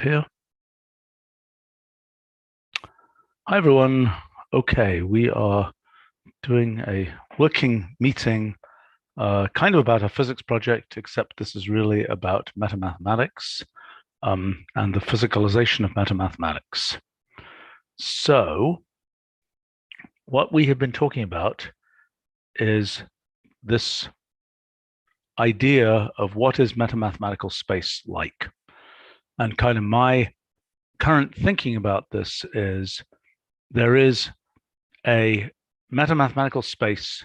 Here. Hi, everyone. Okay, we are doing a working meeting kind of about a physics project, except this is really about metamathematics and the physicalization of metamathematics. So what we have been talking about is this idea of what is metamathematical space like. And kind of my current thinking about this is there is a metamathematical space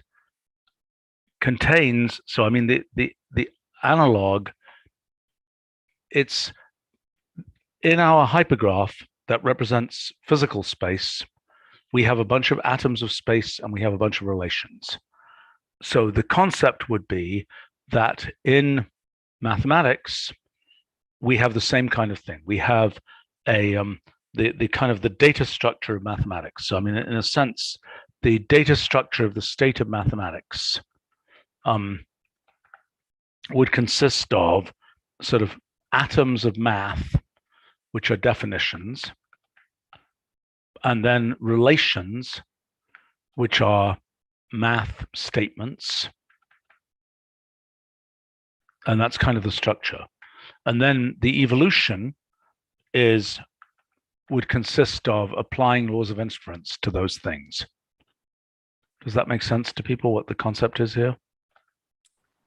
contains, so I mean the analog, it's in our hypergraph that represents physical space. We have a bunch of atoms of space and we have a bunch of relations. So the concept would be that in mathematics, we have the same kind of thing. We have a the kind of the data structure of mathematics. So I mean, in a sense, the data structure of the state of mathematics would consist of sort of atoms of math, which are definitions, and then relations, which are math statements. And that's kind of the structure. And then the evolution would consist of applying laws of inference to those things. Does that make sense to people what the concept is here?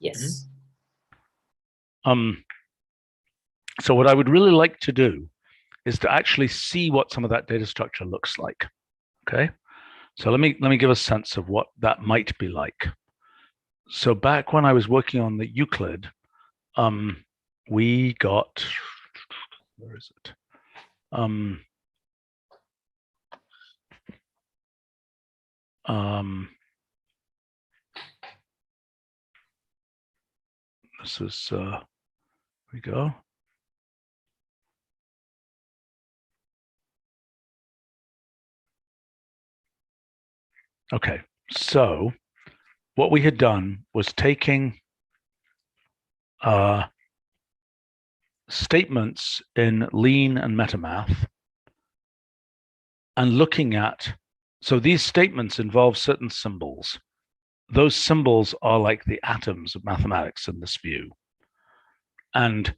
Yes. So what I would really like to do is to actually see what some of that data structure looks like. Okay, so let me give a sense of what that might be like. So back when I was working on the Euclid, we got, where is it? This is, here we go. Okay, so what we had done was taking statements in Lean and Metamath and looking at, so these statements involve certain symbols. Those symbols are like the atoms of mathematics in this view. And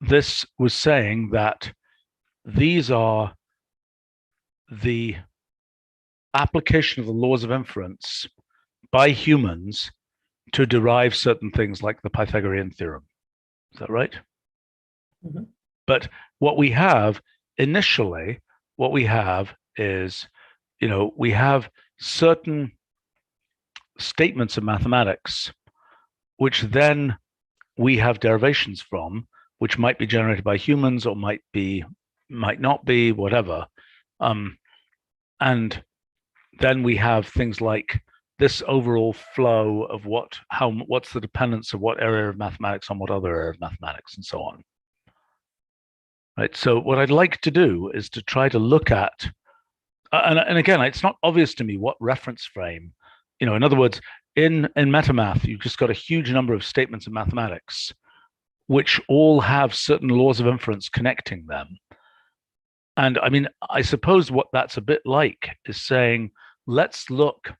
this was saying that these are the application of the laws of inference by humans to derive certain things like the Pythagorean theorem. Is that right? Mm-hmm. But what we have initially, what we have is, we have certain statements of mathematics, which then we have derivations from, which might be generated by humans or might not be, whatever. And then we have things like this overall flow of what's the dependence of what area of mathematics on what other area of mathematics, and so on. Right. So what I'd like to do is to try to look at, and again, it's not obvious to me what reference frame, in other words, in MetaMath, you've just got a huge number of statements in mathematics, which all have certain laws of inference connecting them. And I mean, I suppose what that's a bit like is saying, let's look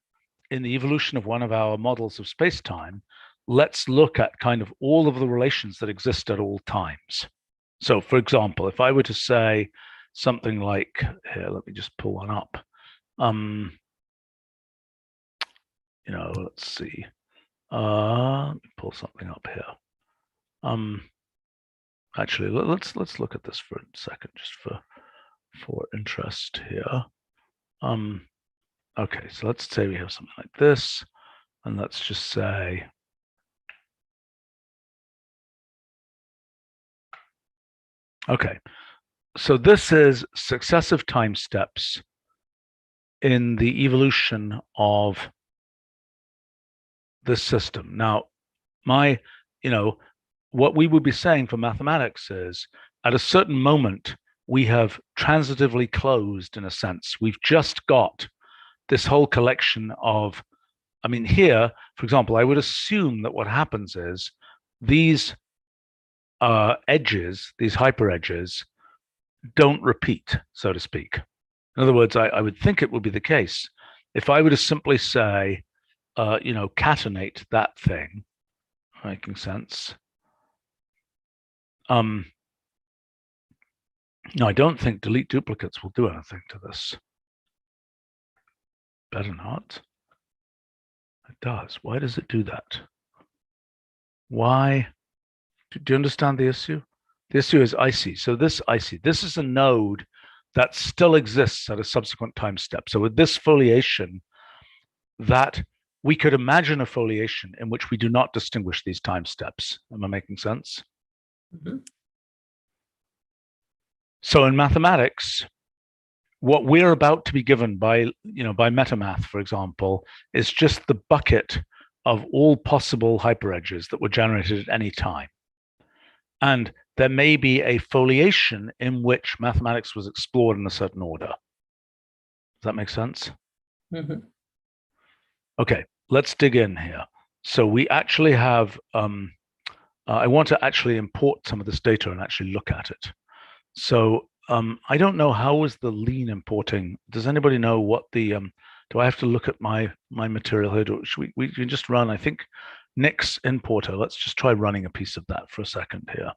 in the evolution of one of our models of space-time, let's look at kind of all of the relations that exist at all times. So for example, if I were to say something like, here, let me just pull one up. Let's see. Let me pull something up here. Actually, let's look at this for a second, just for interest here. Okay, so let's say we have something like this, and let's just say, okay, so this is successive time steps in the evolution of this system. Now, what we would be saying for mathematics is, at a certain moment, we have transitively closed, in a sense. We've just got this whole collection of, I mean, here, for example, I would assume that what happens is these edges, these hyperedges, don't repeat, so to speak. In other words, I would think it would be the case if I were to simply say, catenate that thing, making sense. No, I don't think delete duplicates will do anything to this. Better not. It does. Why does it do that? Why? Do you understand the issue? The issue is icy. So this icy, this is a node that still exists at a subsequent time step. So with this foliation, that we could imagine a foliation in which we do not distinguish these time steps. Am I making sense? Mhm. So in mathematics, what we're about to be given by metamath, for example, is just the bucket of all possible hyperedges that were generated at any time. And there may be a foliation in which mathematics was explored in a certain order. Does that make sense? Mhm. Okay, let's dig in here. So we actually have, I want to actually import some of this data and actually look at it. So I don't know, how is the lean importing? Does anybody know what the, do I have to look at my material here? Should we can just run, I think, Nick's importer. Let's just try running a piece of that for a second here.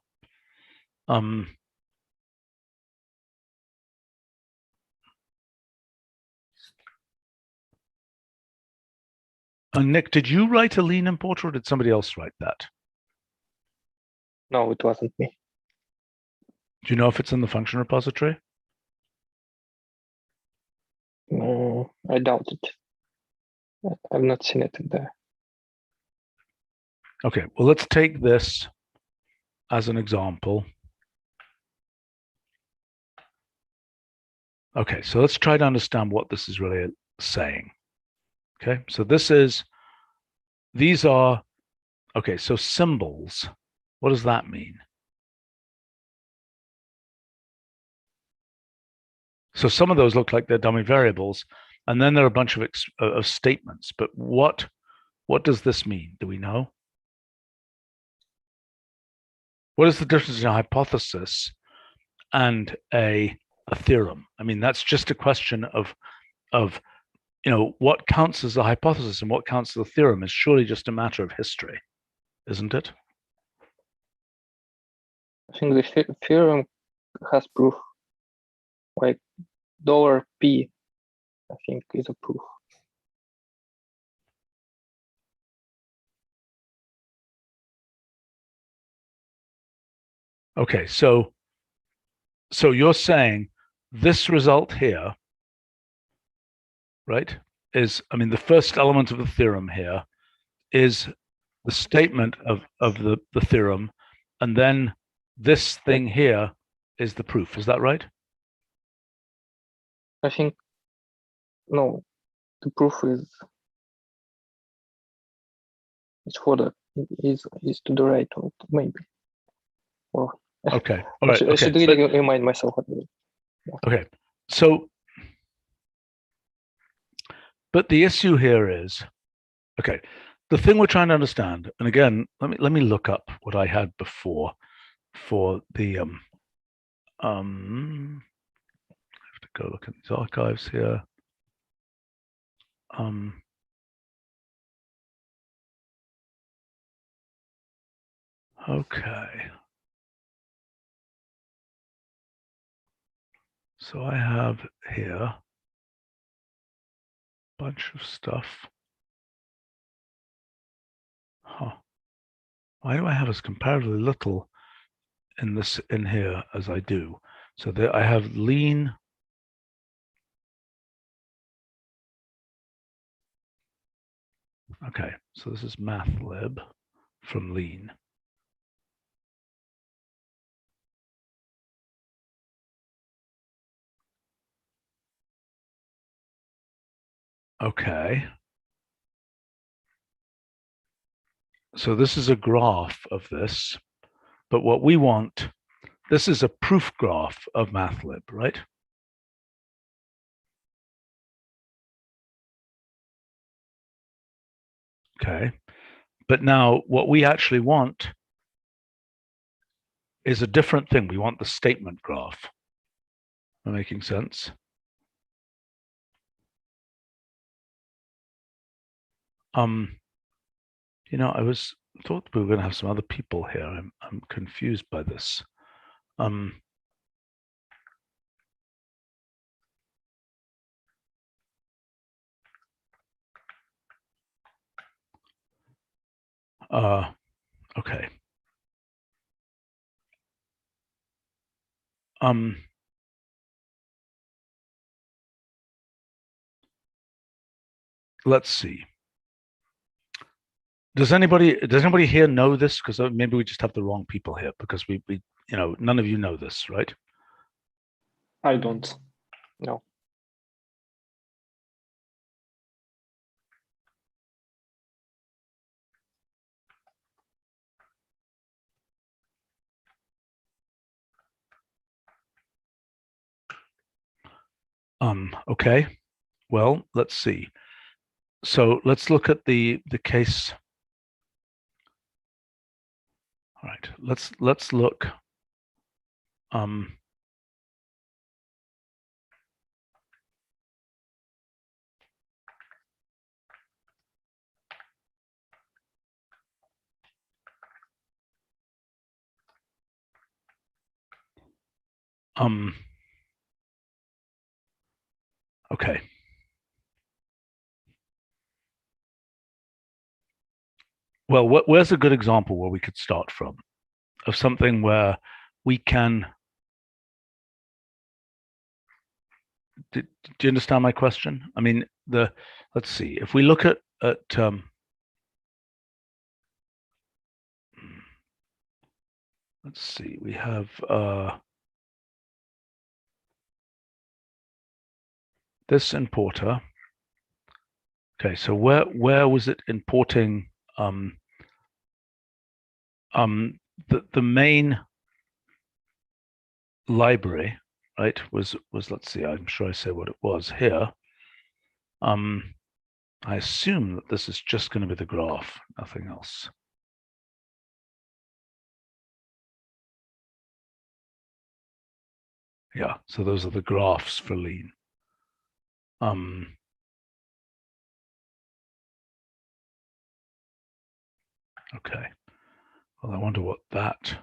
Nick, did you write a lean importer or did somebody else write that? No, it wasn't me. Do you know if it's in the function repository? No, I doubt it. I've not seen it in there. Okay, well, let's take this as an example. Okay, so let's try to understand what this is really saying. Okay, so these are, okay, so symbols, what does that mean? So some of those look like they're dummy variables, and then there are a bunch of statements, but what does this mean? Do we know? What is the difference in a hypothesis and a theorem? I mean, that's just a question of what counts as a hypothesis and what counts as a theorem is surely just a matter of history, isn't it? I think the theorem has proof. Like $P, I think, is a proof. Okay, so you're saying this result here, right, is, I mean, the first element of the theorem here is the statement of the theorem, and then this thing here is the proof. Is that right? I think, no, the proof is for the, is to the right of it, maybe. Well, Okay, all right. I should really remind myself of it. Okay, so, but the issue here is, okay, the thing we're trying to understand, and again, let me look up what I had before for the I have to go look at these archives here. Okay. So I have here a bunch of stuff. Huh. Why do I have as comparatively little in here as I do? So there I have lean. Okay, so this is mathlib from lean. Okay. So this is a graph of this, but what we want, this is a proof graph of mathlib, right? Okay. But now what we actually want is a different thing. We want the statement graph. Am I making sense? You know, I thought we were going to have some other people here. I'm confused by this. Okay. Let's see. Does anybody here know this? Because maybe we just have the wrong people here, because we you know, none of you know this, right? I don't. No. Okay. Well, let's see. So let's look at the case. All right. Let's look. Okay. Well, where's a good example where we could start from, of something where we can. Do you understand my question? I mean, let's see. If we look at let's see. We have this importer. Okay, so where was it importing the main library, right? Was let's see, I'm sure I say what it was here. I assume that this is just going to be the graph, nothing else. Yeah, so those are the graphs for lean. Okay. Well, I wonder what that.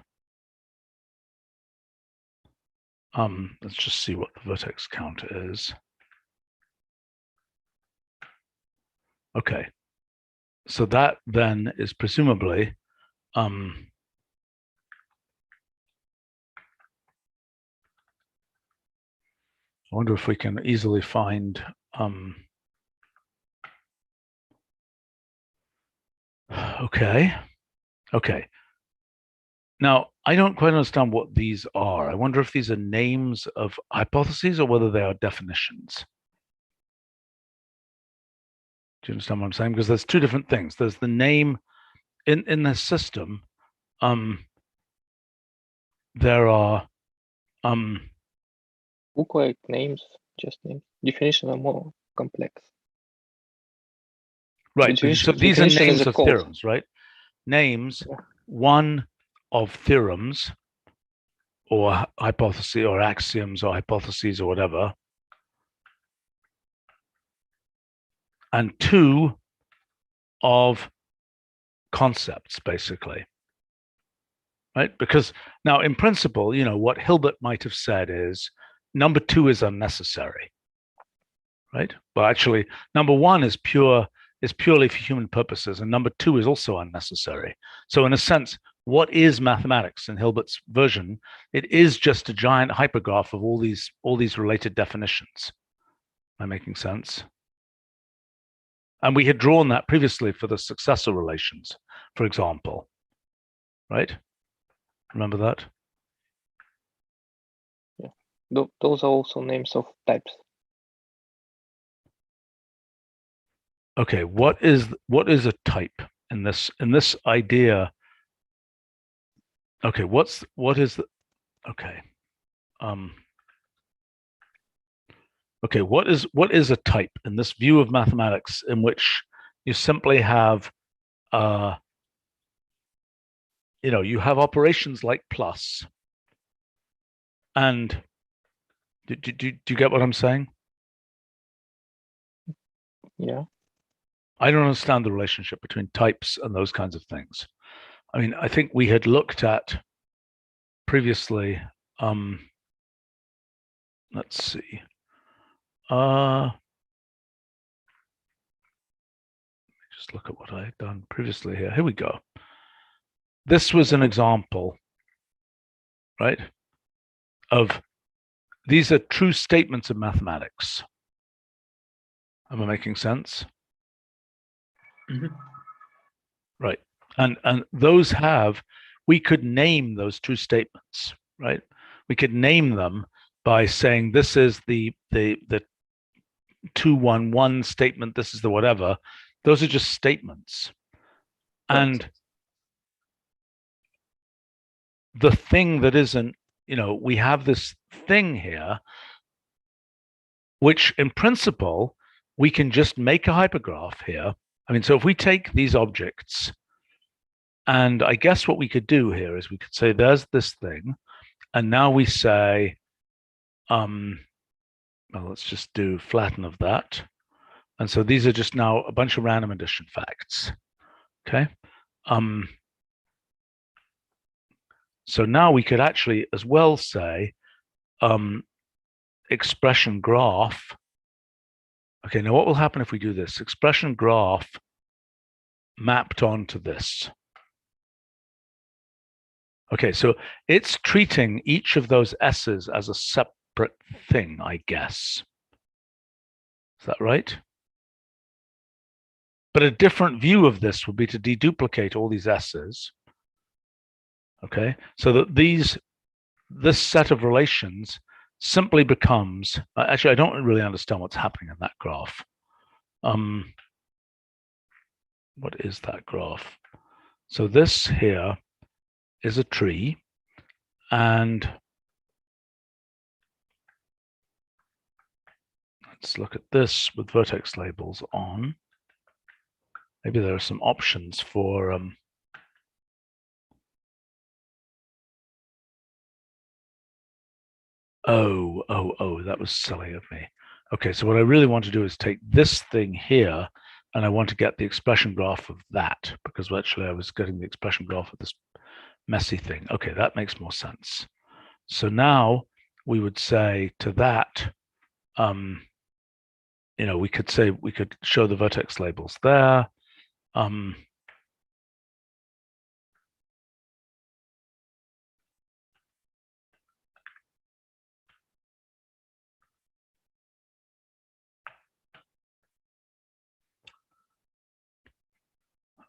Let's just see what the vertex count is. Okay. So that then is presumably I wonder if we can easily find okay. Now, I don't quite understand what these are. I wonder if these are names of hypotheses or whether they are definitions. Do you understand what I'm saying? Because there's two different things. There's the name in this system. There are Look like names, just names. Definition are more complex. right. So these are names of theorems, right? Names, yeah. One of theorems or hypotheses or axioms or hypotheses or whatever, and two of concepts, basically. Right? Because now in principle, you know, what Hilbert might have said is number two is unnecessary. Right? But actually, number one is purely for human purposes, and number two is also unnecessary. So in a sense, what is mathematics in Hilbert's version? It is just a giant hypergraph of all these related definitions. Am I making sense? And we had drawn that previously for the successor relations, for example. Right? Remember that? Yeah. Those are also names of types. Okay, what is a type in this idea? Okay, what is the okay? Okay, what is a type in this view of mathematics in which you simply have you know, you have operations like plus, And do you get what I'm saying? Yeah. I don't understand the relationship between types and those kinds of things. I mean, I think we had looked at previously, let's see. Just look at what I had done previously here. Here we go. This was an example, right, of these are true statements of mathematics. Am I making sense? Mhm. Right. And those have, we could name those true statements, right? We could name them by saying this is the 211 statement, this is the whatever. Those are just statements. Right. And the thing that isn't, we have this thing here, which in principle, we can just make a hypergraph here. I mean, so if we take these objects, and I guess what we could do here is we could say there's this thing, and now we say, well, let's just do flatten of that. And so these are just now a bunch of random addition facts. Okay. So now we could actually as well say expression graph. Okay, now what will happen if we do this? Expression graph mapped onto this. Okay, so it's treating each of those S's as a separate thing, I guess. Is that right? But a different view of this would be to deduplicate all these S's. Okay, so that this set of relations simply becomes, actually, I don't really understand what's happening in that graph. What is that graph? So this here is a tree, and let's look at this with vertex labels on. Maybe there are some options for oh, that was silly of me. Okay, so what I really want to do is take this thing here, and I want to get the expression graph of that, because actually I was getting the expression graph of this messy thing. Okay, that makes more sense. So now we would say to that, we could say, we could show the vertex labels there.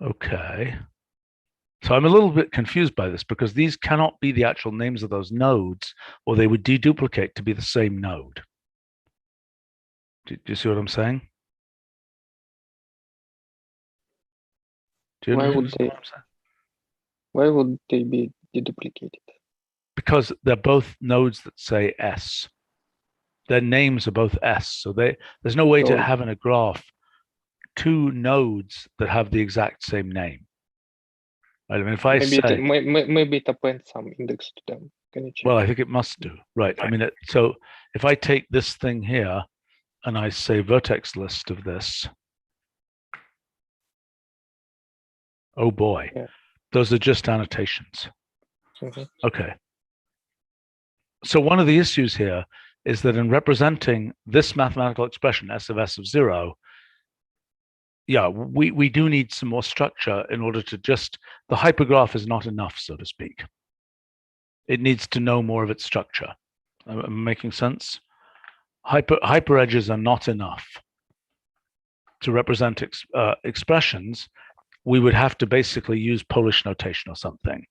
Okay. So I'm a little bit confused by this because these cannot be the actual names of those nodes, or they would deduplicate to be the same node. Do you see what I'm saying? Do you understand what I'm saying? Why would they be deduplicated? Because they're both nodes that say S. Their names are both S. So there's no way to have in a graph two nodes that have the exact same name. Right? I mean, if I say maybe it appends some index to them. Can you check? Well, I think it must do. Right. I mean, so if I take this thing here and I say vertex list of this, oh boy, Yeah. Those are just annotations. Mm-hmm. Okay. So one of the issues here is that in representing this mathematical expression, S of S of 0, yeah, we do need some more structure in order to just, the hypergraph is not enough, so to speak. It needs to know more of its structure. Am I making sense? Hyper edges are not enough to represent expressions. We would have to basically use Polish notation or something.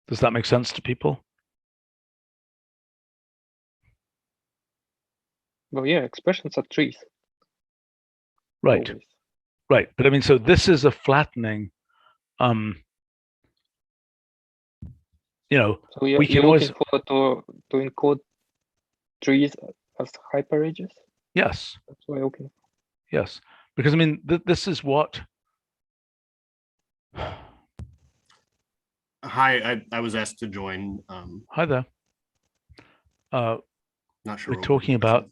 Does that make sense to people? Well, yeah, expressions are trees. Right. Always. Right. But I mean, so this is a flattening. So we can you're always looking for to encode trees as hyperedges? Yes. That's why I open. Yes. Because I mean, this is what. Hi, I was asked to join. Hi there. Not sure. We're talking about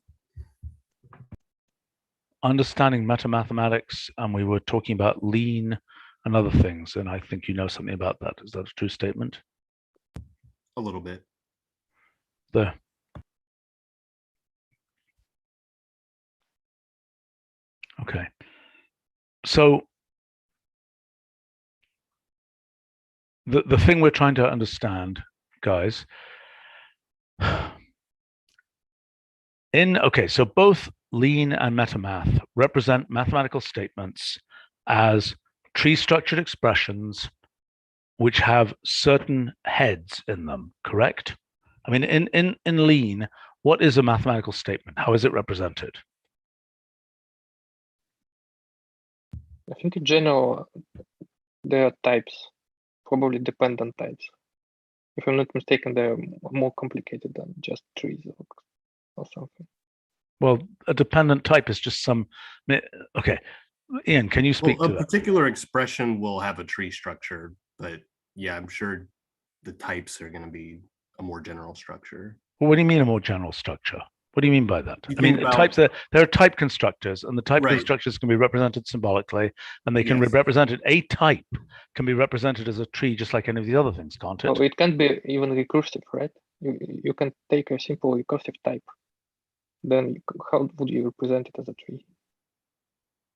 understanding metamathematics, and we were talking about lean and other things. And I think you know something about that. Is that a true statement? A little bit. There. Okay. So the thing we're trying to understand, guys, so both lean and metamath represent mathematical statements as tree structured expressions which have certain heads in them, correct? I mean, in lean, what is a mathematical statement? How is it represented? I think in general, there are types, probably dependent types. If I'm not mistaken, they're more complicated than just trees or something. Well, a dependent type is just some. Okay, Ian, can you speak to that? A particular expression will have a tree structure, but yeah, I'm sure the types are going to be a more general structure. Well, what do you mean a more general structure? What do you mean by that? You I mean, think about- types. There are type constructors, and the type Right. constructors can be represented symbolically, and they can be Yes. represented. A type can be represented as a tree, just like any of the other things, can't it? Oh, it can be even recursive, right? You can take a simple recursive type. Then how would you represent it as a tree?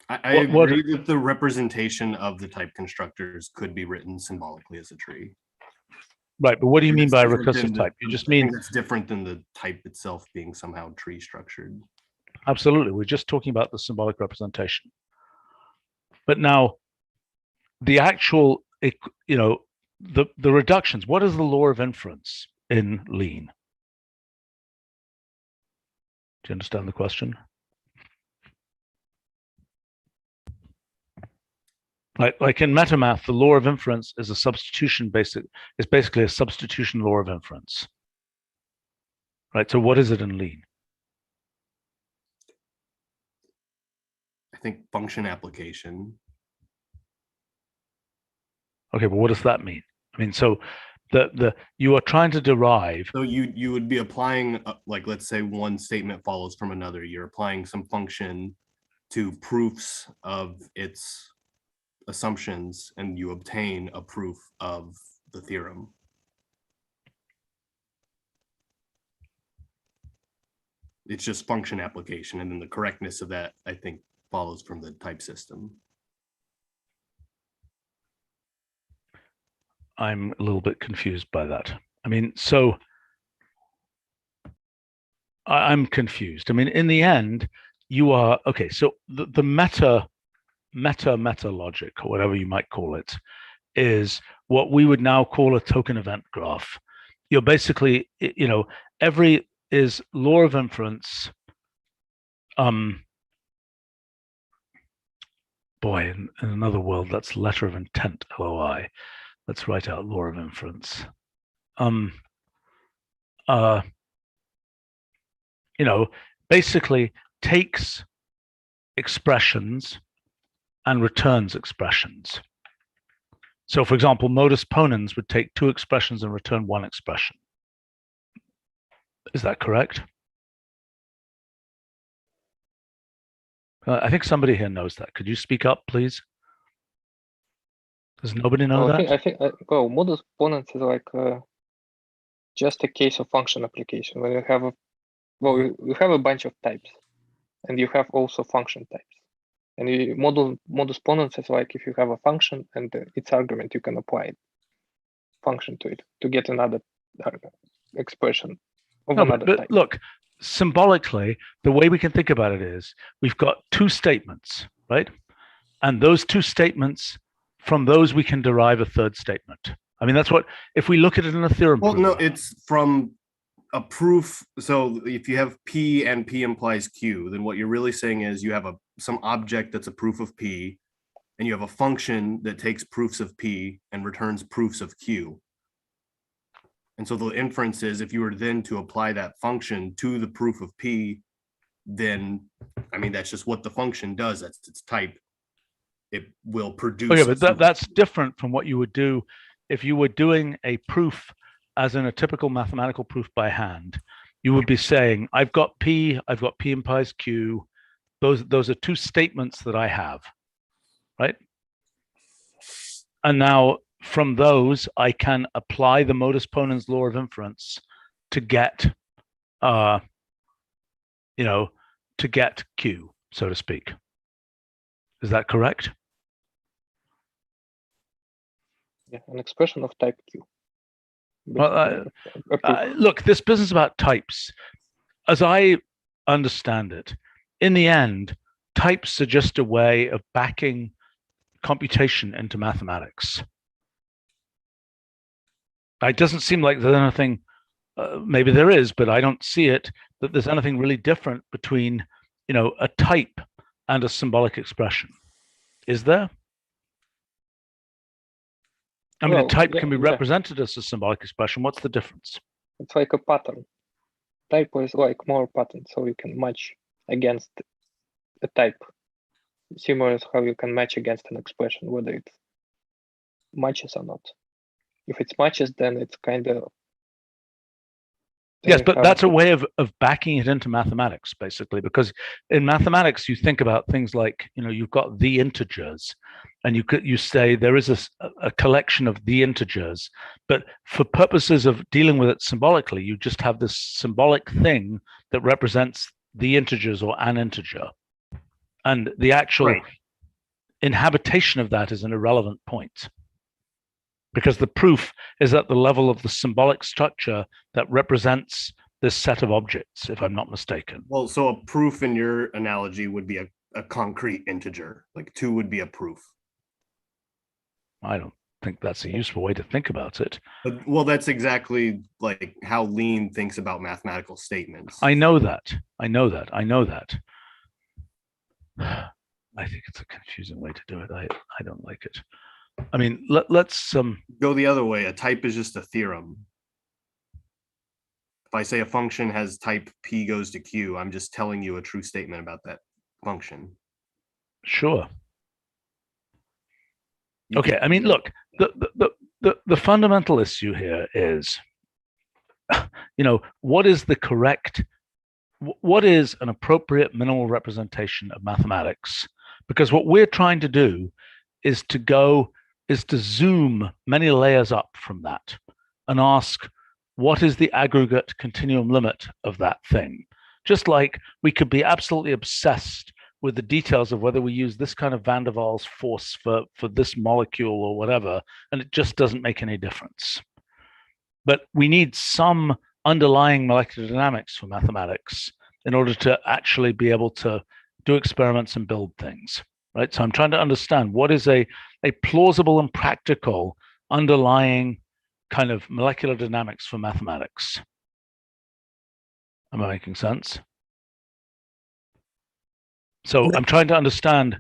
I agree that the representation of the type constructors could be written symbolically as a tree. Right, but what do you mean by a Different recursive than type? You I just think mean it's different than the type itself being somehow tree structured. absolutely. We're just talking about the symbolic representation. But now, the actual, the reductions. What is the law of inference in lean? Do you understand the question? Like in metamath, the law of inference is a substitution is basically a substitution law of inference. Right. So what is it in lean? I think function application. Okay, but what does that mean? I mean, so you are trying to derive. So you would be applying, like, let's say one statement follows from another. You're applying some function to proofs of its assumptions, and you obtain a proof of the theorem. It's just function application, and then the correctness of that, I think, follows from the type system. I'm a little bit confused by that. I mean, so I'm confused. I mean, in the end, you are okay. So the meta logic, or whatever you might call it, is what we would now call a token event graph. You're basically, every is law of inference. Boy, in another world, that's letter of intent, LOI. Let's write out law of inference. Basically takes expressions and returns expressions. So, for example, modus ponens would take two expressions and return one expression. Is that correct? I think somebody here knows that. Could you speak up, please? Does nobody know that? I think modus ponens is like just a case of function application when you have you have a bunch of types, and you have also function types. And modus ponens is like if you have a function and its argument, you can apply function to it to get another expression of another type. Look, symbolically, the way we can think about it is we've got two statements, right? And those two statements, from those we can derive a third statement. I mean, that's what, if we look at it in a theorem. Well, no, it's from a proof. So if you have P and P implies Q, then what you're really saying is you have some object that's a proof of P, and you have a function that takes proofs of P and returns proofs of Q. And so the inference is if you were then to apply that function to the proof of P, then I mean that's just what the function does. That's its type. It will produce. Okay, but that's different from what you would do if you were doing a proof, as in a typical mathematical proof by hand. You would be saying, I've got P implies Q. Those are two statements that I have, right? And now from those, I can apply the modus ponens law of inference to get, to get Q, so to speak. Is that correct? Yeah, an expression of type Q. Well, look, this business about types, as I understand it, in the end, types are just a way of backing computation into mathematics. It doesn't seem like there's anything, maybe there is, but I don't see it, that there's anything really different between, a type and a symbolic expression. Is there? I mean, a type can be represented as a symbolic expression. What's the difference? It's like a pattern. Type is like more pattern, so you can match against a type. Similar as how you can match against an expression, whether it matches or not. If it matches, then it's kind of... Yes, but that's a way of backing it into mathematics, basically, because in mathematics, you think about things like, you've got the integers, and you say there is a collection of the integers, but for purposes of dealing with it symbolically, you just have this symbolic thing that represents the integers or an integer. And the actual inhabitation of that is an irrelevant point, because the proof is at the level of the symbolic structure that represents this set of objects, if I'm not mistaken. Well, so a proof in your analogy would be a concrete integer, like 2 would be a proof. I don't think that's a useful way to think about it. Well, that's exactly like how Lean thinks about mathematical statements. I know that. I think it's a confusing way to do it. I don't like it. I mean, let's go the other way. A type is just a theorem. If I say a function has type P goes to Q, I'm just telling you a true statement about that function. Sure. Okay. I mean, look, the fundamental issue here is, what is an appropriate minimal representation of mathematics? Because what we're trying to do is to zoom many layers up from that and ask, what is the aggregate continuum limit of that thing? Just like we could be absolutely obsessed with the details of whether we use this kind of van der Waals force for this molecule or whatever, and it just doesn't make any difference. But we need some underlying molecular dynamics for mathematics in order to actually be able to do experiments and build things, right? So I'm trying to understand what is a plausible and practical underlying kind of molecular dynamics for mathematics. Am I making sense? So I'm trying to understand.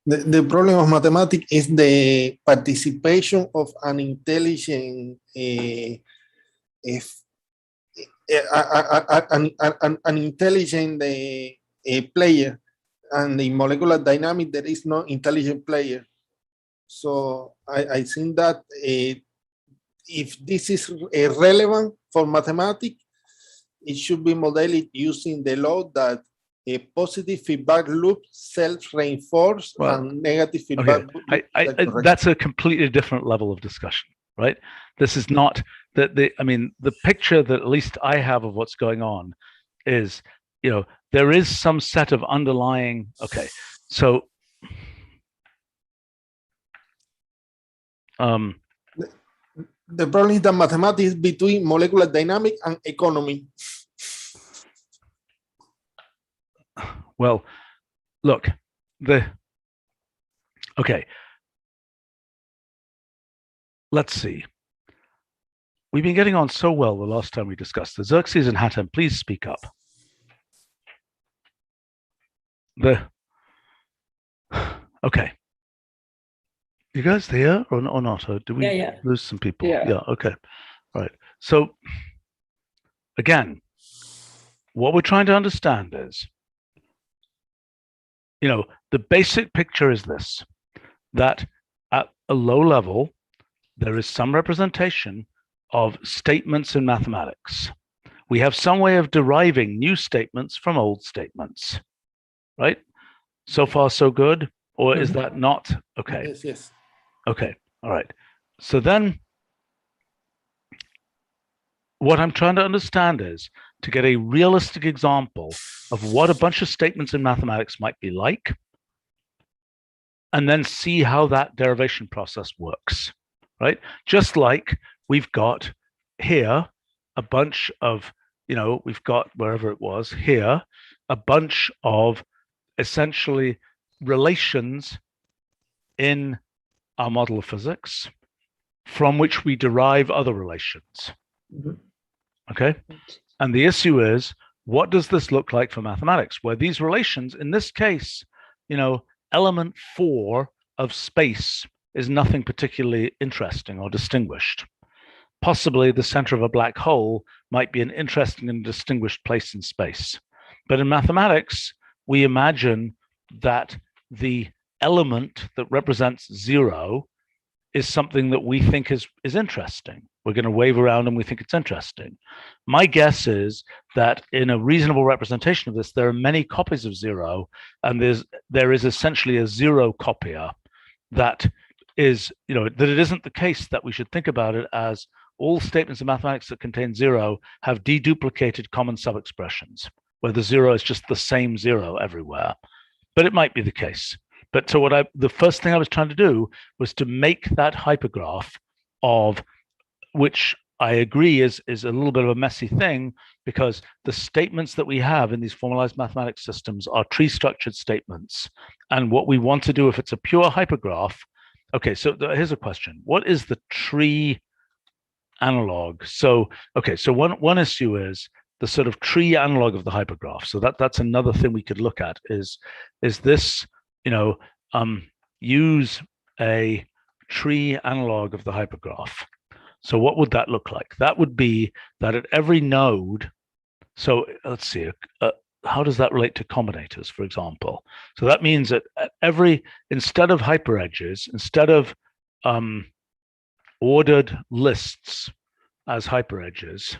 The problem of mathematics is the participation of an intelligent an intelligent player, and in molecular dynamics there is no intelligent player. So I think that if this is relevant for mathematics, it should be modeled using the law that a positive feedback loop self-reinforce and negative feedback loop. That's a completely different level of discussion, right? This is not I mean, the picture that at least I have of what's going on is, there is some set of underlying, so the problem is that mathematics is between molecular dynamics and economy. Well, look, let's see. We've been getting on so well the last time we discussed this. Xerxes and Hatem, please speak up. Okay. You guys there or not? Or did we lose some people? Yeah. Okay. All right. So again, what we're trying to understand is, the basic picture is this, that at a low level, there is some representation of statements in mathematics. We have some way of deriving new statements from old statements, right? So far, so good? Or is that not? Okay. Yes, yes. Okay, all right. So then what I'm trying to understand is to get a realistic example of what a bunch of statements in mathematics might be like, and then see how that derivation process works, right? Just like we've got here a bunch of, we've got wherever it was here, a bunch of essentially relations in our model of physics from which we derive other relations. Okay? And the issue is, what does this look like for mathematics? Where these relations, in this case, element 4 of space is nothing particularly interesting or distinguished. Possibly the center of a black hole might be an interesting and distinguished place in space. But in mathematics, we imagine that the element that represents 0 is something that we think is interesting. We're going to wave around and we think it's interesting. My guess is that in a reasonable representation of this, there are many copies of 0, and there is essentially a 0 copier that is, that it isn't the case that we should think about it as all statements of mathematics that contain 0 have deduplicated common subexpressions, where the 0 is just the same 0 everywhere. But it might be the case. But so the first thing I was trying to do was to make that hypergraph of, which I agree is a little bit of a messy thing, because the statements that we have in these formalized mathematics systems are tree structured statements. And what we want to do, if it's a pure hypergraph, okay, so here's a question. What is the tree analog? So, okay, so one issue is the sort of tree analog of the hypergraph. So that's another thing we could look at is this, use a tree analog of the hypergraph. So what would that look like? That would be that at every node, so let's see, how does that relate to combinators, for example? So that means that at instead of hyperedges, instead of ordered lists as hyperedges,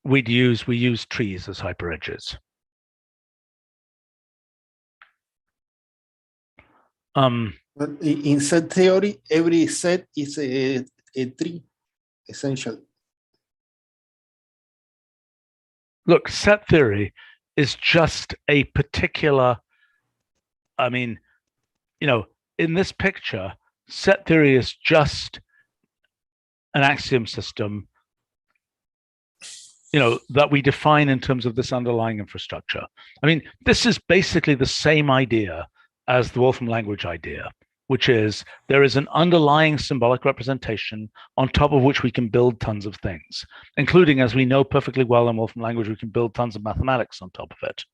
we use trees as hyperedges. But in set theory, every set is a tree, essentially. Look, set theory is just a particular, in this picture, set theory is just an axiom system, that we define in terms of this underlying infrastructure. This is basically the same idea as the Wolfram language idea, which is there is an underlying symbolic representation on top of which we can build tons of things, including, as we know perfectly well in Wolfram language, we can build tons of mathematics on top of it.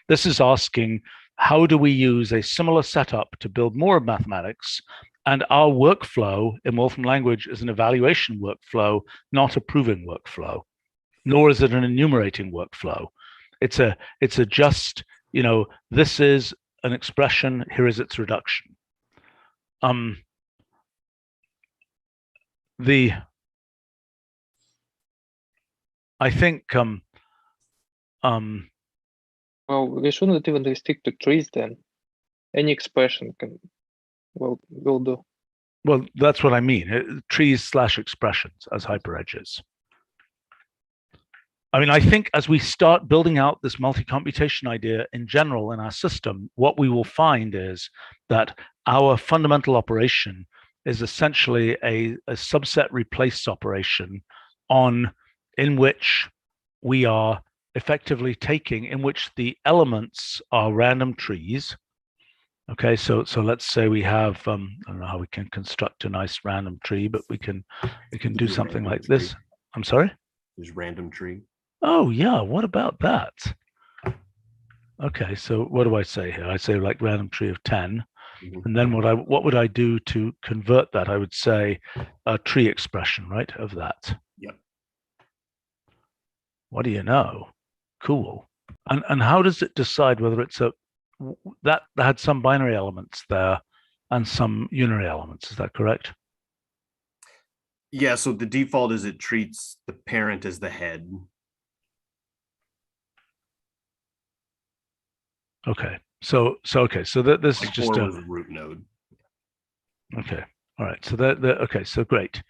This is asking, how do we use a similar setup to build more of mathematics? And our workflow in Wolfram language is an evaluation workflow, not a proving workflow, nor is it an enumerating workflow. It's a just, this is an expression, here is its reduction. I think well, we shouldn't even restrict to trees then. Any expression will do. Well, that's what I mean. Trees/expressions as hyperedges. I think as we start building out this multi-computation idea in general in our system, what we will find is that our fundamental operation is essentially a subset replace operation in which we are effectively in which the elements are random trees. Okay, so let's say we have, I don't know how we can construct a nice random tree, but we can do something like this. I'm sorry? There's random tree. Oh, yeah. What about that? Okay, so what do I say here? I say like random tree of 10. Mhm. And then what would I do to convert that? I would say a tree expression, right, of that. Yep. What do you know? Cool. And how does it decide whether it's that had some binary elements there and some unary elements? Is that correct? Yeah, so the default is it treats the parent as the head. Okay. So this is Like just 4 a was a root node. okay. All right. So okay. So great.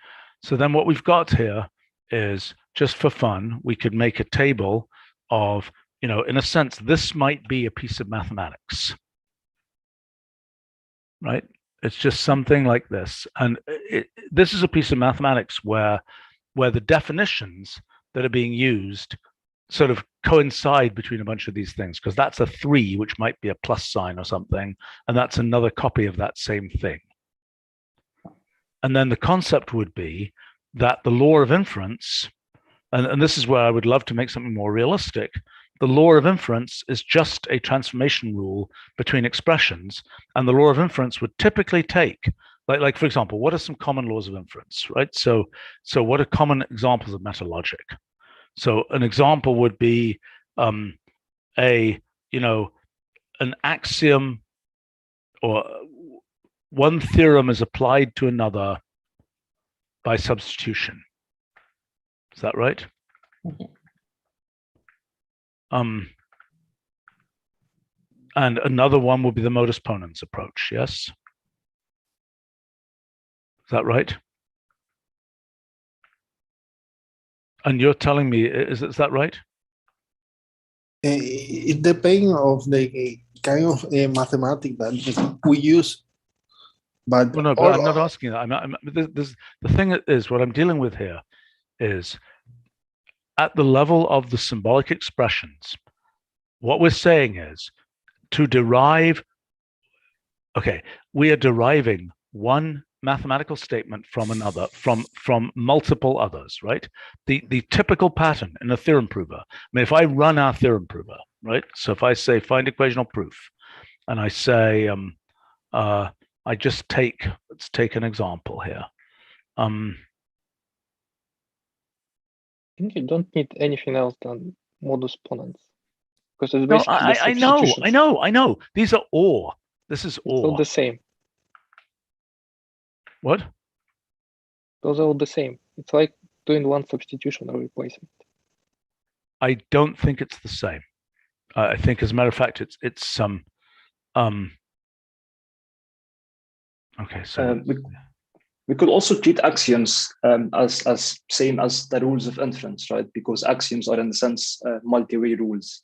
So then what we've got here is, just for fun, we could make a table of, in a sense, this might be a piece of mathematics, right? It's just something like this. And this is a piece of mathematics where the definitions that are being used sort of coincide between a bunch of these things, because that's a 3, which might be a plus sign or something, and that's another copy of that same thing. And then the concept would be that the law of inference, and this is where I would love to make something more realistic, the law of inference is just a transformation rule between expressions, and the law of inference would typically take, like for example, what are some common laws of inference, right? So what are common examples of meta logic? So an example would be an axiom, or one theorem is applied to another by substitution. Is that right? And another one would be the modus ponens approach. Yes. Is that right? And you're telling me, is that right? It depends of the kind of mathematics that we use. But, well, no, but I'm not asking that. The thing is, what I'm dealing with here is, at the level of the symbolic expressions, what we're saying is, to derive, okay, we are deriving one mathematical statement from another, from multiple others, right? The typical pattern in a theorem prover. I mean, if I run our theorem prover, right? So if I say find equational proof, and I say I just let's take an example here. I think you don't need anything else than modus ponens, because it's basically the substitutions. I know. These are OR. This is OR. It's all the same. What? Those are all the same. It's like doing one substitution or replacement. I don't think it's the same. I think, as a matter of fact, it's some. Okay, so we could also treat axioms as same as the rules of inference, right? Because axioms are, in a sense, multi-way rules.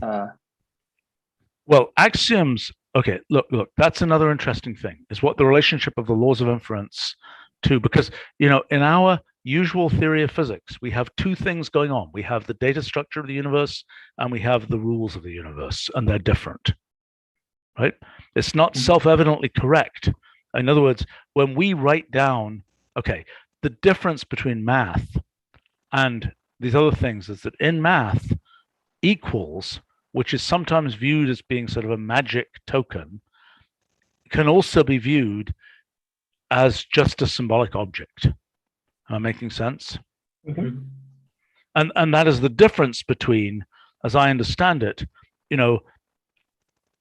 Well, axioms. Okay, look. That's another interesting thing, is what the relationship of the laws of inference to, because in our usual theory of physics, we have two things going on. We have the data structure of the universe, and we have the rules of the universe, and they're different, right? It's not self-evidently correct. In other words, when we write down, okay, the difference between math and these other things is that in math, equals, which is sometimes viewed as being sort of a magic token, can also be viewed as just a symbolic object. Am I making sense? Mm-hmm. And that is the difference between, as I understand it,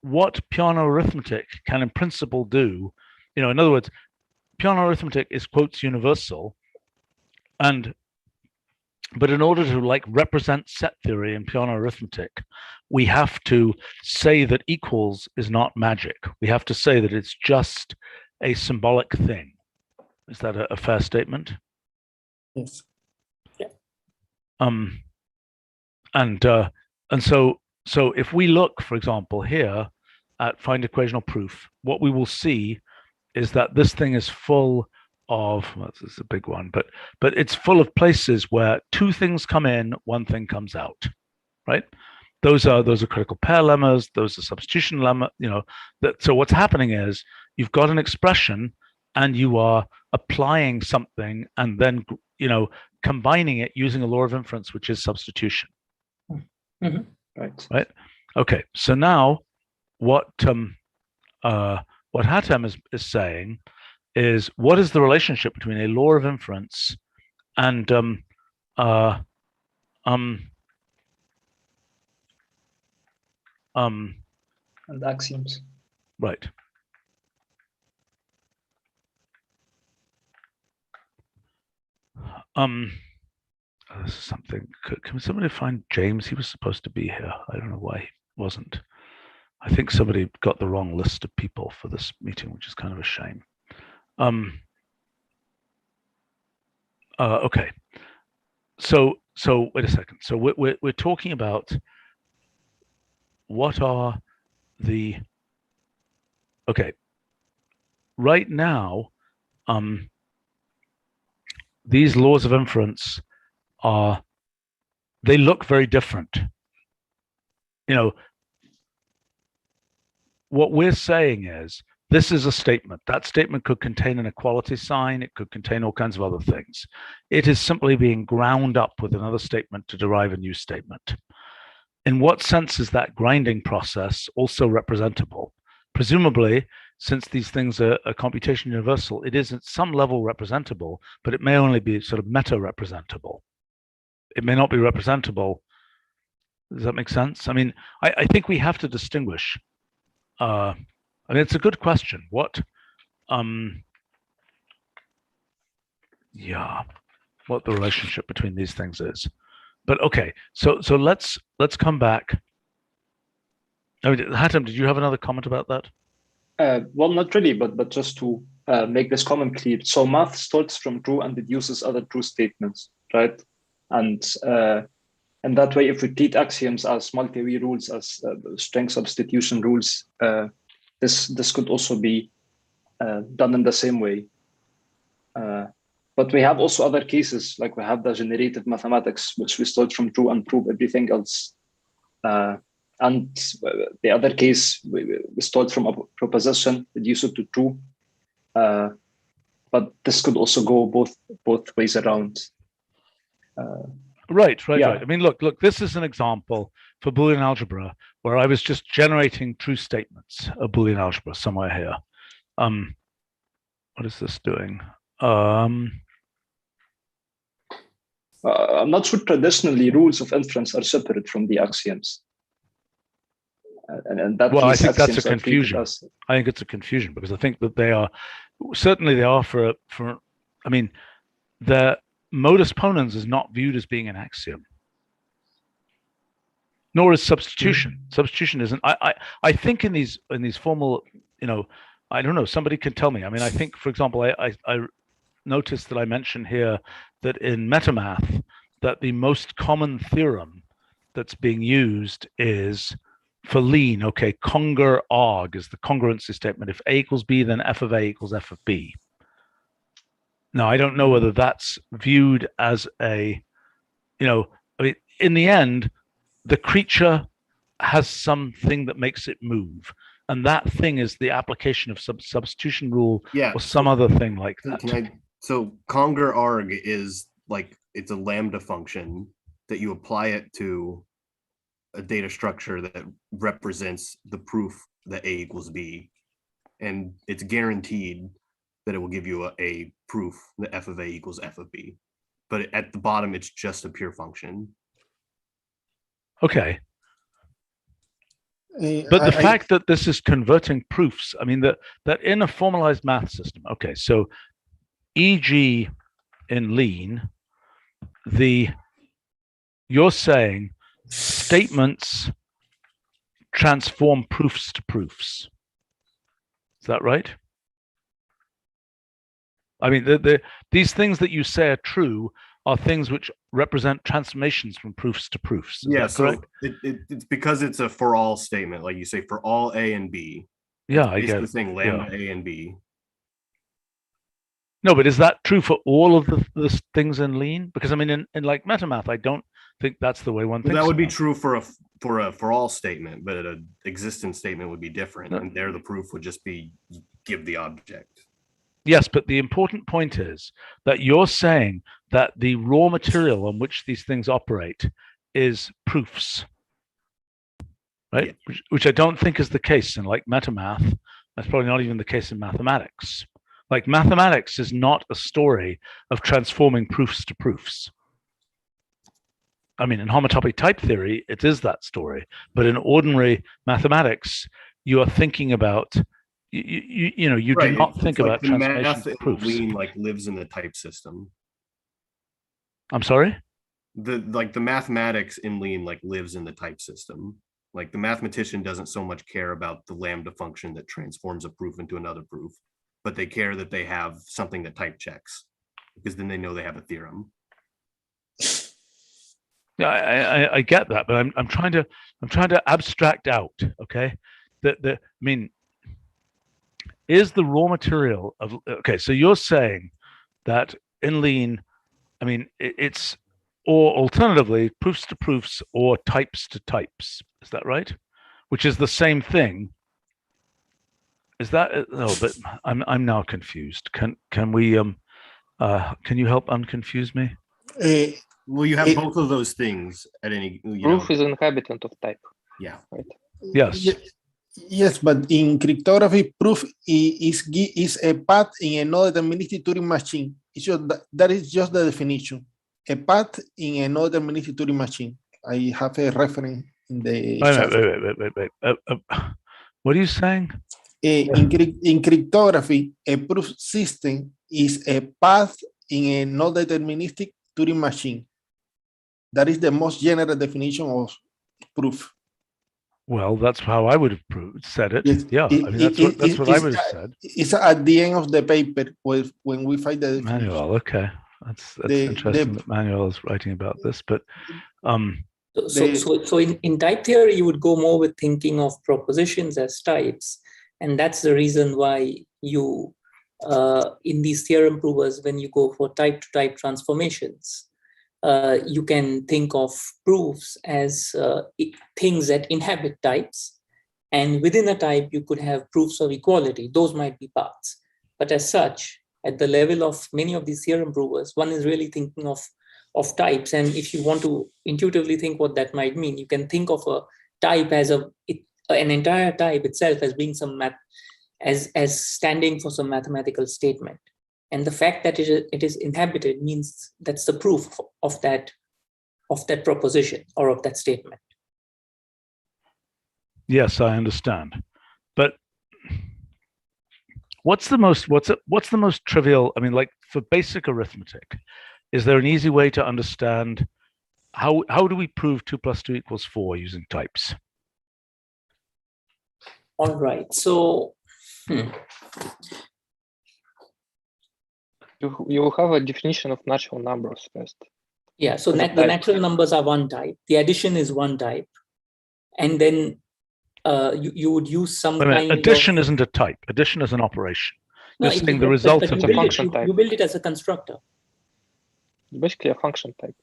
what Peano arithmetic can in principle do. In other words, Peano arithmetic is quotes universal, but in order to represent set theory in Peano arithmetic, we have to say that equals is not magic. We have to say that it's just a symbolic thing. Is that a fair statement? yes. And so if we look, for example, here at find equational proof, what we will see is that this thing is full of, well, this is a big one, but it's full of places where two things come in, one thing comes out, right? Those are critical pair lemmas, those are substitution lemma, so what's happening is you've got an expression and you are applying something and then, combining it using a law of inference, which is substitution. Mm-hmm. Right. Okay. So now what what Hatem is saying is, what is the relationship between a law of inference and and axioms. Right. This is something. Can somebody find James? He was supposed to be here. I don't know why he wasn't. I think somebody got the wrong list of people for this meeting, which is kind of a shame. Okay. So wait a second. So we're talking about what are the, okay. Right now, these laws of inference they look very different. You know, what we're saying is, this is a statement. That statement could contain an equality sign. It could contain all kinds of other things. It is simply being ground up with another statement to derive a new statement. In what sense is that grinding process also representable? Presumably, since these things are computation universal, it is at some level representable, but it may only be sort of meta-representable. It may not be representable. Does that make sense? I mean, I think we have to distinguish. I mean, it's a good question. What, yeah, what the relationship between these things is. But okay, so let's come back. I mean, Hatem, did you have another comment about that? Well, not really, but just to make this comment clear. So math starts from true and deduces other true statements, right? And that way, if we treat axioms as multi-way rules, as string substitution rules, this could also be done in the same way. But we have also other cases, like we have the generative mathematics, which we start from true and prove everything else. And the other case, we start from a proposition, reduce it to true. But this could also go both ways around. Right. I mean, look, this is an example for Boolean algebra where I was just generating true statements of Boolean algebra somewhere here. What is this doing? I'm not sure traditionally rules of inference are separate from the axioms. And that, well, I think that's a confusion. I think it's a confusion because I think that they are, certainly they are for I mean, the modus ponens is not viewed as being an axiom, nor is substitution. Substitution isn't. I think in these formal, you know, I don't know, somebody can tell me. I mean, I think, for example, I noticed that I mentioned here that in metamath that the most common theorem that's being used is for lean. Okay, conger arg is the congruency statement. If A equals B, then f of A equals f of B. Now, I don't know whether that's viewed as a, you know, I mean, in the end, the creature has something that makes it move. And that thing is the application of substitution rule or some other thing like that. So conger arg is like, it's a lambda function that you apply it to a data structure that represents the proof that A equals B. And it's guaranteed that it will give you a proof that f of A equals f of B. But at the bottom, it's just a pure function. Okay. But the fact that this is converting proofs, I mean, that in a formalized math system, okay, so e.g. in lean, you're saying statements transform proofs to proofs. Is that right? I mean, these things that you say are true are things which represent transformations from proofs to proofs. Is that correct? So it's because it's a for all statement, like you say, for all A and B. Yeah, I get it. Saying lambda A and B. No, but is that true for all of the things in lean? Because I mean, in like metamath, I don't think that's the way one thinks. That would be true for a for all statement, but an existence statement would be different, and there the proof would just be give the object. Yes, but the important point is that you're saying that the raw material on which these things operate is proofs, right? Yeah. Which I don't think is the case in like metamath. That's probably not even the case in mathematics. Like mathematics is not a story of transforming proofs to proofs. I mean, in homotopy type theory, it is that story. But in ordinary mathematics, you are thinking about, you Right, do not it's think like about the transformation math to in proofs. Lean like lives in the type system. I'm sorry? The mathematics in Lean like lives in the type system. Like the mathematician doesn't so much care about the lambda function that transforms a proof into another proof, but they care that they have something that type checks, because then they know they have a theorem. Yeah, I get that, but I'm trying to abstract out. Okay, I mean, is the raw material of, okay, so you're saying that in Lean, I mean, it's, or alternatively, proofs to proofs or types to types. Is that right? Which is the same thing. Is that, no, but I'm now confused. Can we can you help unconfuse me? Well, you have both of those things at any, Proof is an inhabitant of type. Yeah. Right. Yes. Yes, but in cryptography, proof is a path in a non-deterministic Turing machine. That is just the definition. A path in a non-deterministic Turing machine. I have a reference in the chat. Wait. What are you saying? In cryptography, a proof system is a path in a non-deterministic Turing machine. That is the most general definition of proof. Well, that's how I would have said it. Yes. Yeah, I mean, that's what I would have said. It's at the end of the paper when we find the definition. Manuel, okay. That's interesting that Manuel is writing about this, but So in type theory, you would go more with thinking of propositions as types. And that's the reason why you, in these theorem provers, when you go for type-to-type transformations, you can think of proofs as things that inhabit types. And within a type, you could have proofs of equality. Those might be paths. But as such, at the level of many of these theorem provers, one is really thinking of types. And if you want to intuitively think what that might mean, you can think of a type as an entire type itself as being some as standing for some mathematical statement. And the fact that it is inhabited means that's the proof of that proposition or of that statement. yes, I understand. But what's the most trivial? I mean, like for basic arithmetic, is there an easy way to understand how do we prove 2 + 2 = 4 using types? All right. So You have a definition of natural numbers first. yeah, so the natural numbers are one type. The addition is one type, and then you would use some kind addition of, isn't a type. Addition is an operation. no, You're saying the result of a function type. you build it as a constructor. Basically a function type.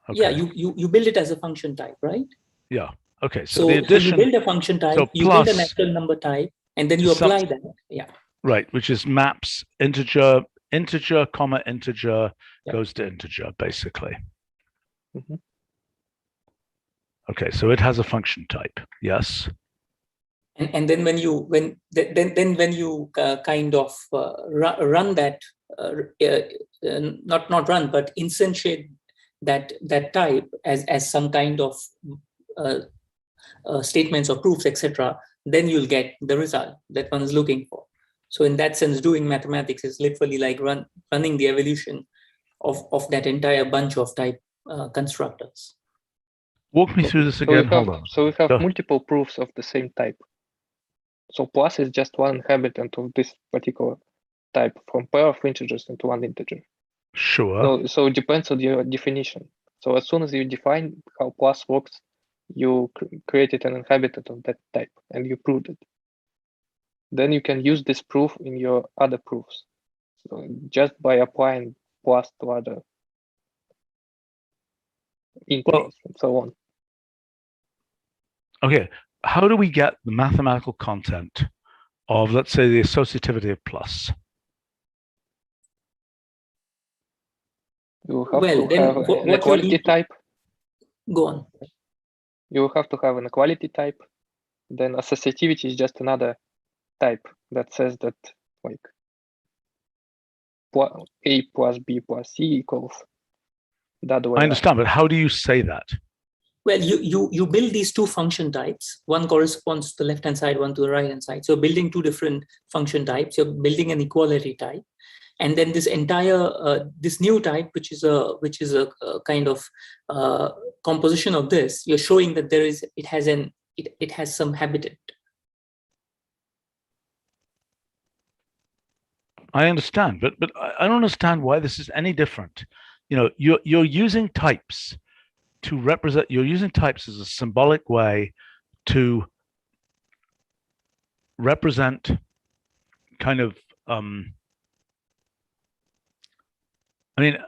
Okay. Yeah, you build it as a function type, right? Yeah. Okay. So, So the addition, you build a function type, so you build a plus natural number type, and then to you some- apply that. Yeah. right, which is maps integer, comma integer Yeah. goes to integer, basically. Mhm. Okay, so it has a function type. Yes. And then when you kind of run that, not run, but instantiate that type as some kind of statements or proofs, etc., then you'll get the result that one is looking for. So in that sense, doing mathematics is literally like running the evolution of that entire bunch of type constructors. Walk me through this again. Hold on. So we have Go. multiple proofs of the same type. So plus is just one inhabitant of this particular type from pair of integers into one integer. Sure. So it depends on your definition. So as soon as you define how plus works, you created an inhabitant of that type and you proved it. Then you can use this proof in your other proofs. So just by applying plus to other integers and so on. Okay. How do we get the mathematical content of, let's say, the associativity of plus? You have Well, to then have what an you equality need to- type. Go on. You have to have an equality type. Then associativity is just another type that says that like A plus B plus C equals that way. I understand, but how do you say that? Well, you build these two function types. One corresponds to the left-hand side, one to the right-hand side. So you're building two different function types. You're building an equality type. And then this entire, this new type, which is a kind of composition of this, you're showing that it has some habitat. I understand, but I don't understand why this is any different. You're using types to represent. You're using types as a symbolic way to represent kind of. I mean,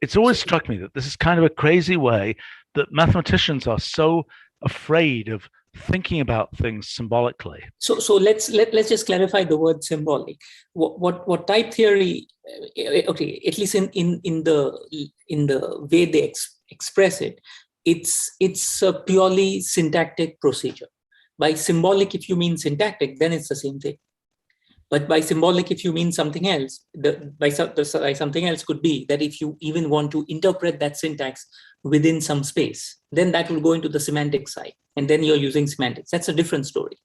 it's always struck me that this is kind of a crazy way that mathematicians are so afraid of thinking about things symbolically. So let's just clarify the word symbolic. What type theory, okay, at least in the way they express it, it's a purely syntactic procedure. By symbolic, if you mean syntactic, then it's the same thing. But by symbolic, if you mean something else, by something else could be that if you even want to interpret that syntax within some space, then that will go into the semantic side. And then you're using semantics. That's a different story.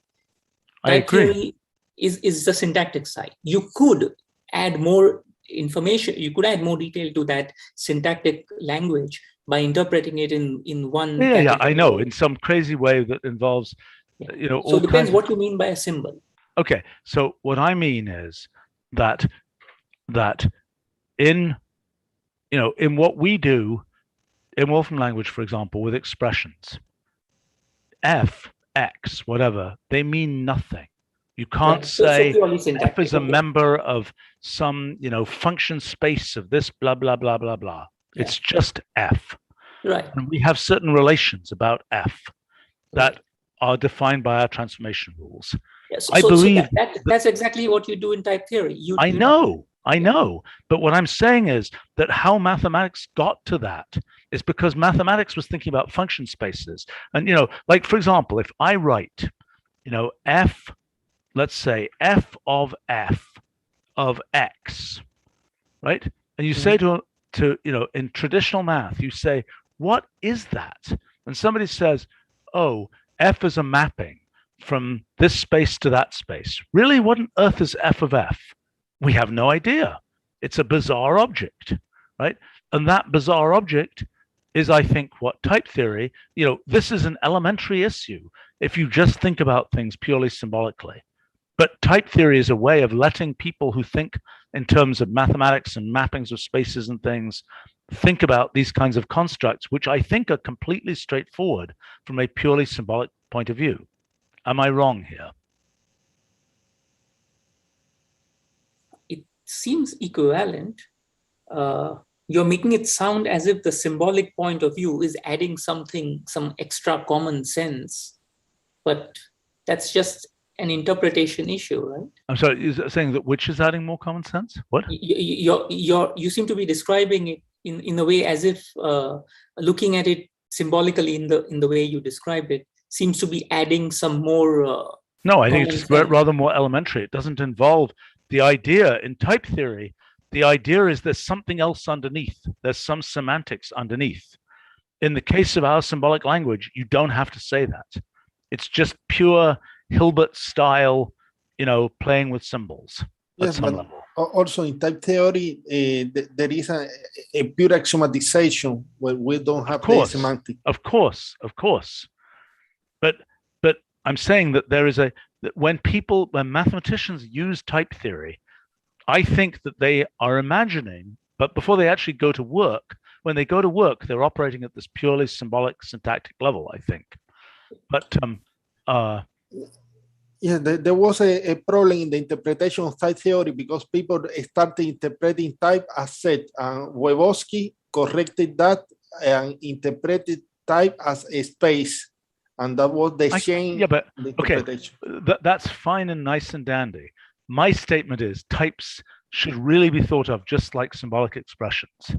I agree. Type theory is the syntactic side. You could add more information. You could add more detail to that syntactic language by interpreting it in one. Yeah, I know, in some crazy way that involves, So it depends what you mean by a symbol. Okay, so what I mean is that in what we do in Wolfram language, for example, with expressions, f, x, whatever, they mean nothing. You can't say f is a member of some function space of this blah blah blah blah blah. Yeah. It's just f. Right. And we have certain relations about f that are defined by our transformation rules. Yes. I believe that's exactly what you do in type theory. I know. But what I'm saying is that how mathematics got to that is because mathematics was thinking about function spaces. And, like, for example, if I write, f, let's say f of x, right? And you say to in traditional math, you say, what is that? And somebody says, oh, f is a mapping from this space to that space. Really, what on earth is f of f? We have no idea. It's a bizarre object, right? And that bizarre object is, I think, what type theory, this is an elementary issue if you just think about things purely symbolically. But type theory is a way of letting people who think in terms of mathematics and mappings of spaces and things think about these kinds of constructs, which I think are completely straightforward from a purely symbolic point of view. Am I wrong here? It seems equivalent. You're making it sound as if the symbolic point of view is adding some extra common sense, but that's just an interpretation issue, right? I'm sorry, is that saying that which is adding more common sense? What? You seem to be describing it in a way as if looking at it symbolically in the way you described it seems to be adding some more. No, I think it's rather more elementary. It doesn't involve the idea in type theory. The idea is there's something else underneath. There's some semantics underneath. In the case of our symbolic language, you don't have to say that. It's just pure Hilbert style, playing with symbols at some level. Also in type theory, there is a pure axiomatization where we don't have the semantic. Of course. But I'm saying that there is that when mathematicians use type theory, I think that they are imagining, but before they actually go to work, when they go to work, they're operating at this purely symbolic syntactic level, I think. But there was a problem in the interpretation of type theory because people started interpreting type as set, and Webowski corrected that and interpreted type as a space, and that was the change. Yeah, but okay, that's fine and nice and dandy. My statement is types should really be thought of just like symbolic expressions.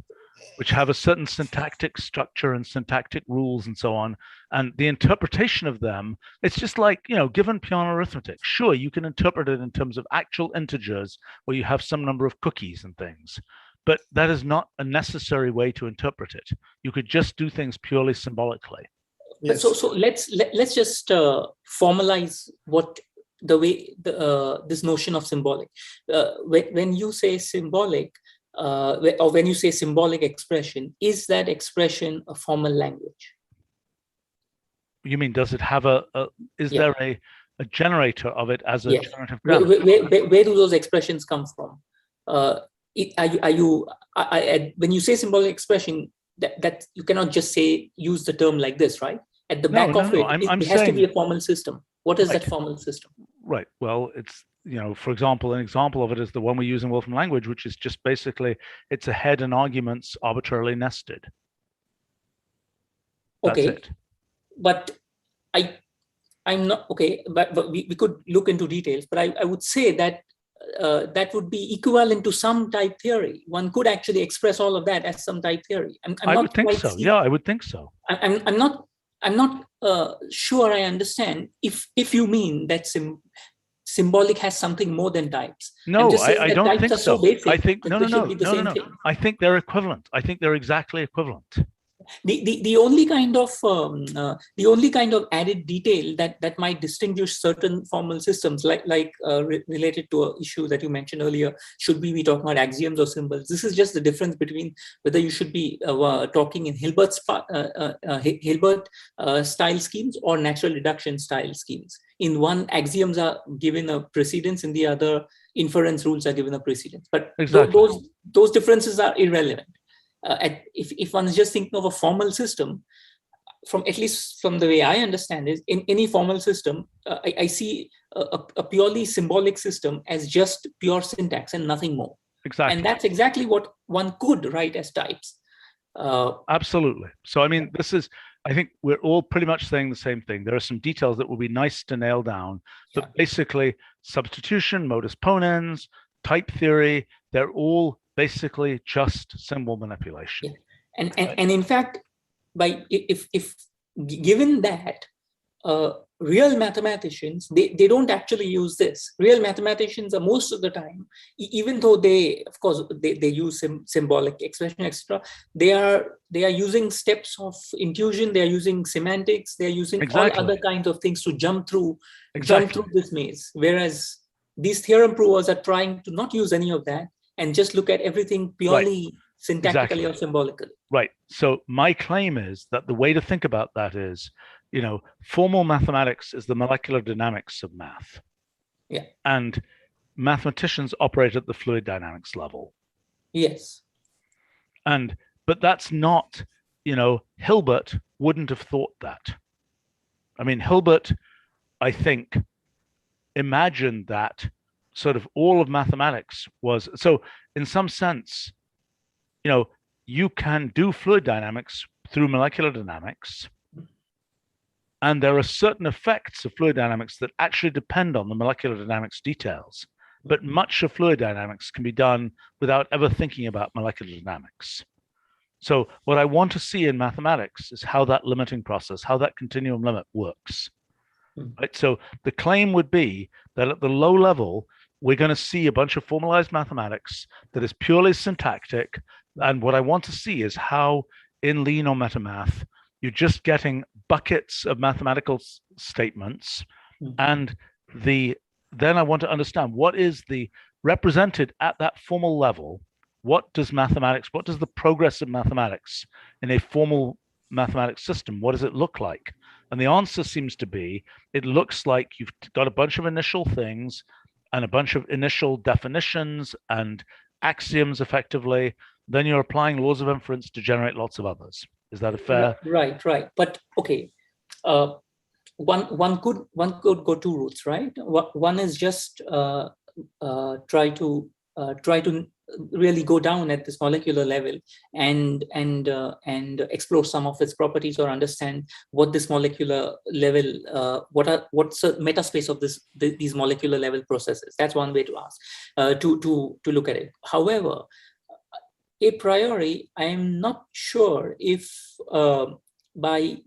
which have a certain syntactic structure and syntactic rules and so on. And the interpretation of them, it's just like, given Peano arithmetic, sure, you can interpret it in terms of actual integers where you have some number of cookies and things, but that is not a necessary way to interpret it. You could just do things purely symbolically. Yes. So let's just formalize what the way this notion of symbolic. When you say symbolic, or when you say symbolic expression, is that expression a formal language? You mean, does it have is there a generator of it as a generative grammar? Where do those expressions come from? When you say symbolic expression, that you cannot just use the term like this, right? At the back of it, it has to be a formal system. What is that formal system? Right. Well, it's, for example, an example of it is the one we use in Wolfram language, which is just basically, it's a head and arguments arbitrarily nested. That's it. But I'm not, but we could look into details, but I would say that that would be equivalent to some type theory. One could actually express all of that as some type theory. I would think so. Yeah, I would think so. I'm not sure I understand if you mean that symbolic has something more than types. No, I don't think so. Basic, I think no. I think they're equivalent. I think they're exactly equivalent. The only kind of added detail that might distinguish certain formal systems, related to an issue that you mentioned earlier, should we be talking about axioms or symbols? This is just the difference between whether you should be talking in Hilbert style schemes or natural deduction style schemes. In one, axioms are given a precedence; in the other, inference rules are given a precedence. But those differences are irrelevant. If one is just thinking of a formal system, at least from the way I understand it, in any formal system, I see a purely symbolic system as just pure syntax and nothing more. Exactly. And that's exactly what one could write as types. Absolutely. So, I mean, I think we're all pretty much saying the same thing. There are some details that will be nice to nail down, but basically substitution, modus ponens, type theory, they're all basically just symbol manipulation. And in fact, if given that, real mathematicians, they don't actually use this. Real mathematicians are most of the time, even though they use symbolic expression, etc., they are using steps of intuition, they are using semantics, they are using all other kinds of things to jump through this maze. Whereas these theorem provers are trying to not use any of that and just look at everything purely syntactically or symbolically. Right. So my claim is that the way to think about that is, formal mathematics is the molecular dynamics of math. Yeah. And mathematicians operate at the fluid dynamics level. Yes. But that's not, Hilbert wouldn't have thought that. I mean, Hilbert, I think, imagined that sort of all of mathematics was, so in some sense, you can do fluid dynamics through molecular dynamics, and there are certain effects of fluid dynamics that actually depend on the molecular dynamics details, but much of fluid dynamics can be done without ever thinking about molecular dynamics. So what I want to see in mathematics is how that limiting process, how that continuum limit works. Right? So the claim would be that at the low level, we're going to see a bunch of formalized mathematics that is purely syntactic. And what I want to see is how in lean or metamath, you're just getting buckets of mathematical statements. And then I want to understand what is the represented at that formal level. What does the progress of mathematics in a formal mathematics system, what does it look like? And the answer seems to be, it looks like you've got a bunch of initial things and a bunch of initial definitions and axioms effectively, then you're applying laws of inference to generate lots of others. Is that a fair? Right. But okay, one could go two routes, right? One is just try to really go down at this molecular level and explore some of its properties or understand what this molecular level, what's the metaspace of these molecular level processes. That's one way to ask, to look at it. However, a priori, I am not sure if by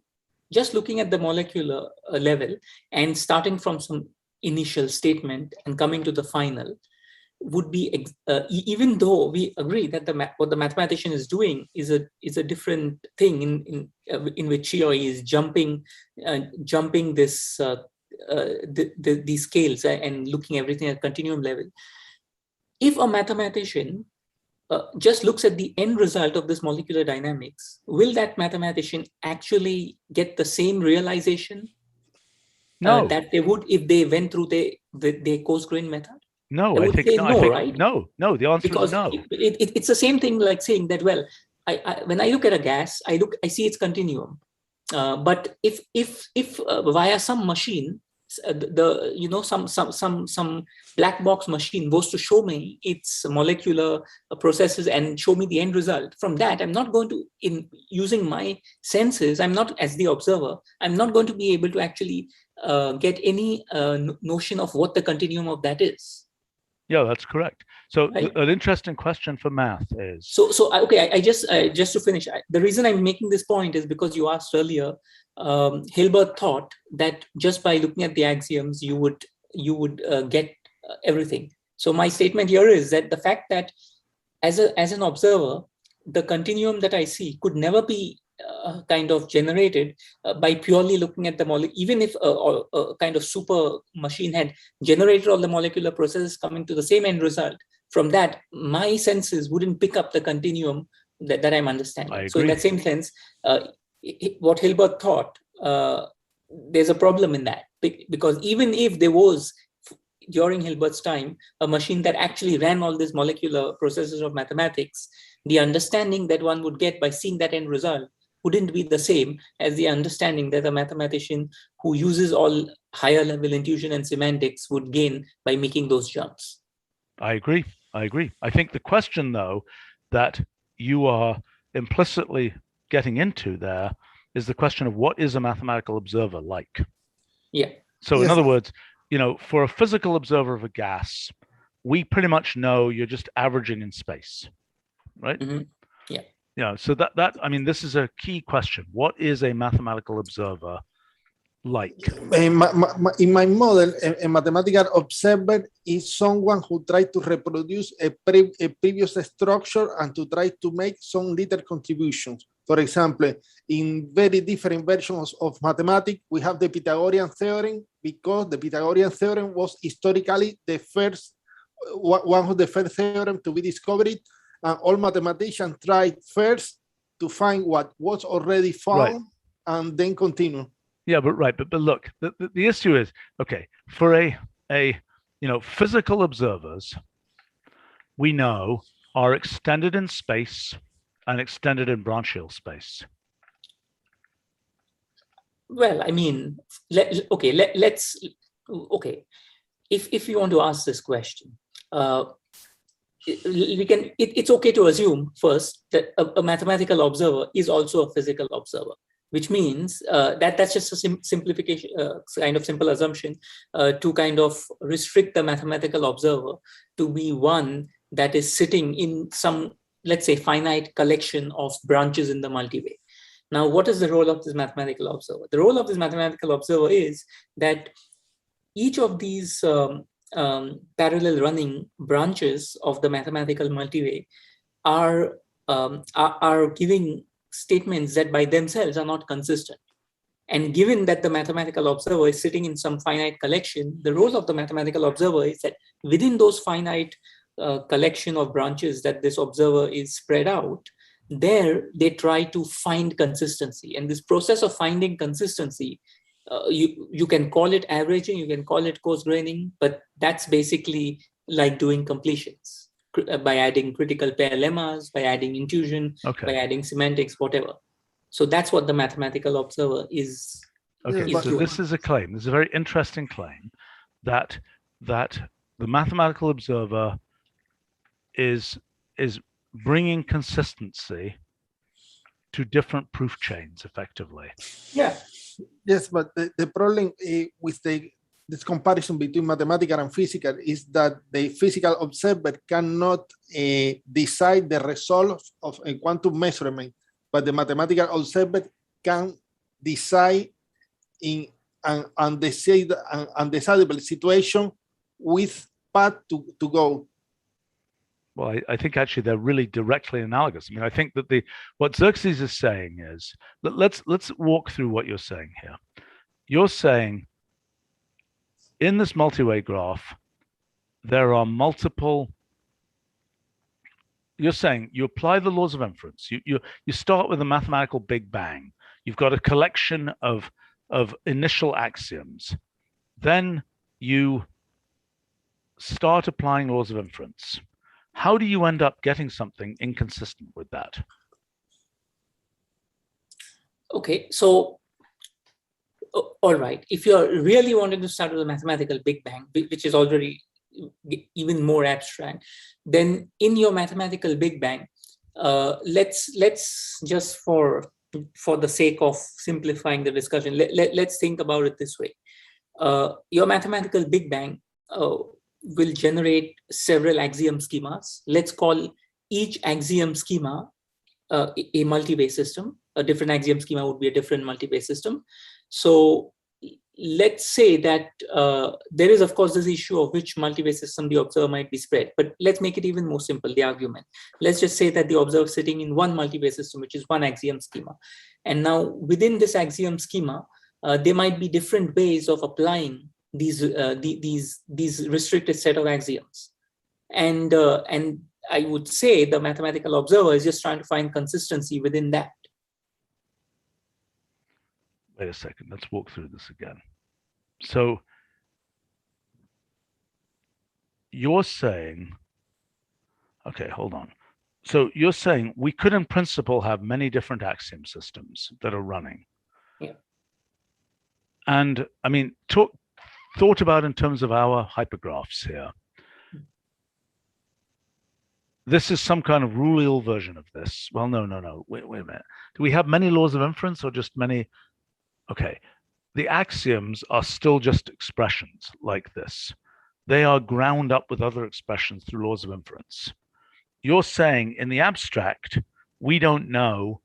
just looking at the molecular level and starting from some initial statement and coming to the final would be, even though we agree that what the mathematician is doing is a different thing in which he or he is jumping this these scales and looking everything at continuum level. If a mathematician just looks at the end result of this molecular dynamics, will that mathematician actually get the same realization No. that they would if they went through the coarse-grained method? No, I would say no, right? No, the answer Because is no. It's the same thing like saying that, well, when I look at a gas, I see its continuum. But if via some machine, some black box machine was to show me its molecular processes and show me the end result, from that I'm not going to, in using my senses, I'm not, as the observer, I'm not going to be able to actually get any notion of what the continuum of that is. Yeah, that's correct. So right? an interesting question for math is. Okay, I just to finish, the reason I'm making this point is because you asked earlier. Hilbert thought that just by looking at the axioms, you would get everything. So my statement here is that the fact that as an observer, the continuum that I see could never be kind of generated by purely looking at the molecule. Even if a kind of super machine had generated all the molecular processes coming to the same end result, from that, my senses wouldn't pick up the continuum that I'm understanding. So in that same sense, what Hilbert thought, there's a problem in that, because even if there was, during Hilbert's time, a machine that actually ran all these molecular processes of mathematics, the understanding that one would get by seeing that end result wouldn't be the same as the understanding that a mathematician who uses all higher level intuition and semantics would gain by making those jumps. I agree. I think the question, though, that you are implicitly getting into there is the question of what is a mathematical observer like? Yeah. So in other words, for a physical observer of a gas, we pretty much know you're just averaging in space, right? Mm-hmm. Yeah. So I mean, this is a key question. What is a mathematical observer like? In my model, a mathematical observer is someone who tries to reproduce a previous structure and to try to make some little contributions. For example, in very different versions of mathematics, we have the Pythagorean theorem, because the Pythagorean theorem was historically the first one of the first theorem to be discovered, and all mathematicians tried first to find what was already found, and then continue. Yeah, but look, the issue is, okay, for a physical observers, we know are extended in space and extended in branchial space. Well, I mean, let's if you want to ask this question, it's okay to assume first that a mathematical observer is also a physical observer, which means that's just a simplification, kind of simple assumption to kind of restrict the mathematical observer to be one that is sitting in some, let's say, finite collection of branches in the multiway. Now, what is the role of this mathematical observer? The role of this mathematical observer is that each of these parallel running branches of the mathematical multiway are giving statements that by themselves are not consistent. And given that the mathematical observer is sitting in some finite collection, the role of the mathematical observer is that within those finite collection of branches that this observer is spread out, there they try to find consistency. And this process of finding consistency, you can call it averaging, you can call it coarse graining, but that's basically like doing completions by adding critical pair lemmas, by adding intuition, by adding semantics, whatever. So that's what the mathematical observer is. Okay, so this is a claim. This is a very interesting claim that the mathematical observer is bringing consistency to different proof chains effectively. Yeah. Yes, but the problem with the this comparison between mathematical and physical is that the physical observer cannot decide the results of a quantum measurement, but the mathematical observer can decide in an undecidable situation with path to go. Well, I think actually they're really directly analogous. I mean, I think that what Xerxes is saying is, let's walk through what you're saying here. You're saying in this multi-way graph, there are multiple. You're saying you apply the laws of inference. You start with a mathematical Big Bang. You've got a collection of initial axioms. Then you start applying laws of inference. How do you end up getting something inconsistent with that? Okay, so all right. If you're really wanting to start with a mathematical Big Bang, which is already even more abstract, then in your mathematical Big Bang, let's just for the sake of simplifying the discussion, let's think about it this way. Your mathematical Big Bang will generate several axiom schemas. Let's call each axiom schema a multi-way system. A different axiom schema would be a different multi-way system. So let's say that there is, of course, this issue of which multi-way system the observer might be spread. But let's make it even more simple, the argument. Let's just say that the observer is sitting in one multi-way system, which is one axiom schema. And now within this axiom schema, there might be different ways of applying these restricted set of axioms. And I would say the mathematical observer is just trying to find consistency within that. Wait a second, let's walk through this again. So you're saying, okay, hold on. So you're saying we could in principle have many different axiom systems that are running. Yeah. And I mean, thought about in terms of our hypergraphs here. This is some kind of rule version of this. Well, no. Wait a minute. Do we have many laws of inference or just many? Okay, the axioms are still just expressions like this. They are ground up with other expressions through laws of inference. You're saying in the abstract, we don't know,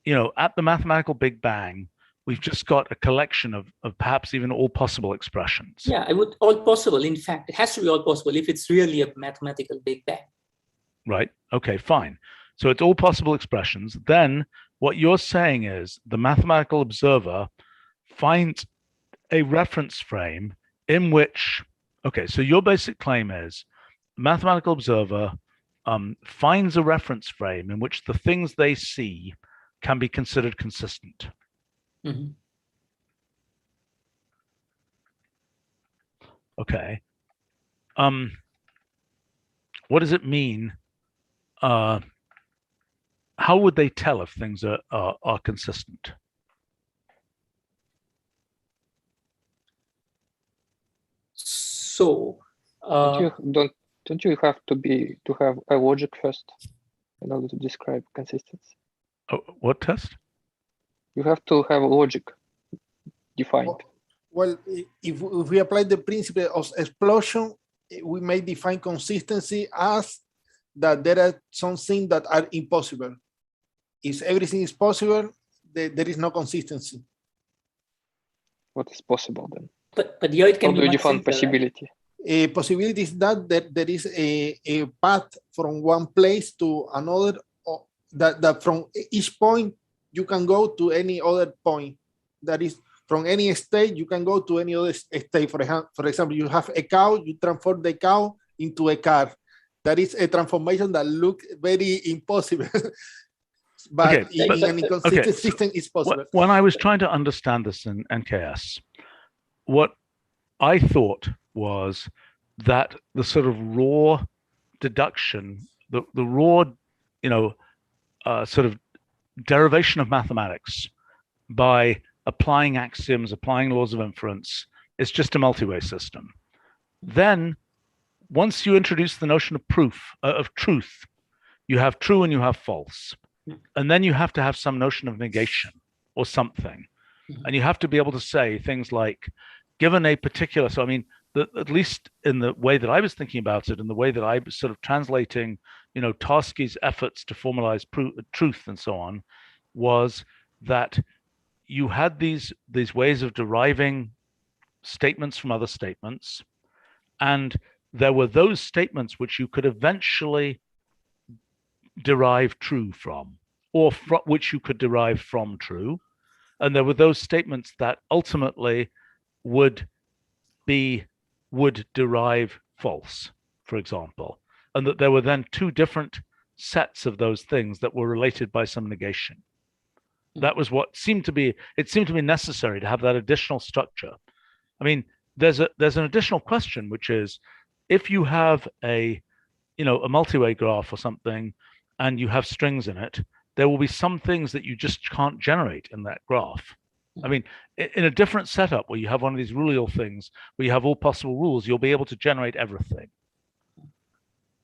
at the mathematical Big Bang, we've just got a collection of perhaps even all possible expressions. Yeah, all possible. In fact, it has to be all possible if it's really a mathematical Big Bang. Right, okay, fine. So it's all possible expressions. Then what you're saying is the mathematical observer finds a reference frame in which, okay, so your basic claim is the mathematical observer finds a reference frame in which the things they see can be considered consistent. Mm-hmm. Okay. What does it mean? How would they tell if things are consistent? So don't you have to have a logic first in order to describe consistency? Oh, what test? You have to have a logic defined. Well, if we apply the principle of explosion, we may define consistency as that there are some things that are impossible. If everything is possible, there is no consistency. What is possible then? But here it can How do be you define simpler, possibility? A possibility is that there is a path from one place to another, or that from each point you can go to any other point. That is, from any state you can go to any other state. For example, you have a cow, you transform the cow into a car. That is a transformation that looks very impossible. But Okay, in an inconsistent system, it's possible. When I was trying to understand this in NKS, what I thought was that the sort of raw deduction, the raw, sort of derivation of mathematics by applying axioms, applying laws of inference, is just a multi-way system. Then, once you introduce the notion of proof, of truth, you have true and you have false. And then you have to have some notion of negation or something. And you have to be able to say things like, given a particular, so I mean, at least in the way that I was thinking about it, and the way that I was sort of translating, Tarski's efforts to formalize truth and so on, was that you had these ways of deriving statements from other statements, and there were those statements which you could eventually derive true from, or which you could derive from true, and there were those statements that ultimately would derive false, for example, and that there were then two different sets of those things that were related by some negation. That was what seemed to be necessary to have that additional structure. I mean, there's an additional question, which is, if you have a multi-way graph or something, and you have strings in it, there will be some things that you just can't generate in that graph. I mean, in a different setup where you have one of these rulal things, where you have all possible rules, you'll be able to generate everything.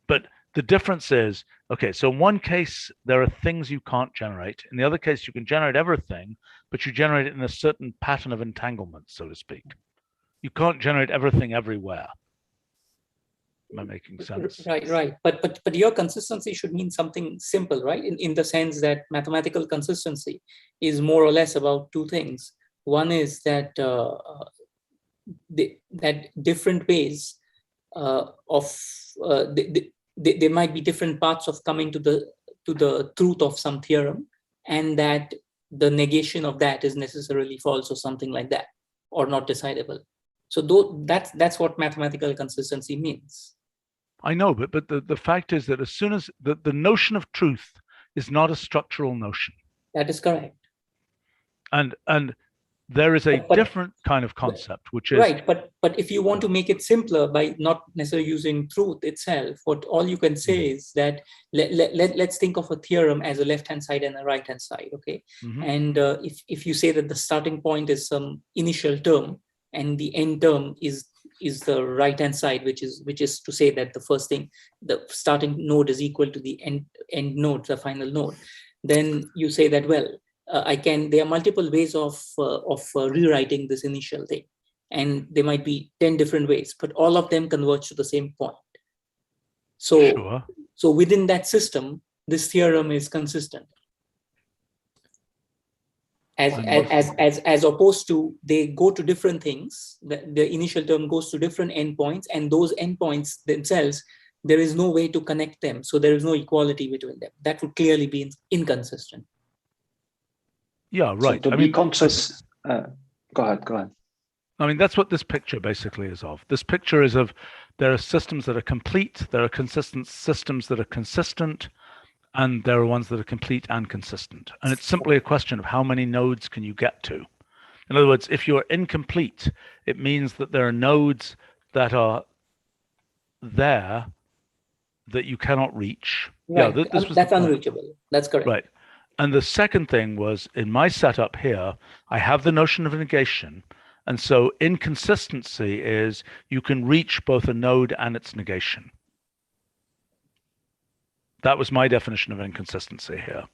But the difference is, okay, so in one case, there are things you can't generate. In the other case, you can generate everything, but you generate it in a certain pattern of entanglement, so to speak. You can't generate everything everywhere. Am I making sense? Right. But your consistency should mean something simple, right? In the sense that mathematical consistency is more or less about two things. One is that that different ways there might be different paths of coming to the truth of some theorem, and that the negation of that is necessarily false or something like that, or not decidable. So that's what mathematical consistency means. I know, but the fact is that as soon as the notion of truth is not a structural notion. That is correct. And there is a different kind of concept, which is right. But if you want to make it simpler by not necessarily using truth itself, all you can say is that let's think of a theorem as a left-hand side and a right-hand side, okay? And if you say that the starting point is some initial term and the end term is the right-hand side, which is to say that the first thing, the starting node is equal to the end node, the final node, then you say that, well, there are multiple ways of rewriting this initial thing, and there might be 10 different ways, but all of them converge to the same point. So within that system, this theorem is consistent. As opposed to, they go to different things. The initial term goes to different endpoints, and those endpoints themselves, there is no way to connect them. So there is no equality between them. That would clearly be inconsistent. Yeah, right. So to be conscious, go ahead. I mean, that's what this picture basically is of. This picture is of, there are systems that are complete, there are consistent systems that are consistent, and there are ones that are complete and consistent. And it's simply a question of how many nodes can you get to. In other words, if you're incomplete, it means that there are nodes that are there that you cannot reach. Right. Yeah, that's unreachable. That's correct. Right. And the second thing was, in my setup here, I have the notion of negation. And so inconsistency is you can reach both a node and its negation. That was my definition of inconsistency here.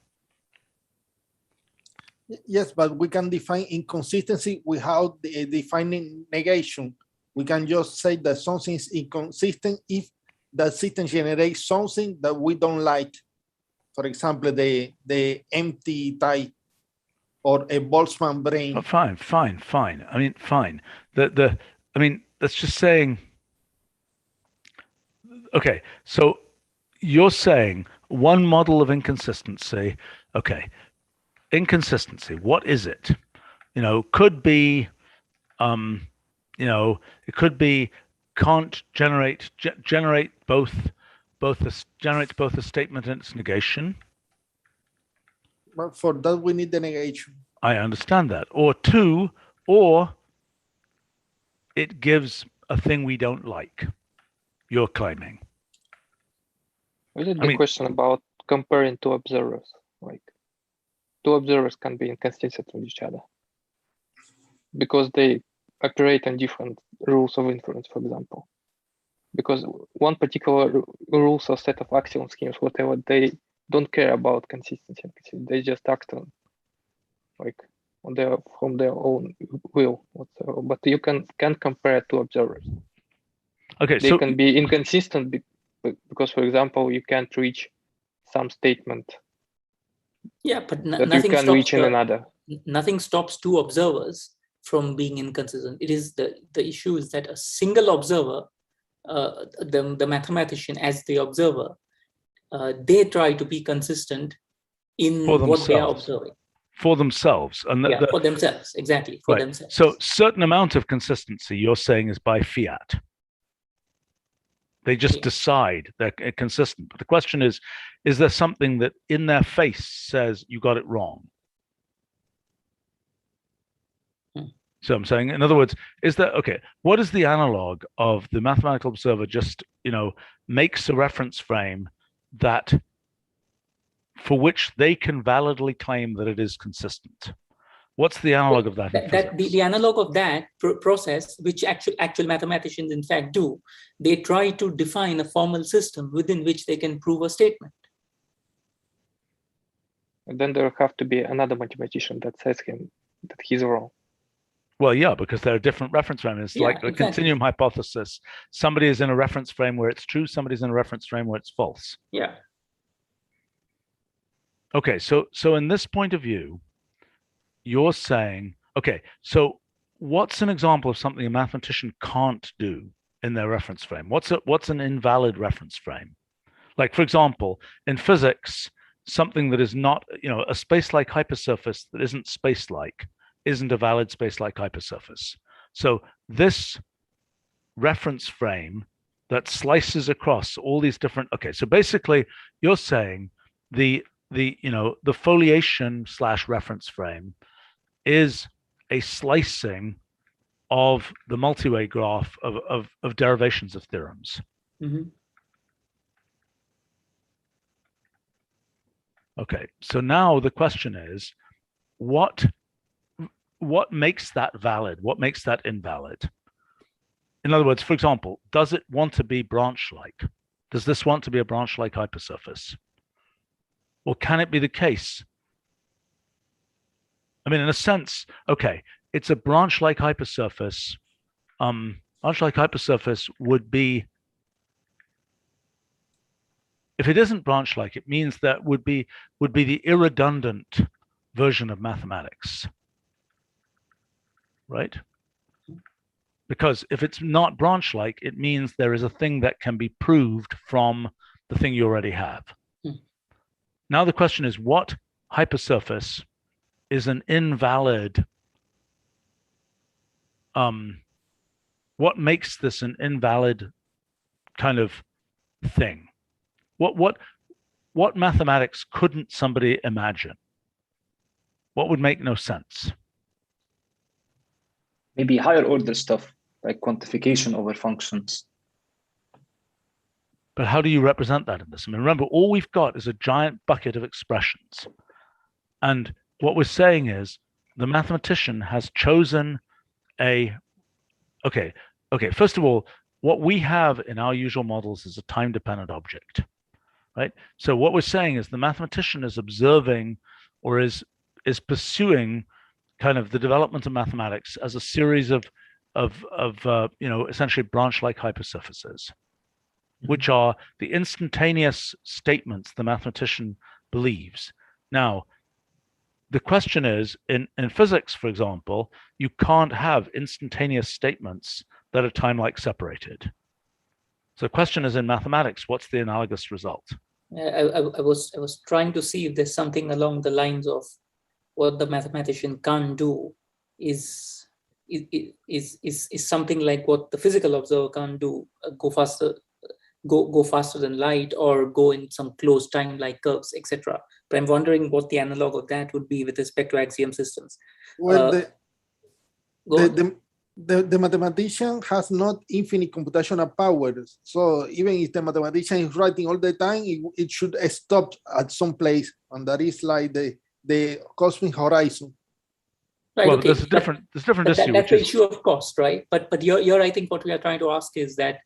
Yes, but we can define inconsistency without defining negation. We can just say that something is inconsistent if the system generates something that we don't like. For example, the empty type or a Boltzmann brain. Oh, fine. I mean, fine. I mean, that's just saying. Okay, so you're saying one model of inconsistency. Okay, inconsistency. What is it? Could be, it could be can't generate both generates both a statement and its negation. But for that, we need the negation. I understand that. Or it gives a thing we don't like. You're claiming. Is it the question about comparing two observers? Like, two observers can be inconsistent with each other because they operate on different rules of inference, for example. Because one particular rules or set of axiom schemes, whatever, they don't care about consistency. They just act on, like, from their own will whatsoever. But you can't compare two observers. Okay, They so can be inconsistent because, for example, you can't reach some statement Yeah, but that you nothing can stops reach in another. nothing stops two observers from being inconsistent. It is the issue is that a single observer, the mathematician as the observer, they try to be consistent in For what they are themselves. observing. for themselves, and Yeah, for themselves, exactly, for right. themselves. So certain amount of consistency you're saying is by fiat. They just Yeah. decide they're consistent. But the question is there something that in their face says you got it wrong? So I'm saying, in other words, is there, okay, what is the analog of the mathematical observer just, makes a reference frame that for which they can validly claim that it is consistent? What's the analog of that in physics? The analog of that process, which actual mathematicians in fact do, they try to define a formal system within which they can prove a statement. And then there will have to be another mathematician that says him that he's wrong. Well, yeah, because there are different reference frames. It's like a exactly. continuum hypothesis. Somebody is in a reference frame where it's true, somebody's in a reference frame where it's false. Yeah. Okay, so in this point of view, you're saying, okay, so what's an example of something a mathematician can't do in their reference frame? What's an invalid reference frame? Like, for example, in physics, something that is not, a space-like hypersurface that isn't space-like isn't a valid space-like hypersurface. So this reference frame that slices across all these different, okay, so basically you're saying the foliation / reference frame is a slicing of the multi-way graph of derivations of theorems. Mm-hmm. Okay, so now the question is, what makes that valid? What makes that invalid? In other words, for example, does it want to be branch-like? Does this want to be a branch-like hypersurface? Or can it be the case? I mean, in a sense, okay, it's a branch-like hypersurface. Branch-like hypersurface would be, if it isn't branch-like, it means that would be the irredundant version of mathematics, right? Because if it's not branch-like, it means there is a thing that can be proved from the thing you already have. Now the question is, what hypersurface is an invalid, what makes this an invalid kind of thing? What mathematics couldn't somebody imagine? What would make no sense? Maybe higher order stuff like quantification over functions. But how do you represent that in this? I mean, remember, all we've got is a giant bucket of expressions. And what we're saying is the mathematician has chosen okay, first of all, what we have in our usual models is a time-dependent object, right? So what we're saying is the mathematician is observing or is pursuing kind of the development of mathematics as a series of essentially branch-like hypersurfaces, which are the instantaneous statements the mathematician believes. Now, the question is, in physics, for example, you can't have instantaneous statements that are time-like separated. So the question is, in mathematics, what's the analogous result? I was trying to see if there's something along the lines of what the mathematician can't do is something like what the physical observer can't do, go faster than light, or go in some closed time-like curves, etc. But I'm wondering what the analog of that would be with respect to axiom systems. Well, the mathematician has not infinite computational powers. So even if the mathematician is writing all the time, it should stop at some place, and that is like the cosmic horizon. Right, well, okay. there's a different issue. That's the issue of cost, right? But here I think what we are trying to ask is that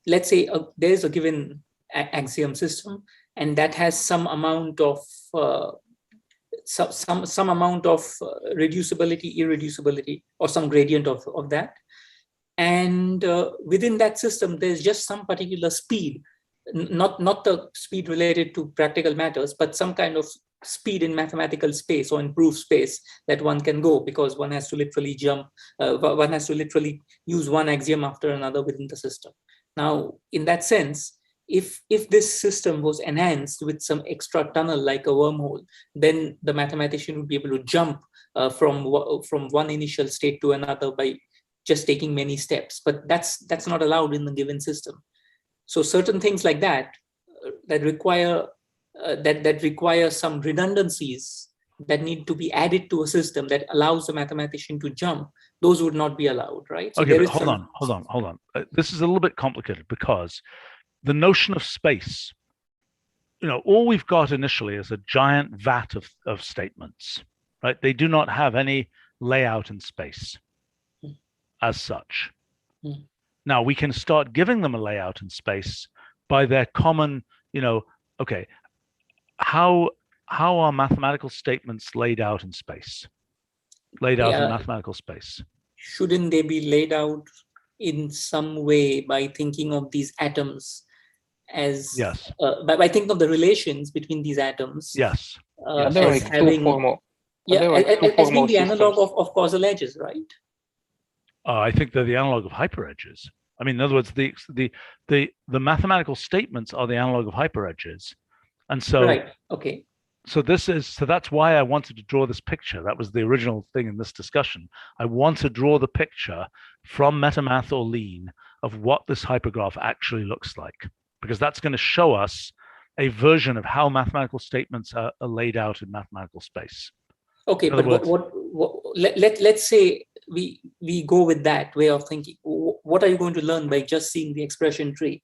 let's say there is a given axiom system, and that has some amount of some amount of reducibility, irreducibility, or some gradient of that. And within that system, there's just some particular speed, not the speed related to practical matters, but some kind of speed in mathematical space or in proof space that one can go, because one has to literally one has to literally use one axiom after another within the system. Now, in that sense, if this system was enhanced with some extra tunnel like a wormhole, then the mathematician would be able to jump from one initial state to another by just taking many steps. But that's not allowed in the given system. So certain things like that that require some redundancies that need to be added to a system that allows the mathematician to jump, those would not be allowed, right? So okay, but hold on. This is a little bit complicated, because the notion of space, all we've got initially is a giant vat of statements, right? They do not have any layout in space as such. Now we can start giving them a layout in space by their common, okay, how are mathematical statements laid out in space? Laid out in mathematical space. Shouldn't they be laid out in some way by thinking of these atoms as, yes, by thinking of the relations between these atoms? Yes. Yes. As having, as being the analog of causal edges, right? I think they're the analog of hyperedges. I mean, in other words, the mathematical statements are the analog of hyperedges. And so, right. Okay. So that's why I wanted to draw this picture. That was the original thing in this discussion. I want to draw the picture from MetaMath or Lean of what this hypergraph actually looks like, because that's going to show us a version of how mathematical statements are laid out in mathematical space. Okay, but let's say we go with that way of thinking. What are you going to learn by just seeing the expression tree?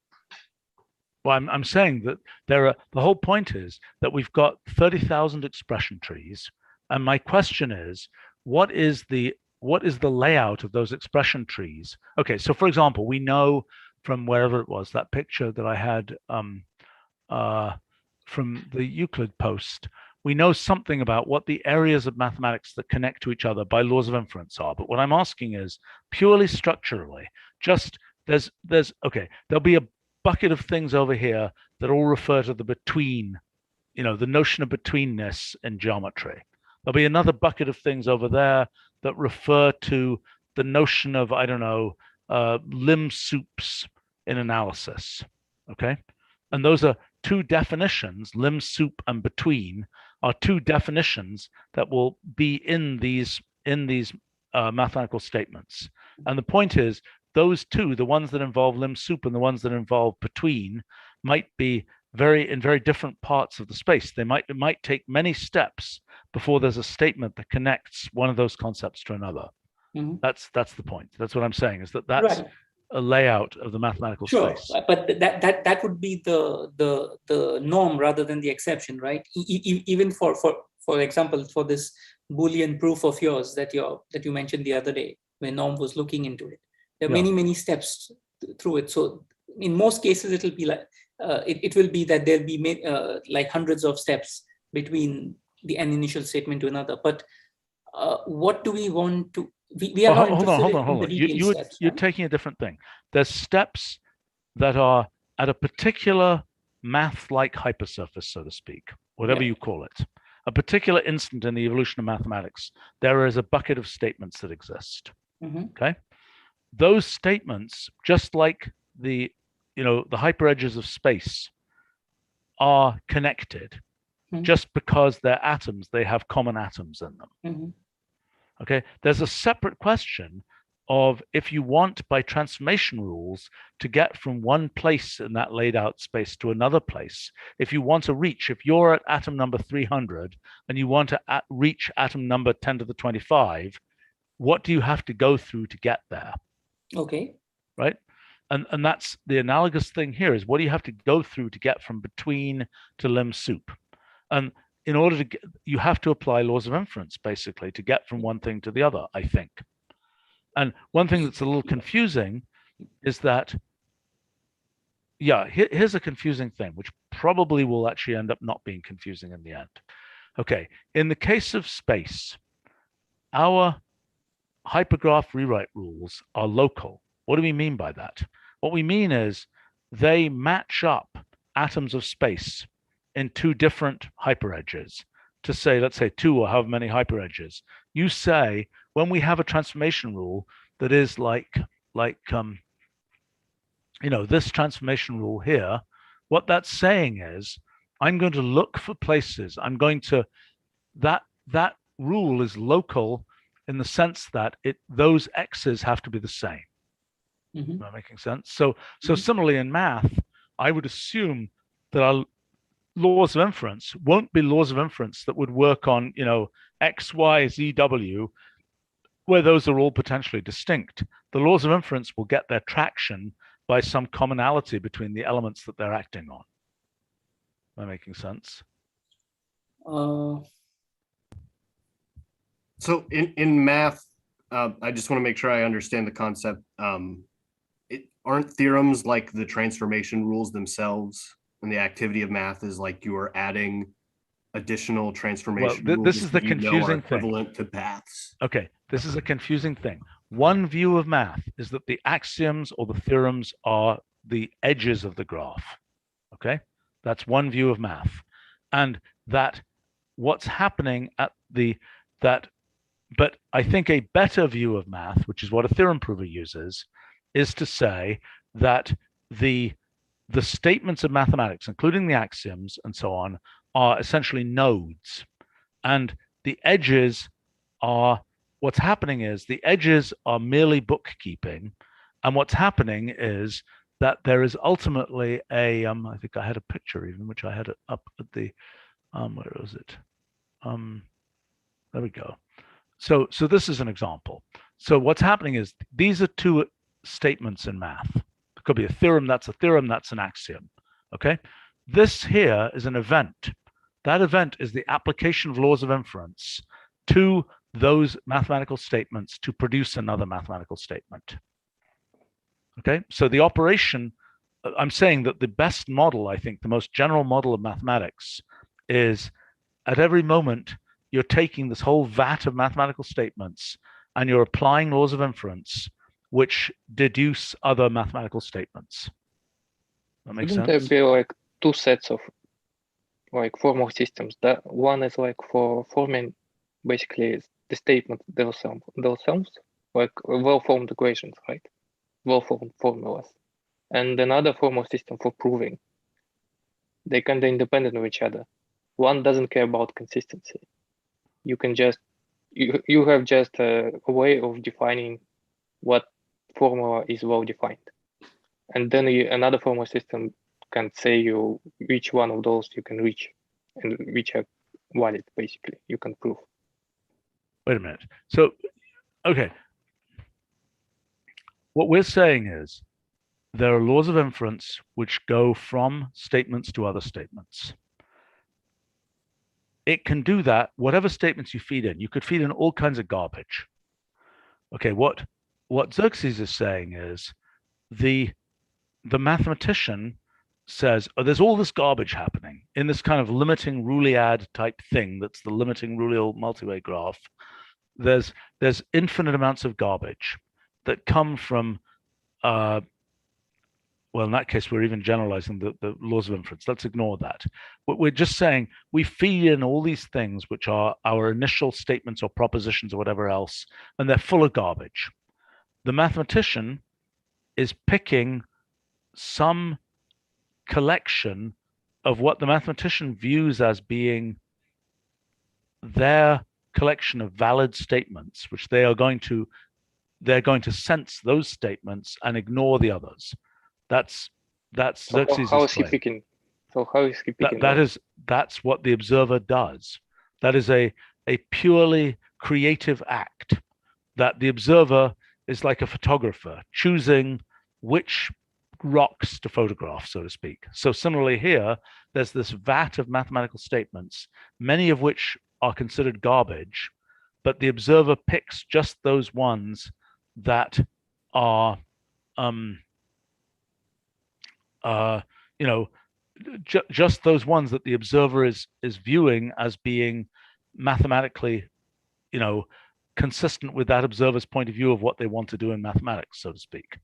Well, I'm saying that the whole point is that we've got 30,000 expression trees, and my question is, what is the layout of those expression trees? Okay, so for example, we know from wherever it was, that picture that I had from the Euclid post, we know something about what the areas of mathematics that connect to each other by laws of inference are. But what I'm asking is purely structurally, just there'll be a bucket of things over here that all refer to the between, the notion of betweenness in geometry. There'll be another bucket of things over there that refer to the notion of, I don't know, limb soups in analysis, okay? And those are two definitions, limb soup and between, are two definitions that will be in these mathematical statements. And the point is, those two, the ones that involve limb soup and the ones that involve between, might be in very different parts of the space. It might take many steps before there's a statement that connects one of those concepts to another. Mm-hmm. That's the point. That's what I'm saying, is that's right. A layout of the mathematical space. But that would be the norm rather than the exception, right? Even for example, for this Boolean proof of yours that you mentioned the other day, when Norm was looking into it. There are many steps through it. So in most cases, it'll be like it will be that there'll be like hundreds of steps between the an initial statement to another. But what do we want to? We are not interested in the detailed steps. You're taking a different thing. There's steps that are at a particular math-like hypersurface, so to speak, whatever you call it. A particular instant in the evolution of mathematics, there is a bucket of statements that exist. Mm-hmm. Okay. Those statements, just like the hyperedges of space, are connected. Mm-hmm. Just because they're atoms, they have common atoms in them. Mm-hmm. Okay, there's a separate question of, if you want by transformation rules to get from one place in that laid out space to another place, if you're at atom number 300 and you want to reach atom number 10 to the 25, what do you have to go through to get there? Okay. Right. And that's the analogous thing here, is what do you have to go through to get from between to limb soup? And in order to you have to apply laws of inference, basically, to get from one thing to the other, I think. And one thing that's a little confusing is that, here's a confusing thing, which probably will actually end up not being confusing in the end. Okay, in the case of space, our hypergraph rewrite rules are local. What do we mean by that? What we mean is they match up atoms of space in two different hyperedges to say, let's say 2 or however many hyperedges. You say when we have a transformation rule that is like this transformation rule here, what that's saying is I'm going to look for places. I'm going to that rule is local in the sense that those x's have to be the same. Am I making sense? So similarly in math, I would assume that our laws of inference won't be laws of inference that would work on x, y, z, w, where those are all potentially distinct. The laws of inference will get their traction by some commonality between the elements that they're acting on. Am I making sense? So in math, I just want to make sure I understand the concept. Aren't theorems like the transformation rules themselves, and the activity of math is like you are adding additional transformation rules this is the confusing thing. Equivalent to paths. Okay, this is a confusing thing. One view of math is that the axioms or the theorems are the edges of the graph. Okay, that's one view of math, and that what's happening at but I think a better view of math, which is what a theorem prover uses, is to say that the statements of mathematics, including the axioms and so on, are essentially nodes, and the edges are what's happening is the edges are merely bookkeeping, and what's happening is that there is ultimately a I think I had a picture even, which I had it up at the where was it? There we go. So this is an example. So what's happening is these are two statements in math. It could be a theorem, that's an axiom. Okay. This here is an event. That event is the application of laws of inference to those mathematical statements to produce another mathematical statement. Okay, so the operation, I'm saying that the best model, I think, the most general model of mathematics is at every moment, you're taking this whole vat of mathematical statements and you're applying laws of inference which deduce other mathematical statements. That makes sense? Wouldn't there be like two sets of like formal systems? That one is like for forming basically the statements themselves, like well-formed equations, right? Well-formed formulas. And another formal system for proving. They're kind of independent of each other. One doesn't care about consistency. You can just, you have just a way of defining what formula is well-defined. And then another formal system can say you which one of those you can reach and which are valid, basically, you can prove. Wait a minute. So, okay. What we're saying is there are laws of inference which go from statements to other statements. It can do that, whatever statements you feed in. You could feed in all kinds of garbage. Okay, what Xerxes is saying is the mathematician says, oh, there's all this garbage happening in this kind of limiting Roolead type thing that's the limiting Roolean multiway graph. There's infinite amounts of garbage that come from well, in that case, we're even generalizing the laws of inference. Let's ignore that. But we're just saying we feed in all these things, which are our initial statements or propositions or whatever else, and they're full of garbage. The mathematician is picking some collection of what the mathematician views as being their collection of valid statements, which they're going to sense those statements and ignore the others. That's Xerxes' how is he claim. picking? So how is he picking? That's what the observer does. That is a purely creative act. That the observer is like a photographer choosing which rocks to photograph, so to speak. So similarly here, there's this vat of mathematical statements, many of which are considered garbage, but the observer picks just those ones that are just those ones that the observer is viewing as being mathematically, consistent with that observer's point of view of what they want to do in mathematics, so to speak.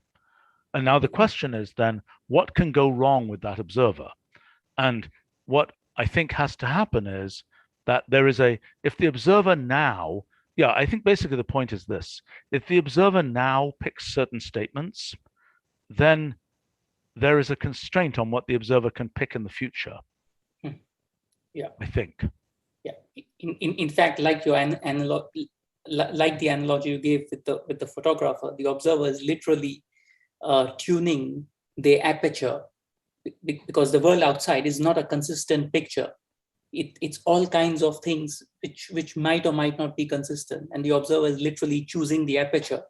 And now the question is then, what can go wrong with that observer? And what I think has to happen is that there is if the observer now, I think basically the point is this: if the observer now picks certain statements, then there is a constraint on what the observer can pick in the future. Yeah, I think. Yeah, in fact, like your like the analogy you gave with the photographer, the observer is literally tuning the aperture, because the world outside is not a consistent picture. It's all kinds of things which might or might not be consistent, and the observer is literally choosing the aperture,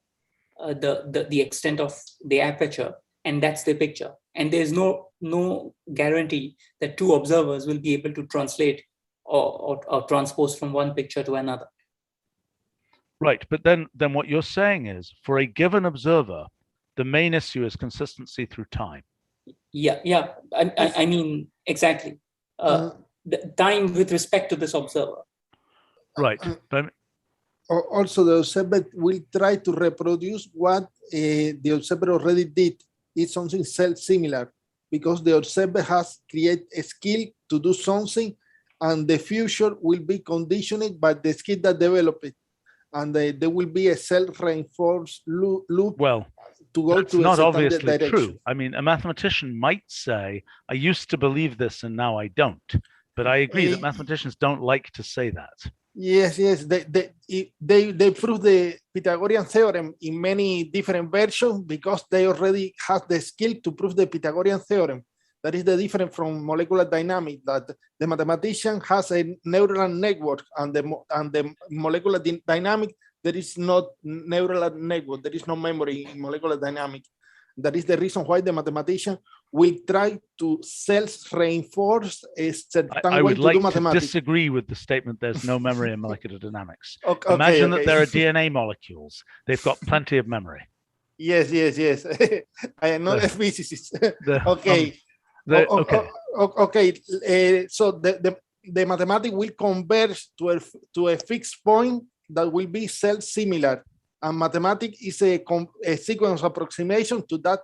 the extent of the aperture, and that's the picture. And there's no guarantee that two observers will be able to translate or transpose from one picture to another. Right, but then what you're saying is, for a given observer, the main issue is consistency through time. Yeah. I mean, exactly. The time with respect to this observer. Right. Also, the observer will try to reproduce what the observer already did. It's something self-similar, because the observer has created a skill to do something, and the future will be conditioned by the skill that developed it. And there will be a self-reinforced loop. Well, to go that's to not a obviously direction. True. I mean, a mathematician might say, I used to believe this and now I don't. But I agree that mathematicians don't like to say that. Yes. They prove the Pythagorean theorem in many different versions because they already have the skill to prove the Pythagorean theorem. That is the difference from molecular dynamics, that the mathematician has a neural network, and the molecular dynamic, there is not neural network, there is no memory in molecular dynamics. That is the reason why the mathematician will try to self-reinforce a certain way to do mathematics. I would like to disagree with the statement there's no memory in molecular dynamics. Imagine that there are DNA molecules. They've got plenty of memory. Yes. I am not a physicist. Okay. So the mathematics will converge to a fixed point that will be self-similar, and mathematics is a sequence approximation to that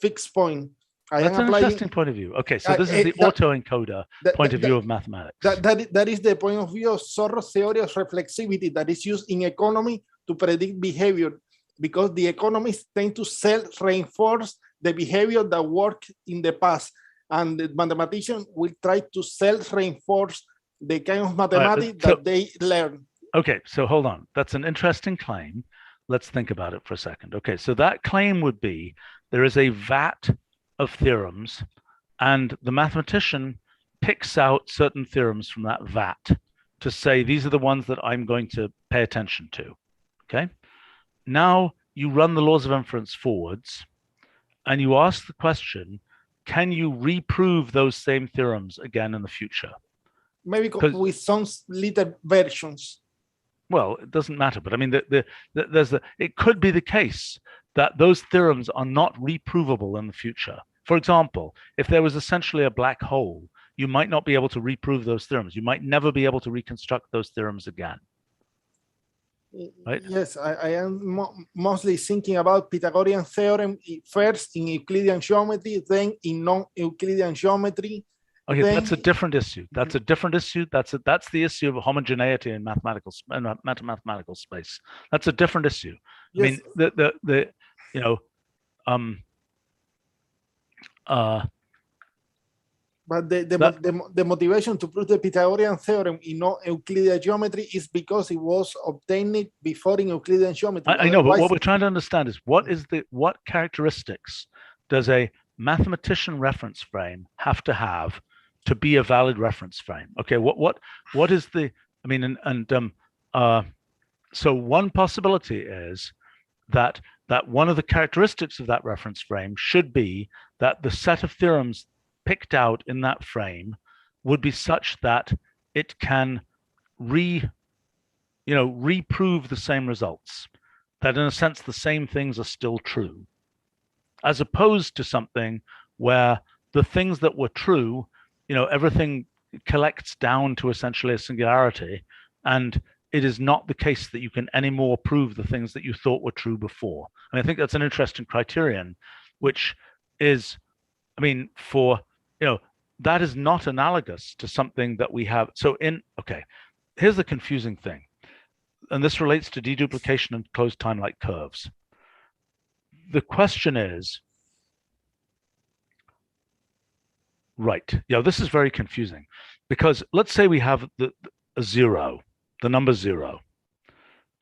fixed point. That's an interesting point of view. Okay, so this is the autoencoder point of view of mathematics. That is the point of view of Sorro's theory of reflexivity that is used in economy to predict behavior, because the economists tend to self-reinforce the behavior that worked in the past. And the mathematician will try to self-reinforce the kind of mathematics that they learn. Okay, so hold on. That's an interesting claim. Let's think about it for a second. Okay, so that claim would be there is a vat of theorems, and the mathematician picks out certain theorems from that vat to say, these are the ones that I'm going to pay attention to. Okay, now you run the laws of inference forwards, and you ask the question, can you reprove those same theorems again in the future? Maybe with some little versions. Well, it doesn't matter, but I mean, it could be the case that those theorems are not reprovable in the future. For example, if there was essentially a black hole, you might not be able to reprove those theorems. You might never be able to reconstruct those theorems again. Right? Yes, I am mostly thinking about Pythagorean theorem first in Euclidean geometry, then in non-Euclidean geometry. Okay, that's a different issue. That's a different issue. That's the issue of homogeneity in mathematical space. That's a different issue. Yes. I mean, but the motivation to prove the Pythagorean theorem in non-Euclidean geometry is because it was obtained before in Euclidean geometry. I know, but what we're trying to understand is what characteristics does a mathematician reference frame have to be a valid reference frame? Okay, what is the? I mean, so one possibility is that one of the characteristics of that reference frame should be that the set of theorems picked out in that frame would be such that it can reprove the same results, that in a sense the same things are still true, as opposed to something where the things that were true everything collects down to essentially a singularity, and it is not the case that you can anymore prove the things that you thought were true before. And I think that's an interesting criterion, which is, that is not analogous to something that we have. So here's the confusing thing, and this relates to deduplication and closed time-like curves. The question is, right, this is very confusing, because let's say we have a zero, the number 0,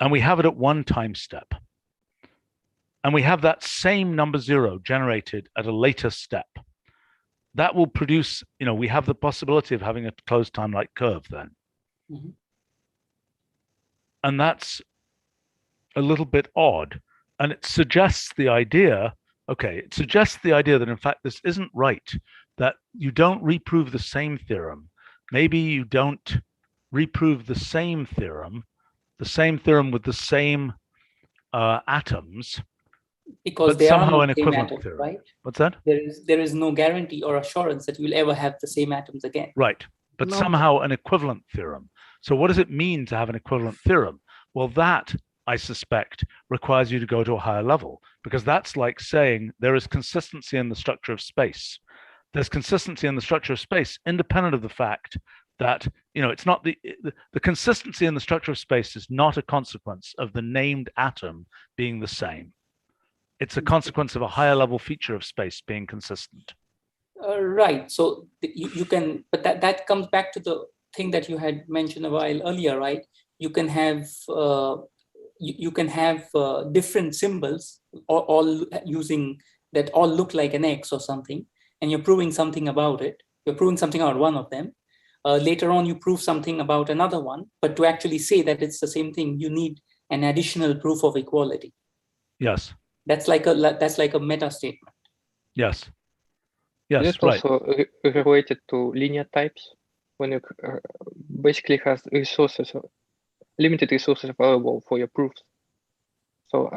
and we have it at one time step, and we have that same number 0 generated at a later step. That will produce, we have the possibility of having a closed time-like curve then. Mm-hmm. And that's a little bit odd. And it suggests the idea, that in fact, this isn't right, that you don't reprove the same theorem. Maybe you don't reprove the same theorem with the same atoms, because but they somehow are an the same equivalent atom, theorem. right? What's that? There is no guarantee or assurance that you'll ever have the same atoms again. Right, but No. somehow an equivalent theorem. So what does it mean to have an equivalent theorem? Well, that, I suspect, requires you to go to a higher level, because that's like saying there is consistency in the structure of space. There's consistency in the structure of space independent of the fact that, it's not the consistency in the structure of space is not a consequence of the named atom being the same. It's a consequence of a higher level feature of space being consistent. Right. So you can, but that comes back to the thing that you had mentioned a while earlier, right? You can have different symbols, all using that all look like an X or something, and you're proving something about it. You're proving something about one of them. Later on, you prove something about another one, but to actually say that it's the same thing, you need an additional proof of equality. Yes. That's like a meta statement. Yes. Is Yes. it Right. also related to linear types, when you basically has resources, limited resources available for your proofs? So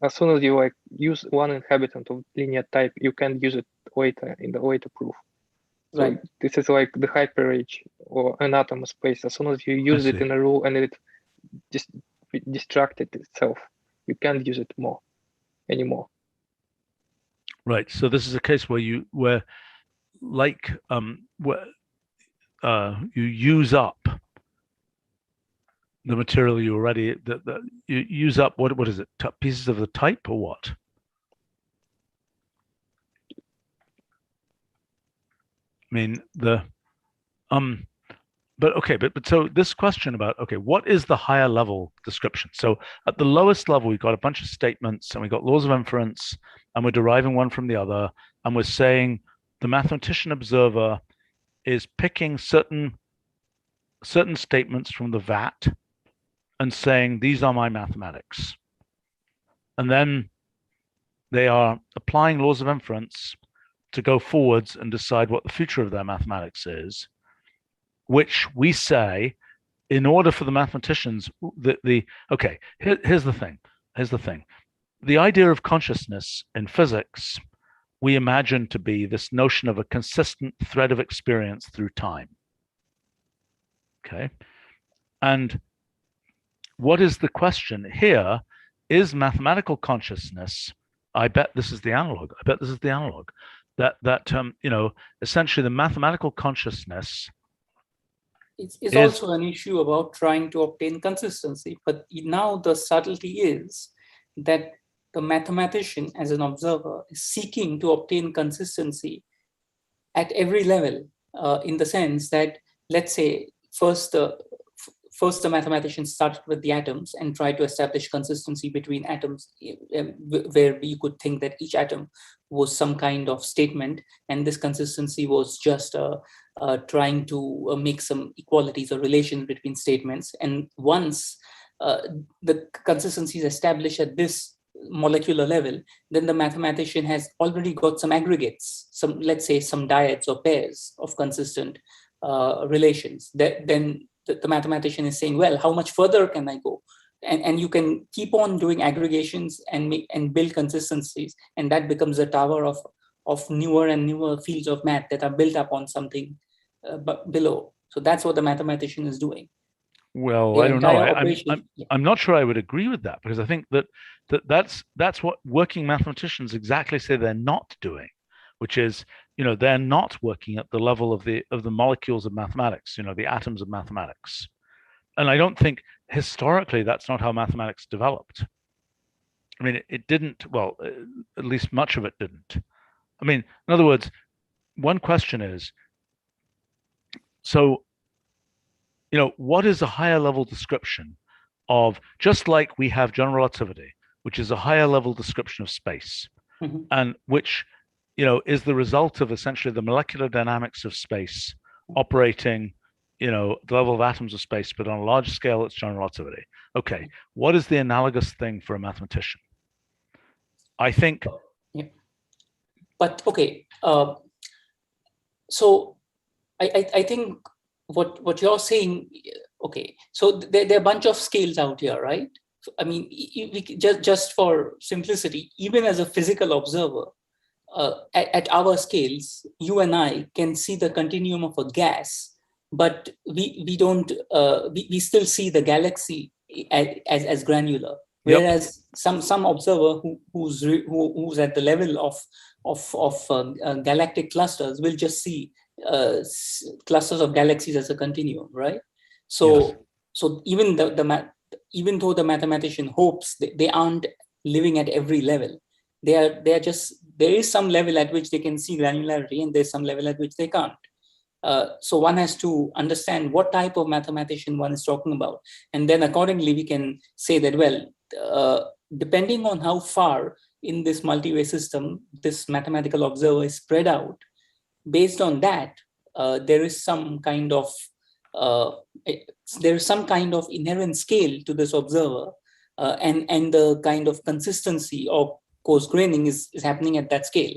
as soon as you use one inhabitant of linear type, you can use it later in the later proof. So Right. this is like the hyperage or an atom space. As soon as you use it see. in a rule and it just distracted itself, you can't use it anymore. Right. So this is a case where you use up the material you already you use up what is it, pieces of the type or what? I mean but so this question about, what is the higher level description? So at the lowest level, we've got a bunch of statements and we've got laws of inference, and we're deriving one from the other, and we're saying the mathematician observer is picking certain statements from the vat and saying, these are my mathematics. And then they are applying laws of inference to go forwards and decide what the future of their mathematics is, which we say, in order for the mathematicians, here's the thing. The idea of consciousness in physics, we imagine to be this notion of a consistent thread of experience through time. Okay. And what is the question here? Is mathematical consciousness, I bet this is the analog. That essentially the mathematical consciousness It's also an issue about trying to obtain consistency. But now the subtlety is that the mathematician, as an observer, is seeking to obtain consistency at every level, in the sense that, let's say, first the mathematician started with the atoms and tried to establish consistency between atoms, where you could think that each atom was some kind of statement, and this consistency was just trying to make some equalities or relations between statements. And once the consistency is established at this molecular level, then the mathematician has already got some aggregates, let's say some dyads or pairs of consistent relations. Then the mathematician is saying, well, how much further can I go? And you can keep on doing aggregations and build consistencies, and that becomes a tower of newer and newer fields of math that are built up on something below. So that's what the mathematician is doing. Well, Their I don't know. entire operation- I'm not sure I would agree with that, because I think that's what working mathematicians exactly say they're not doing, which is, they're not working at the level of the molecules of mathematics, the atoms of mathematics. And I don't think historically that's not how mathematics developed. I mean, it didn't, well, at least much of it didn't. I mean, in other words, one question is, so, what is a higher level description of, just like we have general relativity, which is a higher level description of space, and which, is the result of essentially the molecular dynamics of space operating, the level of atoms of space, but on a large scale, it's general relativity. Okay, what is the analogous thing for a mathematician? I think. Yeah. But okay, so I think what you're saying, okay, so there are a bunch of scales out here, right? I mean, just for simplicity, even as a physical observer, at our scales, you and I can see the continuum of a gas, but we don't. We still see the galaxy as granular. Whereas some observer who's at the level of galactic clusters will just see clusters of galaxies as a continuum, right? So even even though the mathematician hopes they aren't living at every level, there is some level at which they can see granularity, and there's some level at which they can't. So one has to understand what type of mathematician one is talking about, and then accordingly we can say that, well, depending on how far in this multi-way system this mathematical observer is spread out, based on that, there is some kind of inherent scale to this observer, and the kind of consistency of coarse graining is happening at that scale.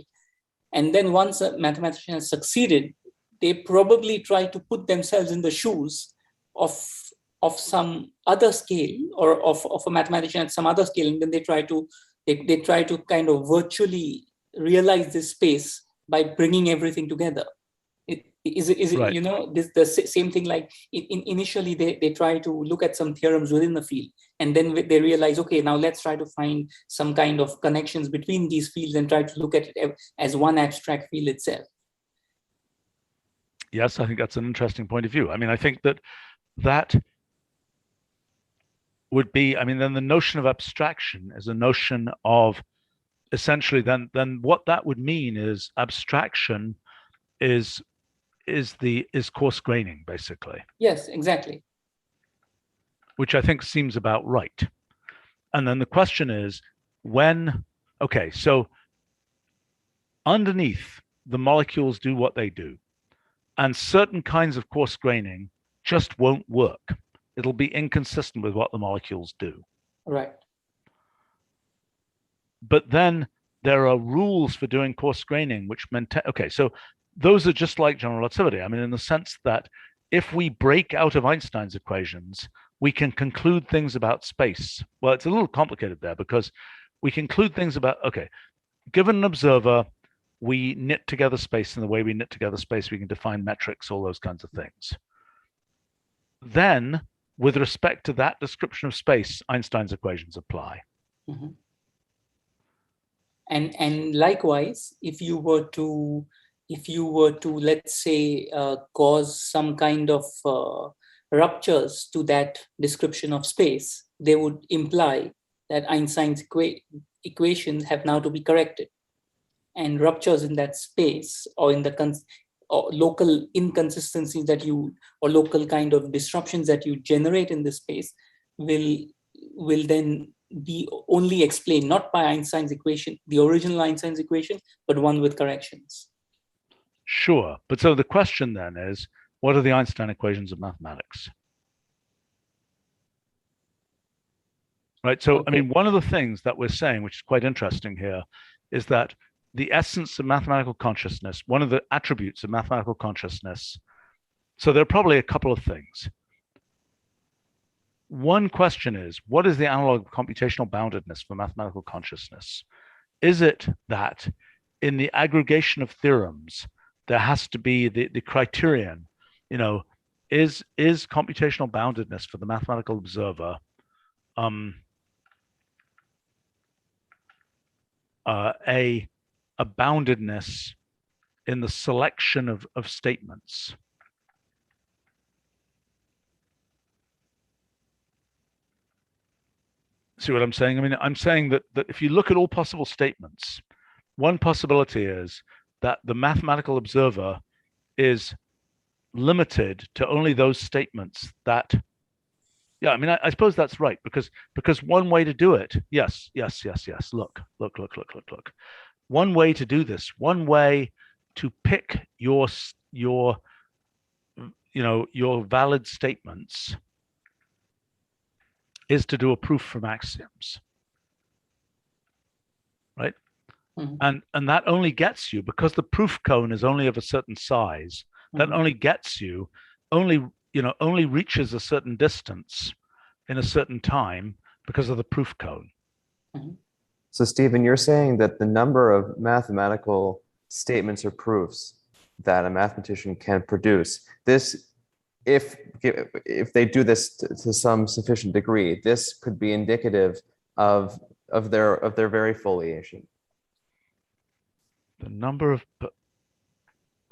And then once a mathematician has succeeded, they probably try to put themselves in the shoes of some other scale, or of a mathematician at some other scale, and then they try to kind of virtually realize this space by bringing everything together. Is it Right. this the same thing, like initially they try to look at some theorems within the field, and then they realize, okay, now let's try to find some kind of connections between these fields and try to look at it as one abstract field itself. Yes, I think that's an interesting point of view. I mean, I think that would be, I mean, then the notion of abstraction is a notion of, essentially, then what that would mean is abstraction is coarse graining, basically. Yes, exactly. Which I think seems about right. And then the question is, okay, so underneath, the molecules do what they do, and certain kinds of coarse graining just won't work. It'll be inconsistent with what the molecules do. Right. But then there are rules for doing coarse graining, which okay, so those are just like general relativity. I mean, in the sense that if we break out of Einstein's equations, we can conclude things about space. Well, it's a little complicated there, because we conclude things about, okay, given an observer, we knit together space, and the way we knit together space, we can define metrics, all those kinds of things. Then, with respect to that description of space, Einstein's equations apply. Mm-hmm. And likewise, if you were to let's say cause some kind of ruptures to that description of space, they would imply that Einstein's equations have now to be corrected, and ruptures in that space, or in the or local inconsistencies or local kind of disruptions that you generate in this space will then be only explained not by Einstein's equation, the original Einstein's equation, but one with corrections. Sure, but so the question then is, what are the Einstein equations of mathematics? Right, so okay. I mean, one of the things that we're saying, which is quite interesting here, is that the essence of mathematical consciousness, one of the attributes of mathematical consciousness, so there are probably a couple of things. One question is, what is the analog of computational boundedness for mathematical consciousness? Is it that in the aggregation of theorems, there has to be the criterion, is computational boundedness for the mathematical observer a boundedness in the selection of statements. See what I'm saying? I mean, I'm saying that if you look at all possible statements, one possibility is that the mathematical observer is limited to only those statements that, yeah, I mean, I suppose that's right, because one way to do it, yes, look. One way to do this, one way to pick your valid statements is to do a proof from axioms, right? Mm-hmm. And that only gets you, because the proof cone is only of a certain size, that only gets you, only reaches a certain distance in a certain time because of the proof cone. Mm-hmm. So Stephen, you're saying that the number of mathematical statements or proofs that a mathematician can produce, this, if they do this to some sufficient degree, this could be indicative of their very foliation. The number of,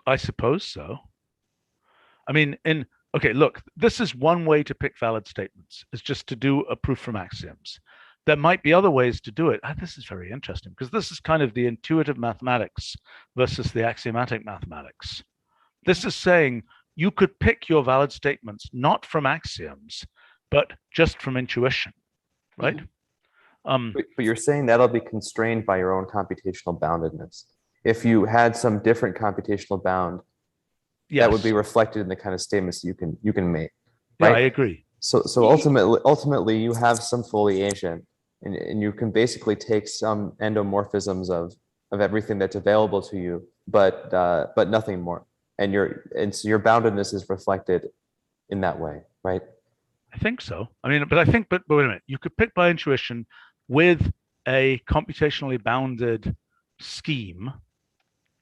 I suppose so. I mean, okay, look, this is one way to pick valid statements, is just to do a proof from axioms. There might be other ways to do it. This is very interesting, because this is kind of the intuitive mathematics versus the axiomatic mathematics. This is saying you could pick your valid statements not from axioms, but just from intuition, right? But you're saying that'll be constrained by your own computational boundedness. If you had some different computational bound, yes, that would be reflected in the kind of statements that you can make. Right? Yeah, I agree. So ultimately, you have some foliation, and you can basically take some endomorphisms of everything that's available to you, but nothing more. And so your boundedness is reflected in that way, right? I think so. I mean, but wait a minute. You could pick by intuition with a computationally bounded scheme,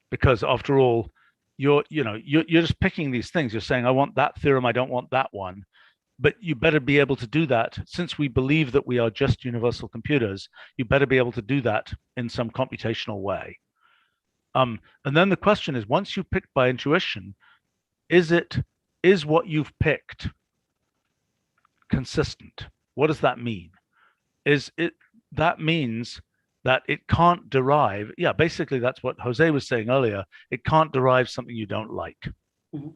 because after all, you're just picking these things. You're saying, I want that theorem, I don't want that one. But you better be able to do that. Since we believe that we are just universal computers, you better be able to do that in some computational way. And then the question is, once you pick by intuition, is what you've picked consistent? What does that mean? That means that it can't derive, yeah, basically that's what Jose was saying earlier, it can't derive something you don't like. Mm-hmm.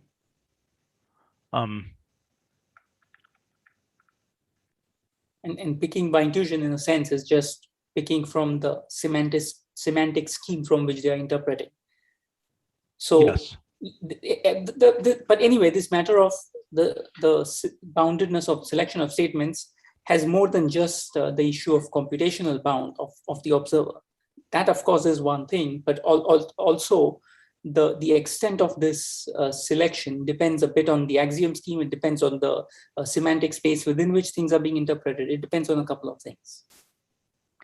And picking by intuition, in a sense, is just picking from the semantic scheme from which they are interpreting. So, yes. But anyway, this matter of the boundedness of selection of statements has more than just the issue of computational bound of the observer. That, of course, is one thing, but also the extent of this selection depends a bit on the axiom scheme. It depends on the semantic space within which things are being interpreted. It depends on a couple of things.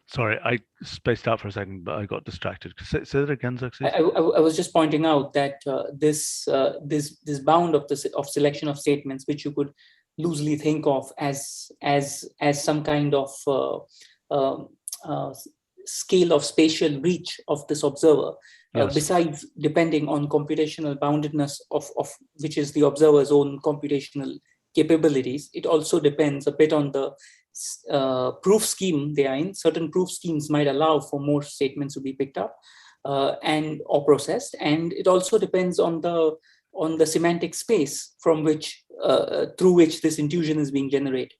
Sorry, I spaced out for a second, but I got distracted. Say that again, Zaxis. I was just pointing out that this bound of selection of statements, which you could loosely think of as some kind of scale of spatial reach of this observer. Yes. Besides depending on computational boundedness of which is the observer's own computational capabilities, it also depends a bit on the proof scheme they are in. Certain proof schemes might allow for more statements to be picked up or processed, and it also depends on the semantic space from which through which this intuition is being generated.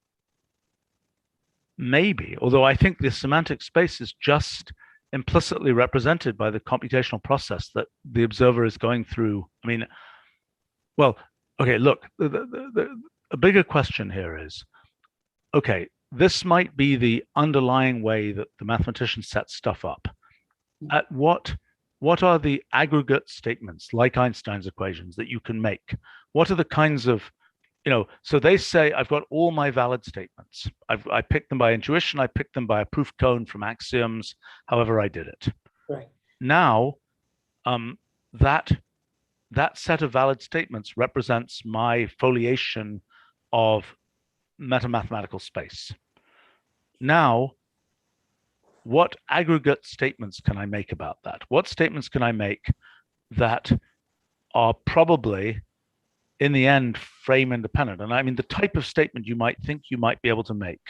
Maybe, although I think the semantic space is just implicitly represented by the computational process that the observer is going through. I mean, well, okay, look, a bigger question here is, okay, this might be the underlying way that the mathematician sets stuff up. At what are the aggregate statements, like Einstein's equations, that you can make? What are the kinds of, so they say, I've got all my valid statements. I picked them by intuition. I picked them by a proof cone from axioms, however I did it. Right. Now, that set of valid statements represents my foliation of metamathematical space. Now, what aggregate statements can I make about that? What statements can I make that are probably, in the end, frame independent? And I mean, the type of statement you might think you might be able to make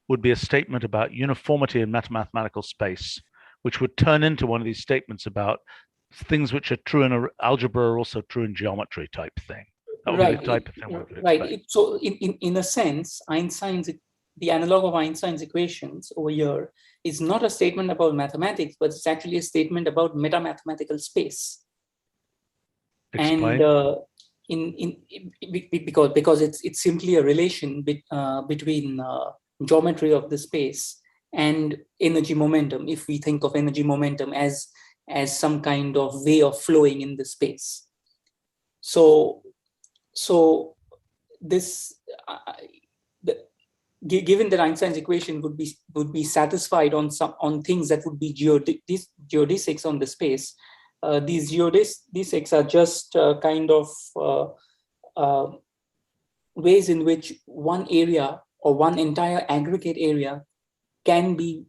would be a statement about uniformity in metamathematical space, which would turn into one of these statements about things which are true in algebra are also true in geometry type thing. That would be the type of thing we would expect. So in a sense, the analog of Einstein's equations over here is not a statement about mathematics, but it's actually a statement about metamathematical space. Explain. And because it's simply a relation between geometry of the space and energy momentum. If we think of energy momentum as some kind of way of flowing in the space, so this given that Einstein's equation would be satisfied on things that would be geodesics on the space. These geodesics are just kind of ways in which one area or one entire aggregate area can be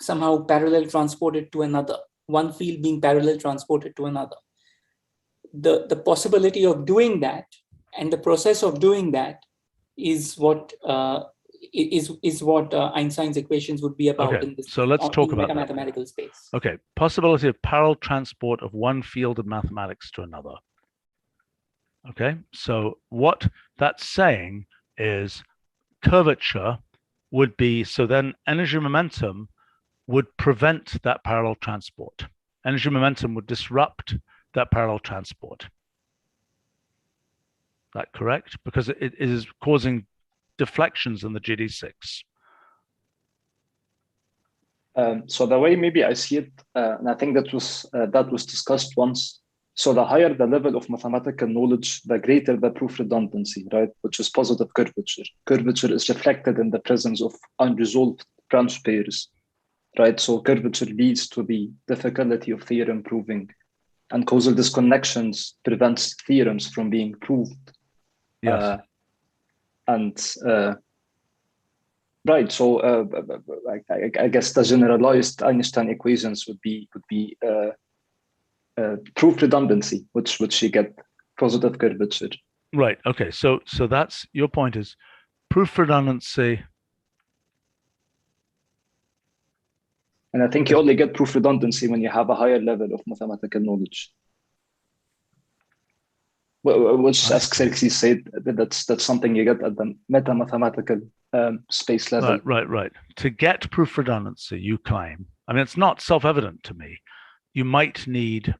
somehow parallel transported to another, one field being parallel transported to another. The possibility of doing that and the process of doing that is what Einstein's equations would be about. Okay, in this, so let's talk about mathematical space. Okay, possibility of parallel transport of one field of mathematics to another. Okay, so what that's saying is curvature would be, so then energy momentum would prevent that parallel transport. Energy momentum would disrupt that parallel transport. Is that correct? Because it is causing deflections in the GD6. So the way maybe I see it, and I think that was discussed once. So the higher the level of mathematical knowledge, the greater the proof redundancy, right? Which is positive curvature. Curvature is reflected in the presence of unresolved branch pairs, right? So curvature leads to the difficulty of theorem proving, and causal disconnections prevents theorems from being proved. Yes. Right. So I guess the generalized Einstein equations would be proof redundancy, which you get positive curvature. Right. Okay. So that's your point is proof redundancy. And I think you only get proof redundancy when you have a higher level of mathematical knowledge. Which, as Xerxes said, that's something you get at the metamathematical space level. Right. To get proof redundancy, you claim. I mean, it's not self-evident to me. You might need.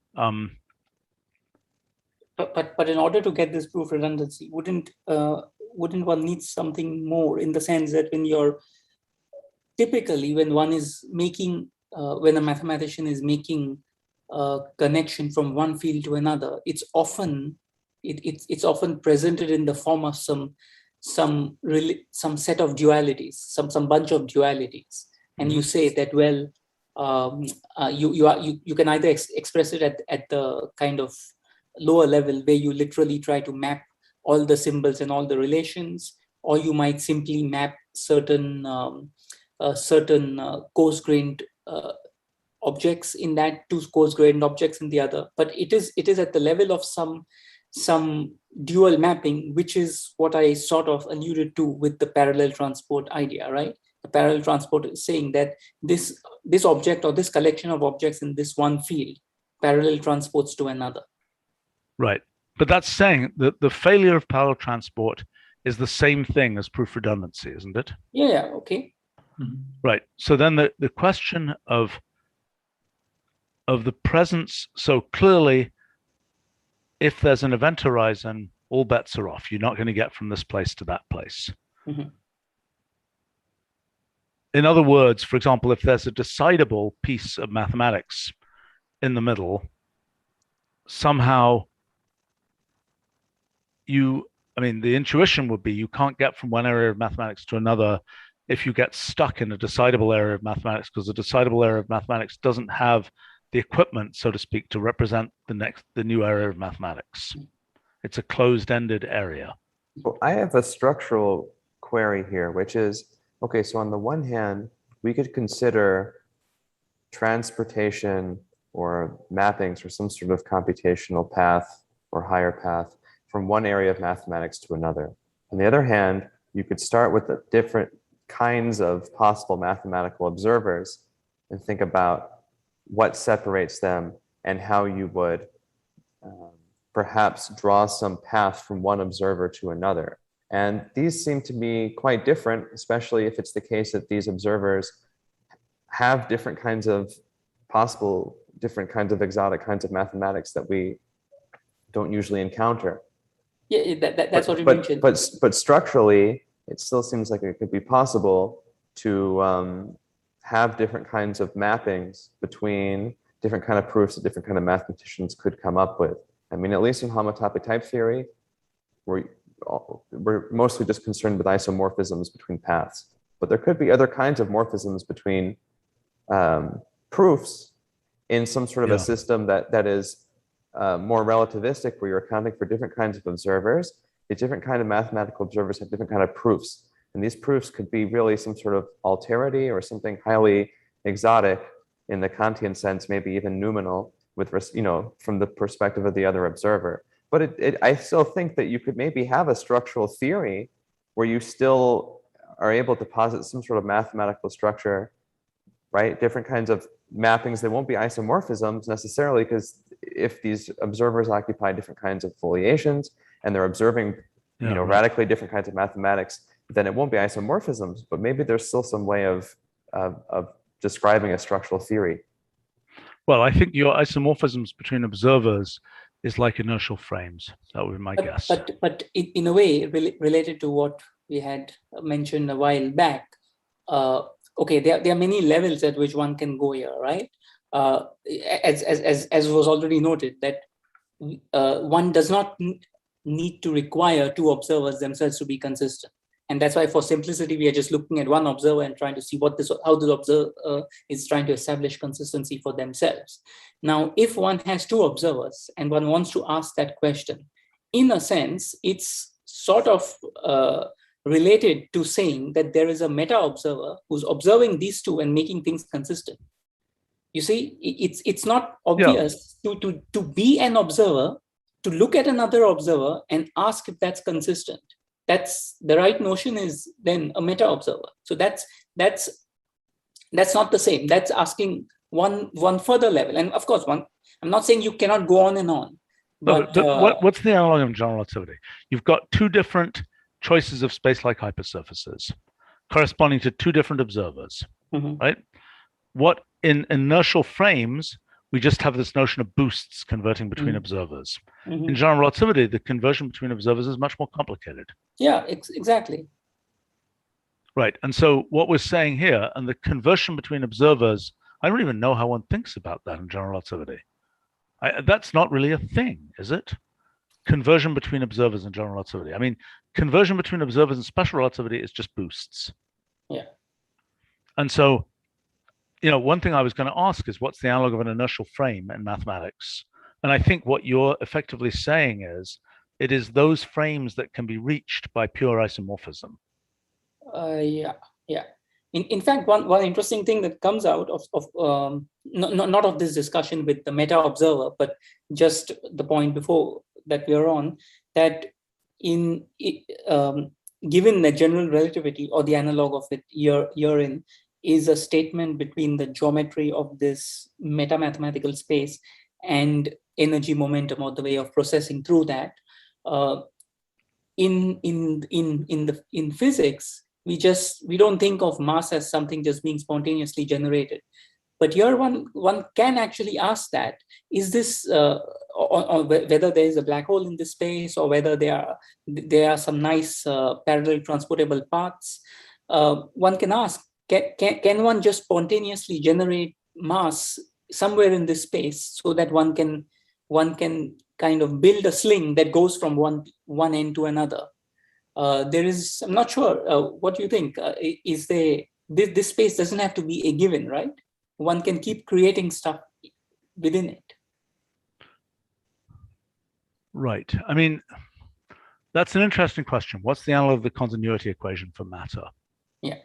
But in order to get this proof redundancy, wouldn't one need something more, in the sense that when one is making, when a mathematician is making a connection from one field to another, it's often presented in the form of some set of dualities, some bunch of dualities, and you say that, well, you can either express it at the kind of lower level where you literally try to map all the symbols and all the relations, or you might simply map certain coarse-grained objects in that to coarse-grained objects in the other. But it is at the level of some dual mapping, which is what I sort of alluded to with the parallel transport idea, right? The parallel transport is saying that this object or this collection of objects in this one field parallel transports to another. Right. But that's saying that the failure of parallel transport is the same thing as proof redundancy, isn't it? Yeah, okay. Mm-hmm. Right. So then the question of the presence, so clearly, if there's an event horizon, all bets are off. You're not going to get from this place to that place. Mm-hmm. In other words, for example, if there's a decidable piece of mathematics in the middle, somehow the intuition would be you can't get from one area of mathematics to another if you get stuck in a decidable area of mathematics, because the decidable area of mathematics doesn't have the equipment, so to speak, to represent the new area of mathematics. It's a closed-ended area. Well, I have a structural query here, which is, okay, so on the one hand, we could consider transportation or mappings or some sort of computational path or higher path from one area of mathematics to another. On the other hand, you could start with the different kinds of possible mathematical observers and think about what separates them and how you would perhaps draw some path from one observer to another. And these seem to be quite different, especially if it's the case that these observers have different kinds of possible, different kinds of exotic kinds of mathematics that we don't usually encounter. Yeah, that's what you mentioned. But structurally, it still seems like it could be possible to have different kinds of mappings between different kind of proofs that different kind of mathematicians could come up with. I mean, at least in homotopy type theory, we're mostly just concerned with isomorphisms between paths. But there could be other kinds of morphisms between proofs in some sort of a system that is more relativistic, where you're accounting for different kinds of observers. The different kind of mathematical observers have different kind of proofs. And these proofs could be really some sort of alterity or something highly exotic in the Kantian sense, maybe even noumenal, with, from the perspective of the other observer. But I still think that you could maybe have a structural theory where you still are able to posit some sort of mathematical structure, right? Different kinds of mappings. They won't be isomorphisms necessarily, because if these observers occupy different kinds of foliations and they're observing, radically different kinds of mathematics, then it won't be isomorphisms. But maybe there's still some way of describing a structural theory. Well, I think your isomorphisms between observers is like inertial frames. That would be my guess. But in a way, related to what we had mentioned a while back, okay, there are many levels at which one can go here, right? As was already noted, that one does not need to require two observers themselves to be consistent. And that's why, for simplicity, we are just looking at one observer and trying to see how the observer is trying to establish consistency for themselves. Now, if one has two observers and one wants to ask that question, in a sense, it's sort of related to saying that there is a meta observer who's observing these two and making things consistent. You see, it's not obvious to be an observer, to look at another observer and ask if that's consistent. That's the right notion, is then a meta observer. So that's not the same. That's asking one further level. And of course, I'm not saying you cannot go on and on. But what's the analog of general relativity? You've got two different choices of space-like hypersurfaces corresponding to two different observers, right? What in inertial frames, we just have this notion of boosts converting between observers. In general relativity, the conversion between observers is much more complicated. Yeah, exactly. Right. And so what we're saying here, and the conversion between observers, I don't even know how one thinks about that in general relativity. That's not really a thing, is it? Conversion between observers in general relativity. I mean, conversion between observers in special relativity is just boosts. Yeah. And so, one thing I was going to ask is, what's the analog of an inertial frame in mathematics? And I think what you're effectively saying is, it is those frames that can be reached by pure isomorphism. Yeah. In fact, one interesting thing that comes out of not of this discussion with the meta observer, but just the point before that we are on, that given the general relativity, or the analog of it herein, is a statement between the geometry of this metamathematical space and energy momentum, or the way of processing through that. In physics, we don't think of mass as something just being spontaneously generated. But here one can actually ask that, is this or whether there is a black hole in this space, or whether there are some nice parallel transportable paths. One can ask, can one just spontaneously generate mass somewhere in this space, so that one can kind of build a sling that goes from one end to another? I'm not sure. What do you think? Is there this space doesn't have to be a given, right? One can keep creating stuff within it. Right. I mean, that's an interesting question. What's the analog of the continuity equation for matter? Yeah.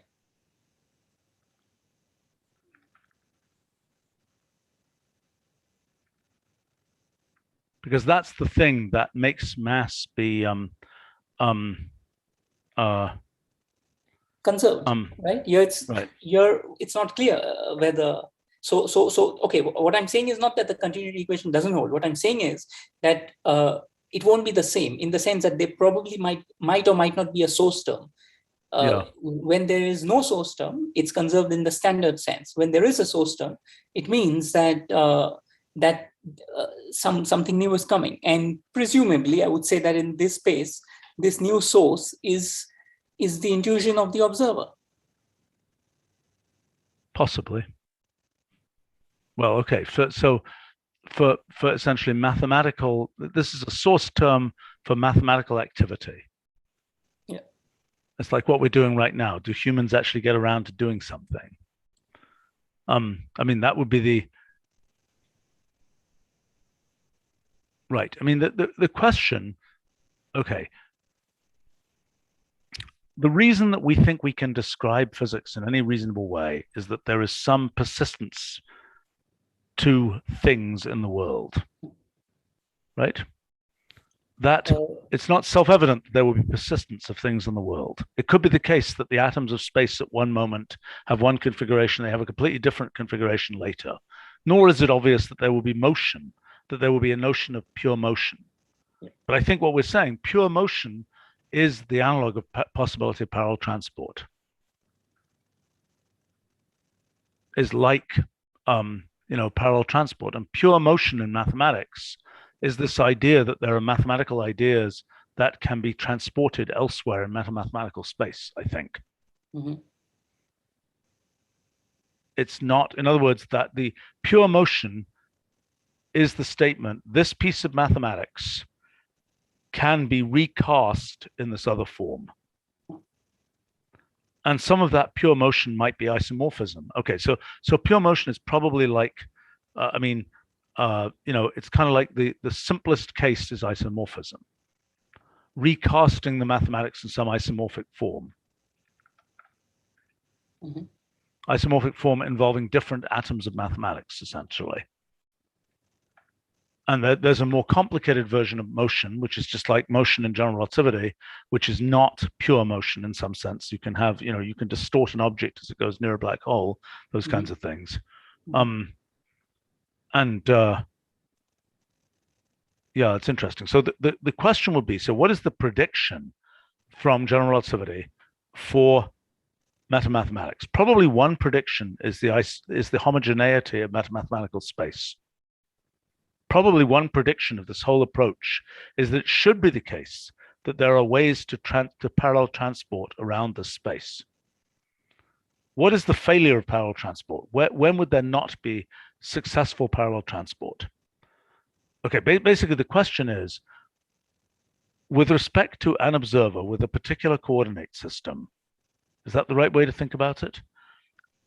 Because that's the thing that makes mass be conserved, right? Here it's right. Here it's not clear whether okay. What I'm saying is not that the continuity equation doesn't hold. What I'm saying is that it won't be the same in the sense that there probably might or might not be a source term. When there is no source term, it's conserved in the standard sense. When there is a source term, it means that something new is coming, and presumably, I would say that in this space, this new source is the intuition of the observer. Possibly. Well, okay. So for essentially mathematical, this is a source term for mathematical activity. Yeah. It's like what we're doing right now. Do humans actually get around to doing something? I mean, that would be the right. I mean, the question, okay. The reason that we think we can describe physics in any reasonable way is that there is some persistence to things in the world, right? That it's not self-evident that there will be persistence of things in the world. It could be the case that the atoms of space at one moment have one configuration, they have a completely different configuration later. Nor is it obvious that there will be motion, that there will be a notion of pure motion. But I think what we're saying, pure motion is the analog of possibility of parallel transport. Is like parallel transport, and pure motion in mathematics is this idea that there are mathematical ideas that can be transported elsewhere in metamathematical space, I think. Mm-hmm. It's not, in other words, that the pure motion is the statement, this piece of mathematics can be recast in this other form. And some of that pure motion might be isomorphism. Okay, so pure motion is probably like, it's kind of like the simplest case is isomorphism. Recasting the mathematics in some isomorphic form. Mm-hmm. Isomorphic form involving different atoms of mathematics, essentially. And there's a more complicated version of motion, which is just like motion in general relativity, which is not pure motion in some sense. You can have, you can distort an object as it goes near a black hole, those mm-hmm. kinds of things. Yeah, it's interesting. So the question would be, so what is the prediction from general relativity for metamathematics? Probably one prediction is the homogeneity of metamathematical space. Probably one prediction of this whole approach is that it should be the case that there are ways to parallel transport around this space. What is the failure of parallel transport? When would there not be successful parallel transport? Okay, basically the question is, with respect to an observer with a particular coordinate system, is that the right way to think about it?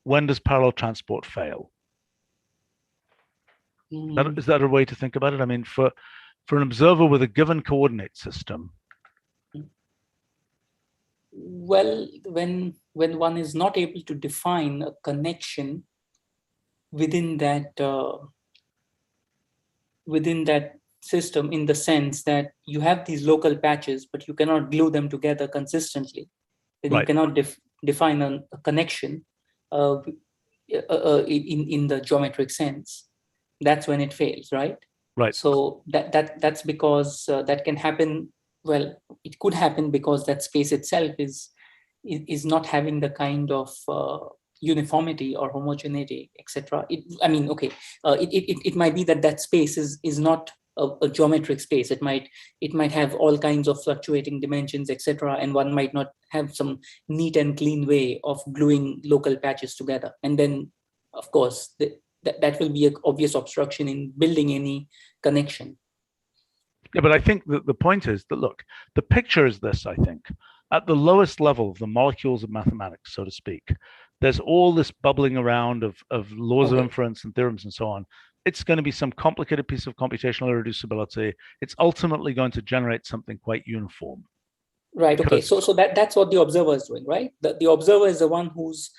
When does parallel transport fail? Is that a way to think about it? I mean, for an observer with a given coordinate system. Well, when one is not able to define a connection within that system, in the sense that you have these local patches, but you cannot glue them together consistently, then right. You cannot define a connection in the geometric sense. That's when it fails, right? Right. So that's because that can happen. Well, it could happen because that space itself is not having the kind of uniformity or homogeneity, etc. It might be that space is not a geometric space. It might have all kinds of fluctuating dimensions, etc. And one might not have some neat and clean way of gluing local patches together. And then, of course, that will be an obvious obstruction in building any connection. Yeah, but I think that the point is that, look, the picture is this, I think. At the lowest level of the molecules of mathematics, so to speak, there's all this bubbling around of laws of Okay. inference and theorems and so on. It's going to be some complicated piece of computational irreducibility. It's ultimately going to generate something quite uniform. Right. Okay. Because- So that's what the observer is doing, right? The observer is the one who's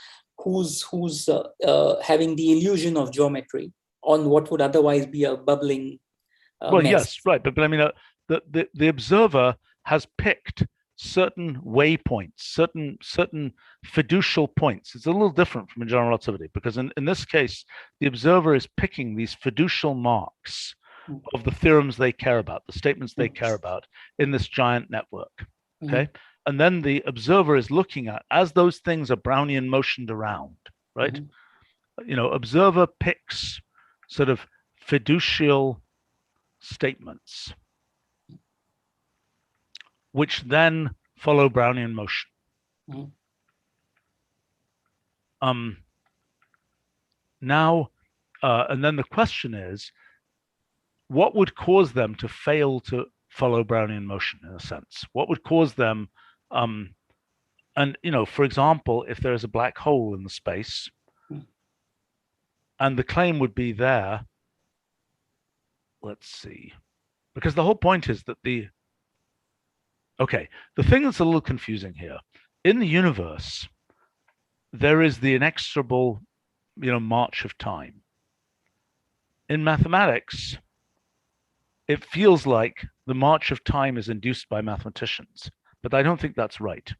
having the illusion of geometry on what would otherwise be a bubbling well, mess. yes, right. But I mean, the observer has picked certain waypoints, certain fiducial points. It's a little different from in general relativity, because in this case, the observer is picking these fiducial marks of the theorems they care about, the statements they care about in this giant network. Okay. And then the observer is looking at, as those things are Brownian motioned around, right? You know, observer picks sort of fiducial statements, which then follow Brownian motion. Now, and then the question is, what would cause them to fail to follow Brownian motion in a sense? What would cause them, and you know, for example, if there is a black hole in the space, and the claim would be there, let's see, because the whole point is that the thing that's a little confusing here, in the universe, there is the inexorable, you know, march of time. In mathematics, it feels like the march of time is induced by mathematicians, but I don't think that's right.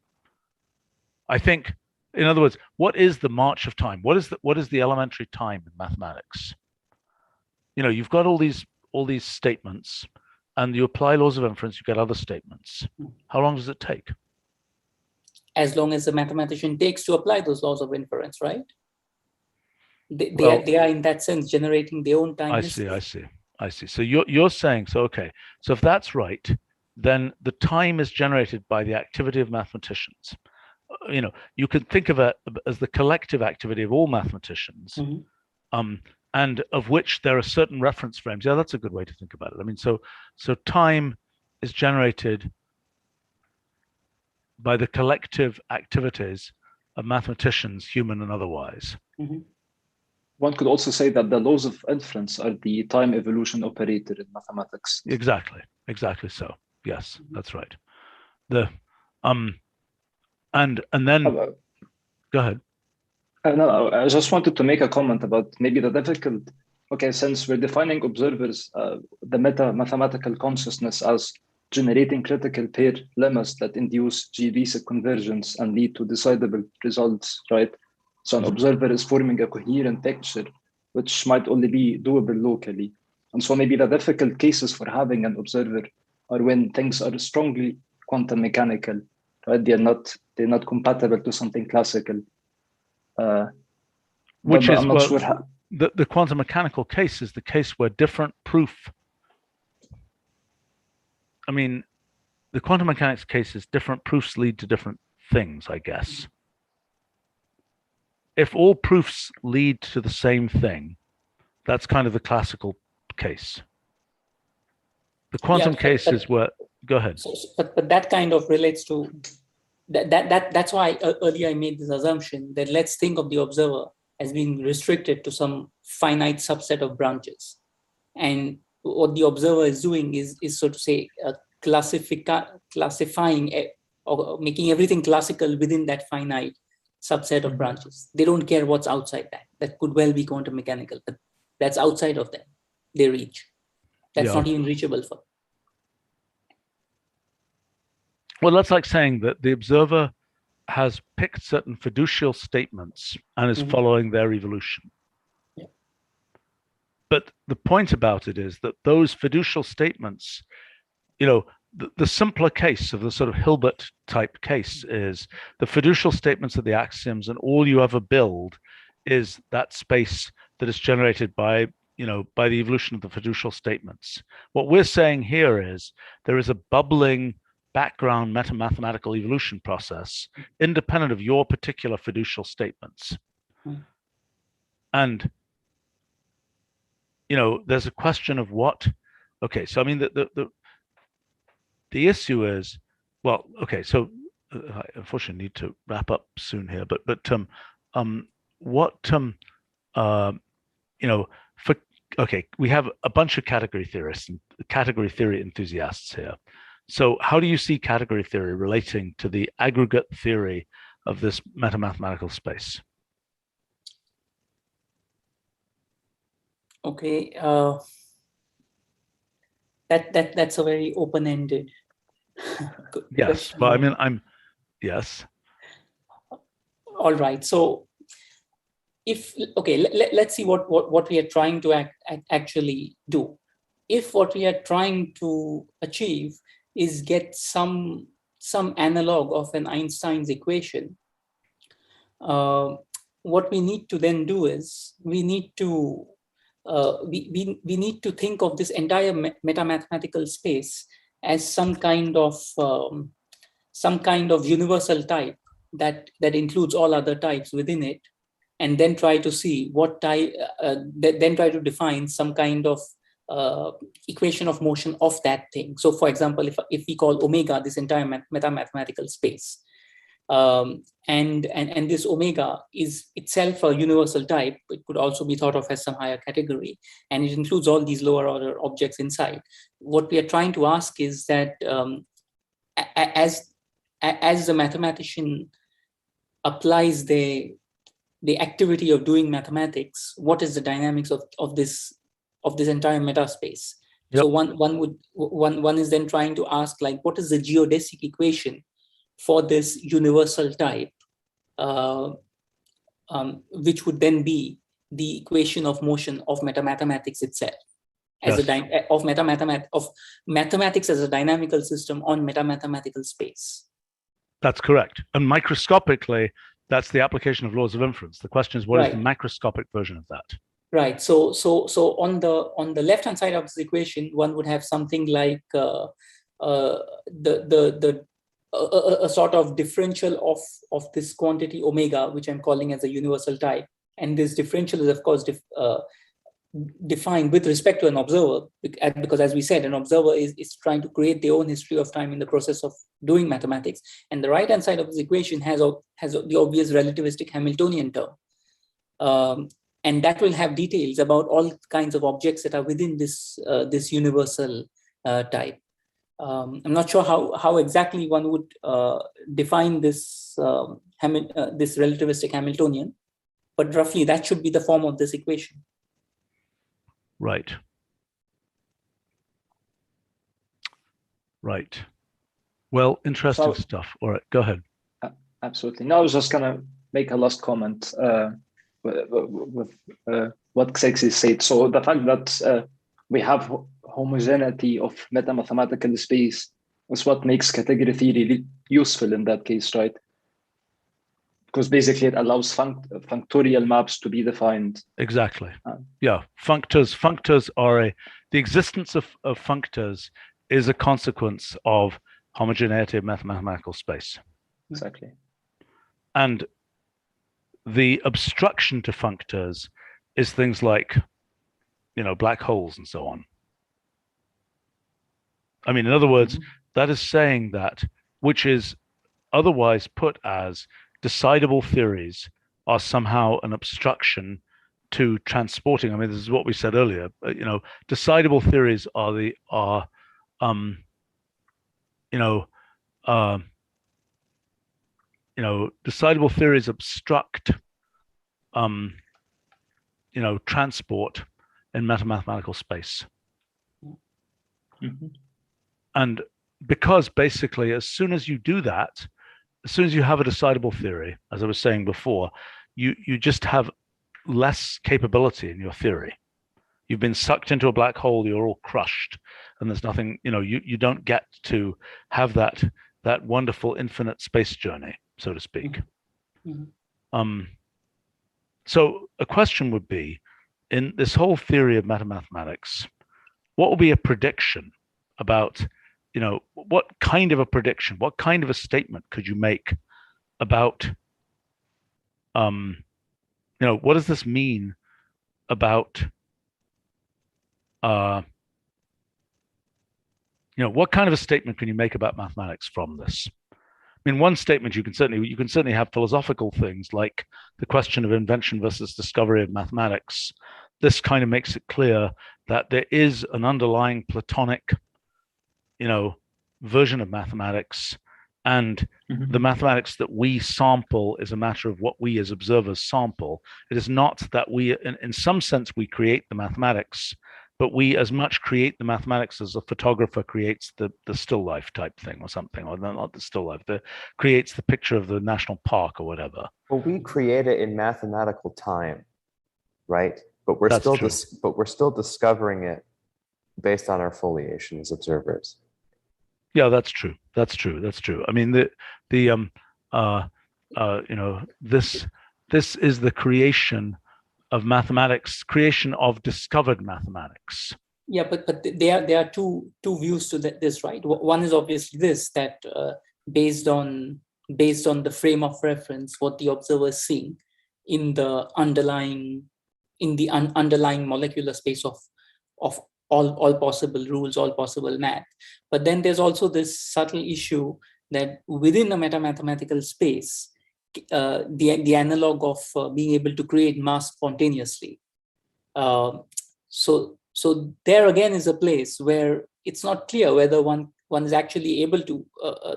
I think, in other words, what is the march of time? What is the elementary time in mathematics? You know, you've got all these statements, and you apply laws of inference, you get other statements. How long does it take? As long as the mathematician takes to apply those laws of inference, right? They are in that sense generating their own time. I see. So you're saying, so okay, so if that's right, then the time is generated by the activity of mathematicians. You know, you could think of it as the collective activity of all mathematicians, and of which there are certain reference frames. Yeah, that's a good way to think about it. I mean, so time is generated by the collective activities of mathematicians, human and otherwise. One could also say that the laws of inference are the time evolution operator in mathematics. Exactly so. Yes, that's right. The and then go ahead. No, I just wanted to make a comment about maybe the difficult. Okay, since we're defining observers, the mathematical consciousness as generating critical pair lemmas that induce geodesic convergence and lead to decidable results, right? So an observer is forming a coherent picture, which might only be doable locally. And so maybe the difficult cases for having an observer are when things are strongly quantum mechanical, right? They're not compatible to something classical. Which is, I'm not sure how. The quantum mechanical case is the case where different proof. I mean, the quantum mechanics case is different proofs lead to different things, I guess. If all proofs lead to the same thing, that's kind of the classical case. The quantum case is where, go ahead. But that kind of relates to that's why earlier I made this assumption that let's think of the observer as being restricted to some finite subset of branches. And what the observer is doing is so to say, classifying or making everything classical within that finite subset of branches. They don't care what's outside that. That could well be quantum mechanical, but that's outside of them. They reach. That's not even reachable for them. Well, that's like saying that the observer has picked certain fiducial statements and is following their evolution. Yeah. But the point about it is that those fiducial statements, you know, the simpler case of the sort of Hilbert type case is the fiducial statements of the axioms, and all you ever build is that space that is generated by, you know, by the evolution of the fiducial statements. What we're saying here is there is a bubbling background metamathematical evolution process independent of your particular fiducial statements. And, you know, there's a question of what, okay, so I mean, the issue is, well, okay, so I unfortunately need to wrap up soon here, but what okay, we have a bunch of category theorists and category theory enthusiasts here. So how do you see category theory relating to the aggregate theory of this metamathematical space? Okay, that's a very open-ended. Yes, but I mean, yes. All right. So, let's see what we are trying to actually do. If what we are trying to achieve is get some analog of an Einstein's equation, what we need to then do is we need to think of this entire metamathematical space as some kind of universal type that includes all other types within it, and then try to see what type, then try to define some kind of equation of motion of that thing. So for example, if we call omega this entire metamathematical space, and this omega is itself a universal type, it could also be thought of as some higher category, and it includes all these lower order objects inside. What we are trying to ask is that as the mathematician applies the activity of doing mathematics, what is the dynamics of this entire meta space? Yep. So one is then trying to ask, like, what is the geodesic equation for this universal type, which would then be the equation of motion of metamathematics itself, as of mathematics as a dynamical system on metamathematical space. That's correct. And microscopically, that's the application of laws of inference. The question is, what is the macroscopic version of that? Right. So on the left hand side of this equation, one would have something like a sort of differential of this quantity omega, which I'm calling as a universal type, and this differential is of course defined with respect to an observer, because as we said, an observer is trying to create their own history of time in the process of doing mathematics. And the right hand side of this equation has the obvious relativistic Hamiltonian term, and that will have details about all kinds of objects that are within this universal type. I'm not sure how exactly one would define this this relativistic Hamiltonian, but roughly that should be the form of this equation. Right. Right. Well, interesting stuff. All right, go ahead. Absolutely. No, I was just gonna make a last comment with what Xexis said. So the fact that we have homogeneity of metamathematical space is what makes category theory useful in that case, right? Because basically it allows functorial maps to be defined. Exactly. Yeah, functors are the existence of functors is a consequence of homogeneity of mathematical space. Exactly. And the obstruction to functors is things like, black holes and so on. I mean, in other words, that is saying that, which is otherwise put as decidable theories are somehow an obstruction to transporting. I mean, this is what we said earlier. Decidable theories are decidable theories obstruct transport in mathematical space. And because basically, as soon as you do that, as soon as you have a decidable theory, as I was saying before, you just have less capability in your theory. You've been sucked into a black hole, you're all crushed, and there's nothing, you don't get to have that wonderful infinite space journey, so to speak. So a question would be, in this whole theory of metamathematics, what will be a prediction about, what kind of a prediction, what kind of a statement could you make about, what does this mean about, what kind of a statement can you make about mathematics from this? mean, one statement you can certainly have philosophical things like the question of invention versus discovery of mathematics. This kind of makes it clear that there is an underlying Platonic, version of mathematics, and the mathematics that we sample is a matter of what we as observers sample. It is not that we, in some sense, we create the mathematics, but we as much create the mathematics as a photographer creates the still life type thing or something, or not the still life, creates the picture of the national park or whatever. Well, we create it in mathematical time, right? But we're still discovering it based on our foliation as observers. Yeah, that's true. That's true. I mean, this is the creation of mathematics, creation of discovered mathematics. Yeah, but there are two views to this, right? One is obviously this, that based on the frame of reference, what the observer is seeing in the underlying molecular space of all possible rules, all possible math. But then there's also this subtle issue that within a metamathematical space, the analog of being able to create mass spontaneously. So there again is a place where it's not clear whether one is actually able to,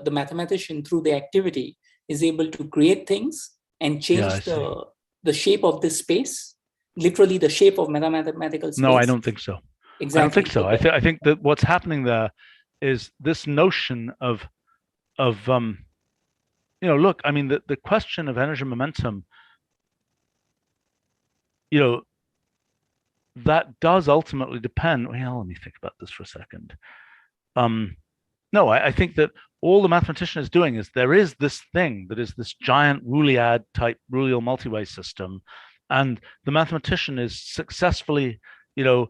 the mathematician through the activity is able to create things and change the shape of this space, literally the shape of mathematical space. No, I don't think so. Exactly. I don't think so. I think that what's happening there is this notion of look, I mean, the question of energy momentum, that does ultimately depend. Well, let me think about this for a second. No, I think that all the mathematician is doing is there is this thing that is this giant Roolead type Rooleal multi-way system, and the mathematician is successfully, it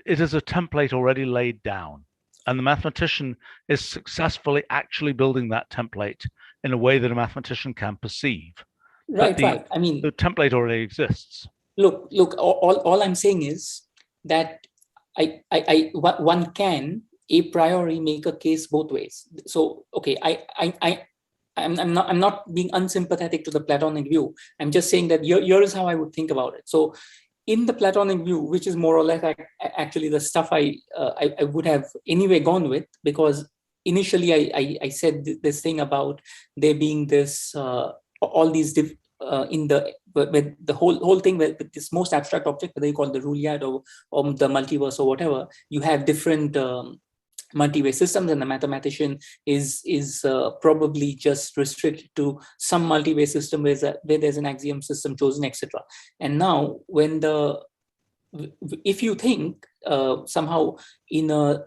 is a template already laid down, and the mathematician is successfully actually building that template in a way that a mathematicien can perceive. Right. I mean, the template already exists. Look. All I'm saying is that one can a priori make a case both ways. So okay, I'm not being unsympathetic to the Platonic view. I'm just saying that here is how I would think about it. So in the Platonic view, which is more or less actually the stuff I would have anyway gone with, because initially I said this thing about there being this all these in the whole thing with this most abstract object, whether you call it the Roolead or the multiverse or whatever, you have different multi-way systems, and the mathematician is probably just restricted to some multi-way system where there's an axiom system chosen, etc. And now if you think somehow in a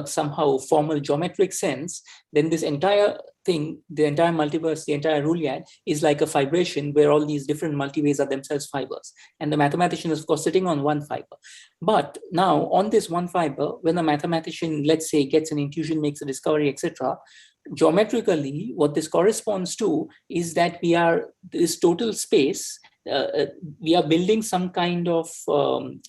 somehow formal geometric sense, then this entire thing, the entire multiverse, the entire Roolead is like a fibration where all these different multiways are themselves fibers. And the mathematician is of course sitting on one fiber. But now on this one fiber, when a mathematician, let's say, gets an intuition, makes a discovery, etc., geometrically, what this corresponds to is that we are this total space. We are building some kind of maps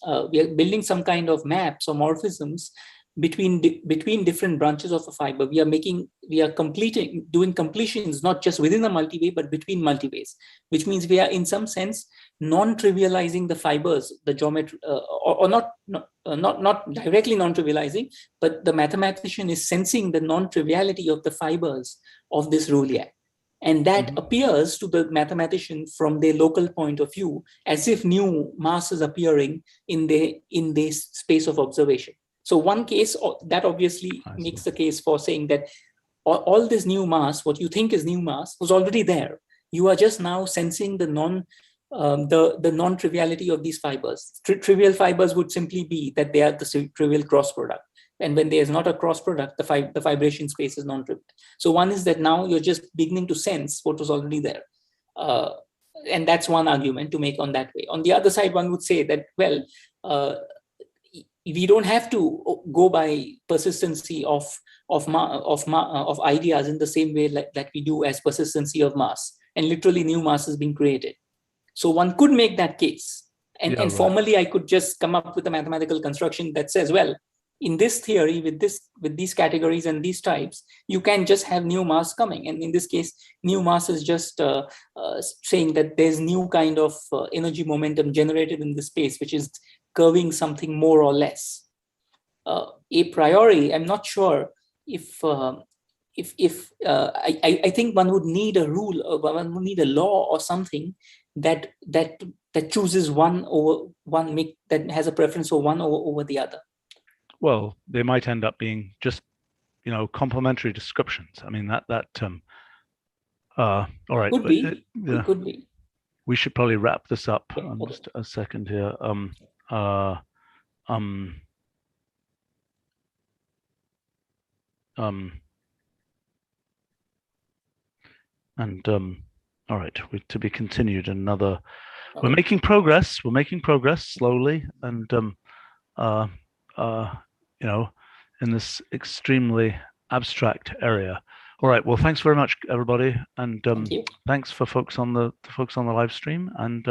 or morphisms between different branches of a fiber. We are doing completions not just within a multi-way but between multi-ways, which means we are in some sense non-trivializing the fibers, the geometry, or not directly non-trivializing, but the mathematician is sensing the non-triviality of the fibers of this Roolead. And that appears to the mathematician from their local point of view as if new mass is appearing in the space of observation. So one case that obviously makes the case for saying that all this new mass, what you think is new mass, was already there. You are just now sensing the non-triviality of these fibers. Trivial fibers would simply be that they are the trivial cross product. And when there is not a cross product, the vibration space is non-trivial. So one is that now you're just beginning to sense what was already there. And that's one argument to make on that way. On the other side, one would say that, well, we don't have to go by persistency of ideas in the same way that we do as persistency of mass. And literally new mass is being created. So one could make that case. And formally, I could just come up with a mathematical construction that says, well, in this theory, with these categories and these types, you can just have new mass coming. And in this case, new mass is just saying that there's new kind of energy momentum generated in the space, which is curving something more or less. A priori, I'm not sure if I think one would need a rule, or one would need a law or something that chooses one over one, that has a preference for one over the other. Well, they might end up being just, complementary descriptions. I mean, that all right. Could be. Could be. We should probably wrap this up. Yeah, okay. Just a second here. All right, to be continued another. Okay. We're making progress slowly, and in this extremely abstract area. All right, well, thanks very much, everybody, and Thank you. thanks for folks on the live stream, and